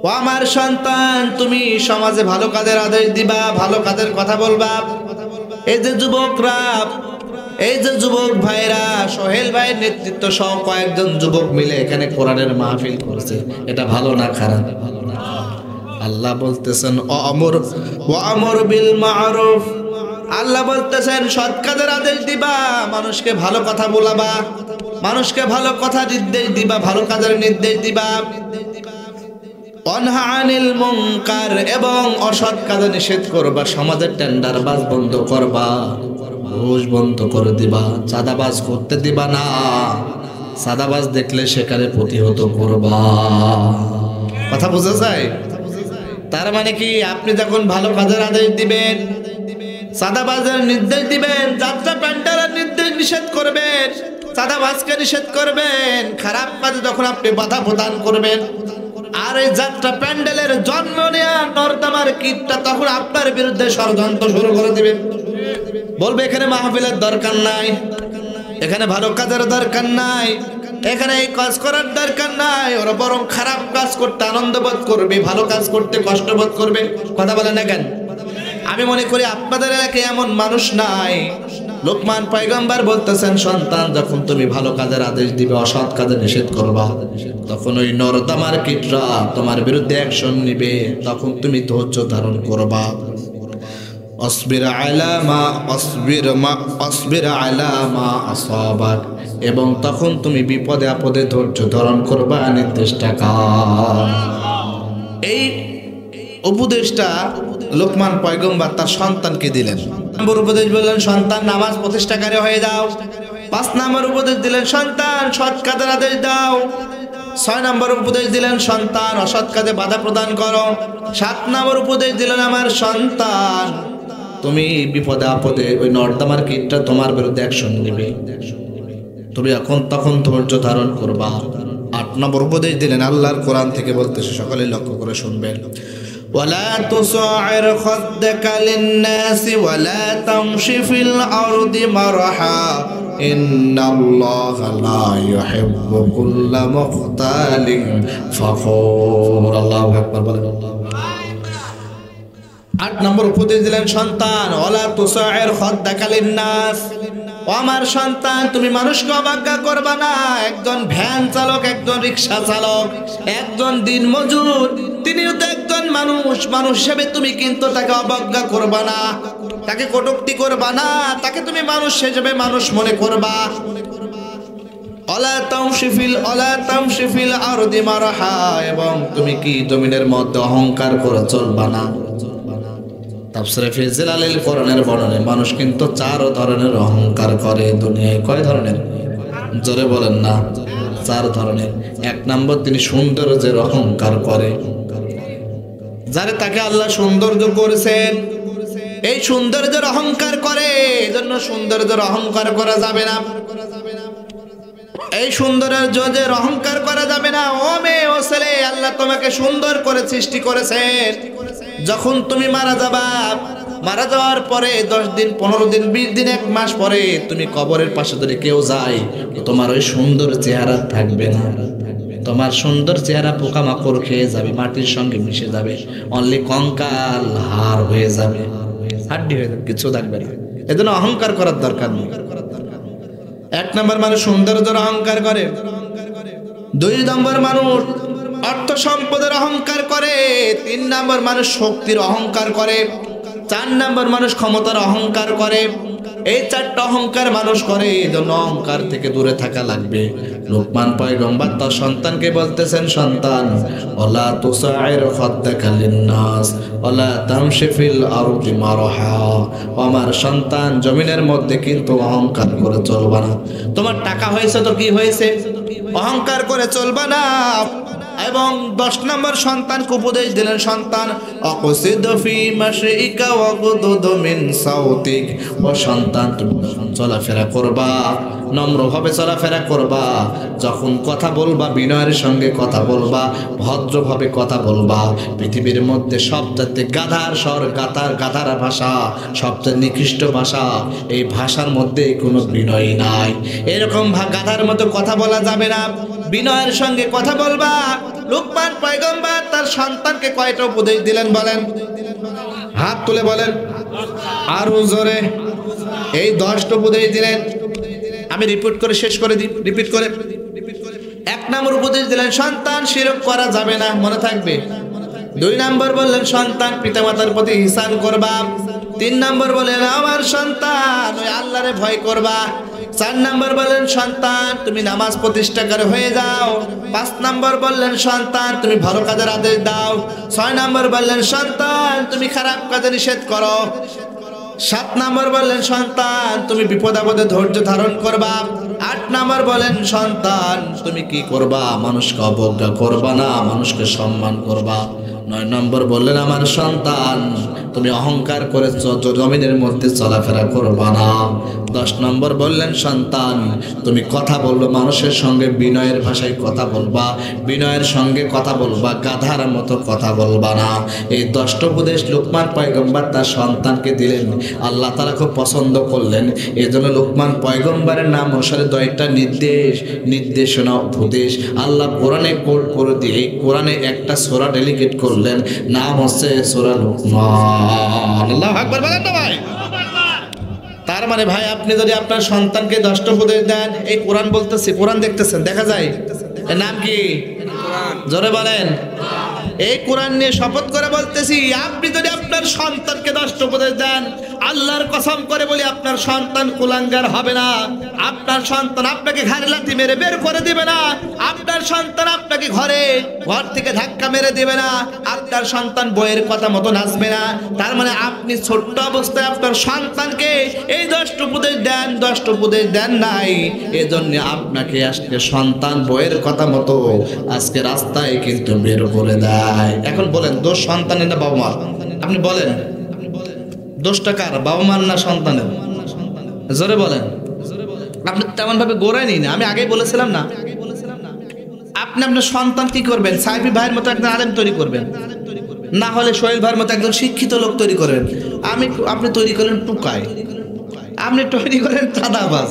ও আমার সন্তান তুমি সমাজে ভালো কাজের আদেশ দিবা, ভালো কাজের কথা বলবা। এই যে যুবকরা, এই যে যুবক ভাইরা, সোহেল ভাইয়ের নেতৃত্ব সহ কয়েকজন যুবক মিলে এখানে কোরআনের মাহফিল করেছে, এটা ভালো না খারাপ? আল্লাহ বলতেছেন ওয়ামুর বিল মারুফ, আল্লাহ বলতেছেন সৎ কাজের আদেশ দিবা, মানুষকে ভালো কথা বলাবা, মানুষকে ভালো কথা নির্দেশ দিবা, ভালো কাজের নির্দেশ দিবা। অনহা আনিল মুনকার, এবং অসৎ কাজ নিষেধ করবা, সমাজের টেন্ডারবাজ বন্ধ করবা, ঘুষ বন্ধ করে দিবা, চাঁদাবাজ করতে দিবা না, চাঁদাবাজ দেখলে সেখানে প্রতিহত করবা। কথা বোঝা যায়? তার মানে কি আপনি যখন ভালো কাজের আদেশ দিবেন, চাঁদাবাজের নির্দেশ দিবেন, যাত্রা প্যান্ডেলের নির্দেশ নিষেধ করবেন, চাঁদাবাজকে নিষেধ করবেন, খারাপ কাজে যখন আপনি বাধা প্রদান করবেন, আর এই যাত্রা প্যান্ডেলের জন্ম নেয়া নর্দমার কীটটা তখন আপনার বিরুদ্ধে ষড়যন্ত্র শুরু করে দিবেন, বলবে এখানে মাহফিলের দরকার নাই, এখানে ভালো কাজের দরকার নাই, এখানে এই কাজ করার দরকার নাই। ওরা বরং খারাপ কাজ করতে আনন্দ বোধ করবে, ভালো কাজ করতে কষ্ট বোধ করবে। কথা বলেন না কেন? আমি মনে করি আপনাদের এলাকায় এমন মানুষ নাই। লোকমান পয়গম্বর বলতেছেন সন্তান যখন তুমি ভালো কাজের আদেশ দিবে, অসৎ কাজে নিষেধ করবা, তখন ওই নর্দমার কীটরা তোমার বিরুদ্ধে অ্যাকশন নিবে, তখন তুমি ধৈর্য ধারণ করবা। অসবির আলা মা আসাবাক, এবং তখন তুমি বিপদে আপদে ধৈর্য ধারণ করবা, নির্দেশটা কার? এই উপদেশটা লোকমান পয়গম্বর তার সন্তানকে দিলেন। নম্বর উপদেশ বললেন সন্তান নামাজ প্রতিষ্ঠাকারী হয়ে যাও। 5 নম্বর উপদেশ দিলেন সন্তান সৎ কাজের আদেশ দাও। 6 নম্বর উপদেশ দিলেন সন্তান অসৎ কাজে বাধা প্রদান করো। 7 নম্বর উপদেশ দিলেন আমার সন্তান তুমি বিপদে আপদে ওই নর্দমার কীটটা তোমার বিরুদ্ধে অ্যাকশন নেবে, তুমি এখন তখন ধৈর্য ধারণ করবা। 8 নম্বর উপদেশ দিলেন আল্লাহর কোরআন থেকে বলতেছে, সকলে লক্ষ্য করে শুনবেন। ولا تصعر خدك للناس ولا تمشي في الأرض مرحا إن الله لا يحب كل مختال فخور الله أكبر। 8 নম্বর উপদেশ দিলেন সন্তান ওয়ালা তুসাইর খাদ্দাকা লিন্নাস, ও আমার সন্তান তুমি মানুষকে অবজ্ঞা করবা না। একজন ভ্যান চালক, একজন রিক্সা চালক, একজন দিনমজুর, তিনিও তো একজন মানুষ। মানুষ হিসেবে তুমি কিন্তু তাকে অবজ্ঞা করবা না, তাকে কটূক্তি করবা না, তাকে তুমি মানুষ হিসেবে মানুষ মনে করবা। ওয়ালা তামশি ফিল আরদি মারহা, এবং তুমি কি জমিনের মধ্যে অহংকার করে চলবা না। তাফসীরে ফি জিলালিল কোরআনের বর্ণনে মানুষ কিন্তু 4 ধরনের অহংকার করে দুনিয়ায়। কয় ধরনের? জোরে বলেন না। 4 ধরনের। 1 নম্বর তিনি সৌন্দর্যের অহংকার করে। যারে তাকে আল্লাহ সৌন্দর্য করেছেন এই সৌন্দর্যের অহংকার করে, এজন্য সৌন্দর্যের অহংকার করা যাবে না। এই সুন্দরের অহংকার করা যাবে না। ও মেয়ে, ও ছেলে, আল্লাহ তোমাকে সুন্দর করে সৃষ্টি করেছেন। যখন তুমি মারা যাবা, মারা যাওয়ার পরে 10 দিন, 15 দিন, 20 দিন, 1 মাস পরে তুমি কবরের পাশে যদি কেউ যায়, তোমার ওই সুন্দর চেহারা থাকবে না। তোমার সুন্দর চেহারা পোকামাকড় খেয়ে যাবে, মাটির সঙ্গে মিশে যাবে, অনলি কঙ্কাল হাড় হয়ে যাবে, হাড্ডি হয়ে যাবে, কিছু থাকবে না। এজন্য অহংকার করার দরকার নেই। 1 নম্বর মানুষ সৌন্দর্যের অহংকার করে। 2 নম্বর মানুষ অর্থ সম্পদের অহংকার করে। 3 নম্বর মানুষ শক্তির অহংকার করে। 4 নম্বর মানুষ ক্ষমতার অহংকার করে। এই চারটা অহংকার মানুষ করে, এই জন্য অহংকার থেকে দূরে থাকা লাগবে। লোকমান পয়গম্বর তার সন্তানকে বলতেছেন, সন্তান ওয়ালা তুসাইর খাদ্দাকা লিন্নাস ওয়ালা তামশি ফিল আরদি মারহা, আমার সন্তান জমিনের মধ্যে কিন্তু অহংকার করে চলবা না। তোমার টাকা হয়েছে তো কি হয়েছে, অহংকার করে চলবা না। এবং 10 নম্বর সন্তানকে উপদেশ দিলেন, সন্তান অকসিদ ফি মাশইকা ওয়াগদুদ মিন সাউতিক, ও সন্তান তুমি চলাফেরা করবা নম্রভাবে চলাফেরা করবা, যখন কথা বলবা বিনয়ের সঙ্গে কথা বলবা, ভদ্রভাবে কথা বলবা। পৃথিবীর মধ্যে সবচেয়ে গাধার স্বর, গাধার ভাষা সবচেয়ে নিকৃষ্ট ভাষা, এই ভাষার মধ্যে কোনো বিনয় নাই। এরকম গাধার মতো কথা বলা যাবে না, বিনয়ের সঙ্গে কথা বলবা। লোকমান পয়গম্বর তার সন্তানকে কয়টা উপদেশ দিলেন বলেন? হাত তুলে বলেন আরো জোরে। এই 10টা উপদেশ দিলেন। আমি রিপিট করে শেষ করে দিই, রিপিট করে। 1 নম্বর উপদেশ দিলেন, সন্তান শিরক করা যাবে না, মনে থাকবে। 2 নম্বর বললেন, সন্তান পিতামাতার প্রতি ইহসান করবা। 3 নম্বর বললেন, আমার সন্তান ওই আল্লাহরে ভয় করবা। 4 নম্বর বললেন, সন্তান তুমি নামাজ প্রতিষ্ঠাকারী হয়ে যাও। 5 নম্বর বললেন, সন্তান তুমি ভালো কাজের আদেশ দাও। 6 নম্বর বললেন, সন্তান তুমি খারাপ কাজে নিষেধ করো। 7 নম্বর বললেন, সন্তান তুমি বিপদ আপদে ধৈর্য ধারণ করবা। 8 নম্বর বলেন, সন্তান তুমি কি করবা, মানুষকে অবজ্ঞা করবা না, মানুষকে সম্মান করবা। 9 নম্বর বললেন, আমার সন্তান তুমি অহংকার করে জমিনের মধ্যে চলাফেরা করবা না। 10 নম্বর বললেন, সন্তান তুমি কথা বলবে মানুষের সঙ্গে বিনয়ের ভাষায় কথা বলবা, বিনয়ের সঙ্গে কথা বলবা, গাধার মতো কথা বলবা না। এই 10টা উপদেশ লোকমান পয়গম্বর তার সন্তানকে দিলেন। আল্লাহ তাআলা খুব পছন্দ করলেন, এই জন্য লোকমান পয়গম্বরের নাম অনুসারে 2টা নির্দেশনা উপদেশ আল্লাহ কোরআনে কোড করে দিয়ে এই কোরআনে একটা সূরা ডেলিগেট করলেন, নাম হচ্ছে সূরা লোকমান। আল্লাহু আকবার বলেন না ভাই। তার মানে ভাই আপনি যদি আপনার সন্তানকে 10টা উপদেশ দেন, এই কোরআন বলতেছি, কোরআন দেখতেছেন, দেখা যায় এর নাম কি? জোরে বলেন। এই কোরআন নিয়ে শপথ করে বলতেছি, আপনি যদি আপনার সন্তানকে 10টা উপদেশ দেন, আল্লাহর কসম করে বলি আপনার সন্তান কুলাঙ্গার হবে না, আপনার সন্তান আপনাকে ঘাড়ে লাথি মেরে বের করে দিবে না, আপনার সন্তান আপনাকে ঘর থেকে ধাক্কা মেরে দিবে না, আপনার সন্তান বইয়ের কথা মতো নাচবে না। তার মানে আপনি ছোট্ট অবস্থায় আপনার সন্তানকে এই 10টা উপদেশ দেন নাই, এজন্য আপনাকে আজকে সন্তান বইয়ের কথা মতো আজকে রাস্তায় কিন্তু বের করে দেয়। এখন বলেন, দোষ সন্তানের না বাবা মার? আপনি বলেন দোষটা কার, বাবা মার না সন্তানের? জোরে বলেন। আপনি তেমন ভাবে গোড়ায় নিন, আমি আগেই বলেছিলাম না, আপনি আপনার সন্তান কি করবেন, সাইফি ভাইয়ের মতো একজন আলেম তৈরি করবেন, না হলে সোহেল ভাইয়ের মতো একজন শিক্ষিত লোক তৈরি করবেন। আপনি তৈরি করেন টুকায়, আপনি তৈরি করেন চাঁদাবাজ,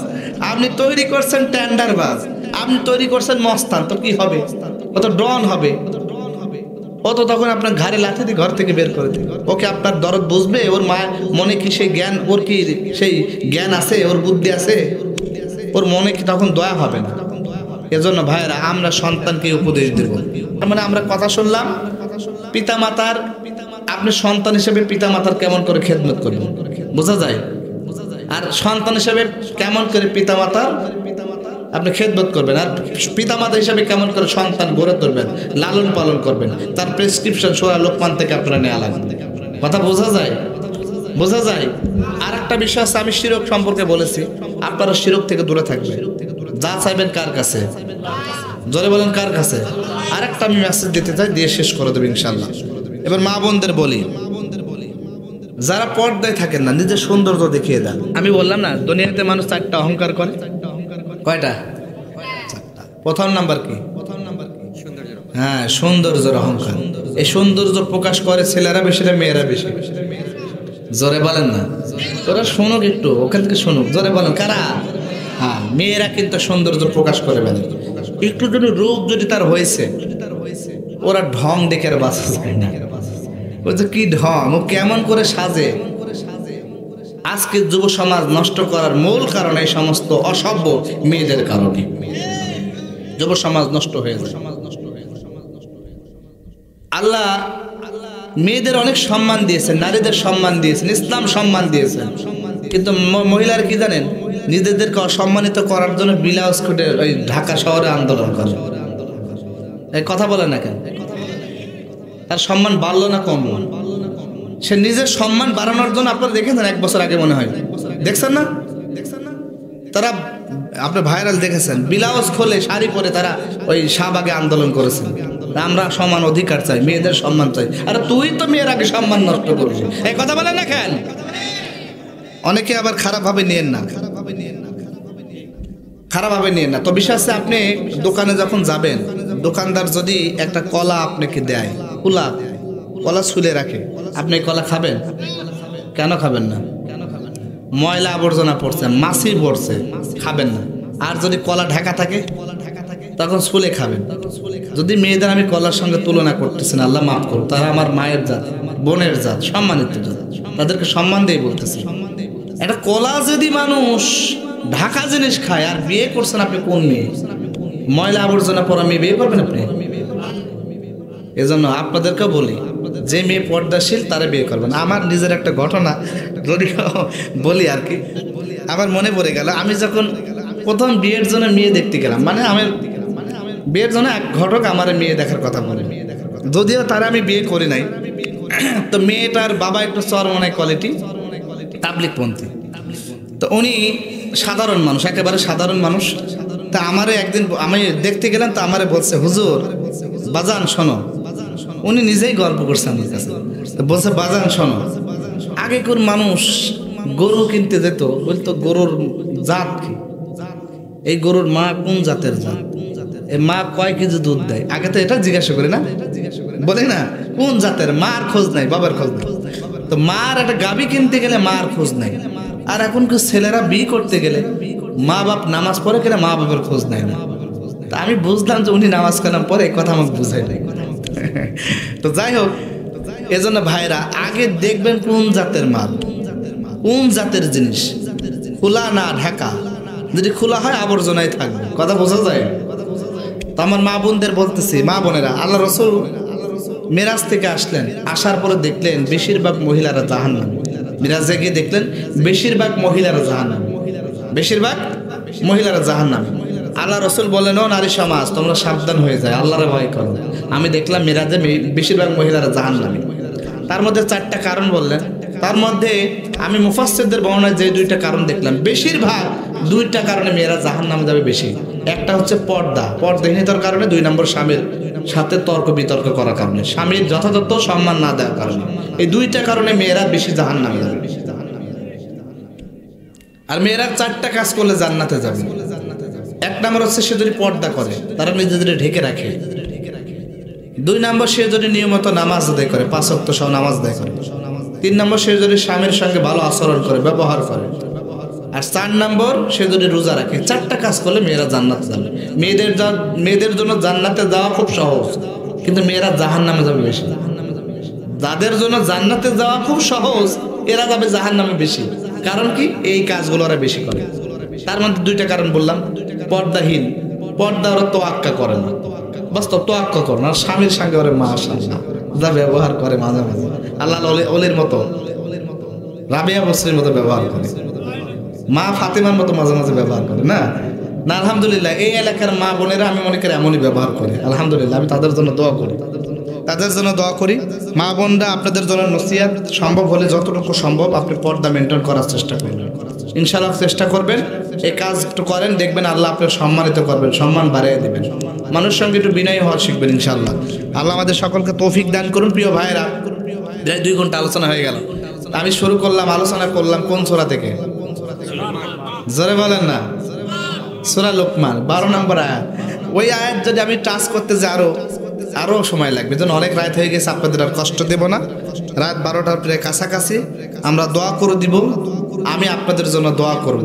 আপনি তৈরি করছেন টেন্ডারবাজ, আপনি তৈরি করছেন মস্তান, তো কি হবে? ও তো ডন হবে, ও তো তখন আপনার ঘাড়ে লাথি দিয়ে ঘর থেকে বের করে দিবে। ওকে আপনার দরদ বুঝবে? ওর মা মনে কি সেই জ্ঞান, ওর কি সেই জ্ঞান আছে, ওর বুদ্ধি আছে? ওর মনে কি তখন দয়া হবে না? এজন্য ভাইয়েরা আমরা সন্তানকে উপদেশ দেব। মানে আমরা কথা শুনলাম, পিতামাতার, আপনি সন্তান হিসেবে পিতামাতার কেমন করে খেদমত করবেন বোঝা যায়, আর সন্তান হিসেবে কেমন করে পিতামাতার আপনি খেদমত করবেন, আর পিতামাতা হিসাবে কেমন করে সন্তান গড়ে তুলবেন, লালন পালন করবেন, তার প্রেসক্রিপশন সূরা লোকমান থেকে আপনারা নেওয়া লাগবে। কথা বোঝা যায়? বোঝা যায়। আর একটা বিষয় আছে, আমি শিরক সম্পর্কে বলেছি, আপনারা শিরক থেকে দূরে থাকবেন। যা চাইবেন কার কাছে? জোরে বলেন, কার কাছে? আর একটা আমি মেসেজ দিতে চাই, দিয়ে শেষ করে দেবো ইনশাল্লাহ। এবার মা বোনদের বলি, যারা পর্দায় থাকেন না, নিজের সৌন্দর্য দেখিয়ে দেন। আমি বললাম না, দুনিয়াতে মানুষ 4টা অহংকার করে। কয়টা? 4টা। প্রথম নাম্বার কি? হ্যাঁ, সৌন্দর্যের অহংকার। এই সৌন্দর্য প্রকাশ করে ছেলেরা বেশি না মেয়েরা বেশি? জোরে বলেন না, তোরা শুনুক একটু, ওখান থেকে শুনুক। জোরে বলেন কারা? হ্যাঁ, মেয়েরা কিন্তু সৌন্দর্য প্রকাশ করে বেড়ে। একটু যদি রূপ যদি তার হয়েছে, ওরা ঢং দেখে আর বাঁচা যায় না। ওই যে কি ঢং, ও কেমন করে সাজে। আজকে যুব সমাজ নষ্ট করার মূল কারণ এই সমস্ত অসভ্য মেয়েদের কারণে যুব সমাজ নষ্ট হয়ে যায়। আল্লাহ মেয়েদের অনেক সম্মান দিয়েছেন, নারীদের সম্মান দিয়েছেন, ইসলাম সম্মান দিয়েছেন। কিন্তু মহিলারা কি জানেন, নিজেদেরকে অসম্মানিত করার জন্য ব্লাউজ খুলে ওই ঢাকা শহরে আন্দোলন করে। এই কথা বলে না কেন? তার সম্মান বাড়লো না কমলো? সে নিজের সম্মান বাড়ানোর জন্য, আপনারা দেখেছেন 1 বছর আগে মনে হয়, দেখছেন না? তারা আপনার ভাইরাল দেখেছেন, ব্লাউজ খোলে শাড়ি পরে তারা ওই শাহবাগে আন্দোলন করেছেন। আমরা সমান অধিকার চাই, মেয়েদের সম্মান চাই। আরে তুই তো মেয়ের আগে সম্মান নষ্ট করছিস, এই কথা বলেন না কেন? অনেকে আবার খারাপভাবে নিয়েন না, খারাপভাবে নিয়েন না। তো বিশ্বাস আছে, আপনি দোকানে যখন যাবেন, দোকানদার যদি একটা কলা আপনাকে দেয়, কলা ছুলে রাখে, আপনি কলা খাবেন? কেন খাবেন না? ময়লা আবর্জনা পড়ছে, মাছি পড়ছে, খাবেন না। আর যদি কলা ঢাকা থাকে তখন ছুলে খাবেন। যদি মেয়েদের আমি কলার সঙ্গে তুলনা করতেছি না, আল্লাহ মাফ করুন, তারা আমার মায়ের জাত, বোনের জাত, সম্মানিত জাত, তাদেরকে সম্মান দিয়ে বলতেছি। একটা কলা যদি মানুষ ঢাকা জিনিস খায়, আর বিয়ে করছেন আপনি কোন মেয়ে? ময়লা আবর্জনা পড়া মেয়ে বিয়ে করবেন আপনি? এজন্য আপনাদেরকে বলি, যে মেয়ে পর্দাশীল তারা বিয়ে করবেন। আমার নিজের একটা ঘটনা যদি বলি আর কি, আমার মনে পড়ে গেল, আমি যখন প্রথম বিয়ের জন্য মেয়ে দেখতে গেলাম, মানে আমি বিয়ের জন্য এক ঘটক আমার মেয়ে দেখার কথা বলে, যদিও তারা আমি বিয়ে করি নাই। তো মেয়েটার বাবা একটু চরমনাই কোয়ালিটি, তাবলিগপন্থী। তো উনি সাধারণ মানুষ, একেবারে সাধারণ মানুষ। তা আমারে একদিন আমি দেখতে গেলাম, তো আমারে বলছে, হুজুর বাজান শোনো। উনি নিজেই গল্প করছে আমার কাছে, বলছে বাজান শোনো, আগেকার মানুষ গরু কিনতে যেত, বলতো গরুর জাত কি, এই গরুর মা কোন জাতের জাত, এই মা কয় কেজি দুধ দেয়, আগে তো এটা জিজ্ঞাসা করি না, বলে না কোন জাতের, মার খোঁজ নাই, বাবার খোঁজ নাই। তো মার একটা গাভী কিনতে গেলে মার খোঁজ নাই। আর এখন ছেলেরা বিয়ে করতে গেলে মা বাপ নামাজ পড়ে কিনা মা বাবার খোঁজ নেয় না। তা আমি বুঝলাম যে উনি নামাজ কালাম পরে, এই কথা আমাকে বুঝাই নাই। তো যাই হোক, এজন্য ভাইরা আগে দেখবেন কোন জাতের মাল, কোন জাতের জিনিস, খোলা না ঢাকা। যদি খোলা হয় আবর্জনায় থাকবে, কথা বোঝা যায়। তো আমার মা বোনদের বলতেছি, মা বোনেরা, আল্লাহ রসুল মেরাজ থেকে আসলেন, আসার পরে দেখলেন বেশিরভাগ মহিলারা জাহান্নামী। মিরাজে গিয়ে দেখলেন বেশিরভাগ মহিলারা জাহান্নামী, বেশিরভাগ মহিলারা জাহান্নামী। আল্লাহ রসুল বলেন, ও নারী সমাজ তোমরা সাবধান হয়ে যায়, আল্লাহর ভয় করো। আমি দেখলাম মিরাজে বেশিরভাগ মহিলারা জাহান্নামী। তার মধ্যে 4টা কারণ বললেন। তার মধ্যে আমি মুফাসসিরদের বর্ণনায় যে 2টা কারণ দেখলাম, বেশিরভাগ 2টা কারণে মেয়েরা জাহান্নামে যাবে বেশি। একটা হচ্ছে পর্দাহীনতার কারণে, 2 নম্বর স্বামীর সাথে তর্ক বিতর্ক করার কারণে, স্বামীর যথাযথ সম্মান না দেওয়ার কারণে। এই 2টা কারণে মেয়েরা বেশি জাহান্নামে যাবে। আর মেয়েরা 4টা কাজ করলে জান্নাতে যাবে। 1 নম্বর হচ্ছে সে যদি পর্দা করে, তারা নিজেদের ঢেকে রাখে। 2 নম্বর সে যদি নিয়মিত নামাজ আদায় করে, 5 ওয়াক্ত সহ নামাজ আদায় করে। 3 নম্বর সে যদি স্বামীর সঙ্গে ভালো আচরণ করে, ব্যবহার করে। আর 4 নম্বর সে যদি রোজা রাখে। 4টা কাজ করলে মেয়েরা জান্নাতে যাবে। মেয়েদের জন্য জান্নাতে যাওয়া খুব সহজ, কিন্তু মেয়েরা জাহান্নামে যাবে বেশি। যাদের জন্য জান্নাতে যাওয়া খুব সহজ, এরা যাবে জাহান্নামে বেশি। কারণ কি? এই কাজগুলো ওরা বেশি করে। তার মধ্যে 2টা কারণ বললাম। পর্দাহীন, পর্দা ওরা তোয়াক্কা করে না, বাস্তব তোয়াক্কা করে না। স্বামীর সঙ্গে ওরা মাশাআল্লাহ যা ব্যবহার করে, মাঝে মাঝে আল্লাহ ওলির মতো, রাবিয়া বসরির মতো ব্যবহার করে, মা ফাতেমার মতো মাঝে মাঝে ব্যবহার করে না। না আলহামদুলিল্লাহ, এই এলাকার মা বোনেরা আমি মনে করি এমনই ব্যবহার করে। আলহামদুলিল্লাহ, আমি তাদের জন্য দোয়া করি, তাদের জন্য দোয়া করি। মা বোনরা, আপনাদের জন্য নসিহত, সম্ভব হলে যতটুকু সম্ভব আপনি পর্দা মেনটেন করার চেষ্টা করবেন। ইনশাআল্লাহ চেষ্টা করবেন, এই কাজ একটু করেন, দেখবেন আল্লাহ আপনার সম্মানিত করবেন, সম্মান বাড়িয়ে দেবেন। মানুষের সঙ্গে একটু বিনয়ী হওয়া শিখবেন ইনশাআল্লাহ। আল্লাহ আমাদের সকলকে তৌফিক দান করুন। প্রিয় ভাইরা, 2 ঘন্টা আলোচনা হয়ে গেল। আমি শুরু করলাম, আলোচনা করলাম কোন সূরা থেকে? জোরে বলেন না, সূরা লোকমান 12 নম্বর আয়াত। ওই আয়াত যদি আমি টাচ করতে যাই আরো সময় লাগবে। যেন অনেক রাত হয়ে গেছে, আপনাদের আর কষ্ট দেব না। রাত 12টার প্রায় কাছাকাছি আমরা দোয়া করে দিব। আমি আপনাদের জন্য দোয়া করব।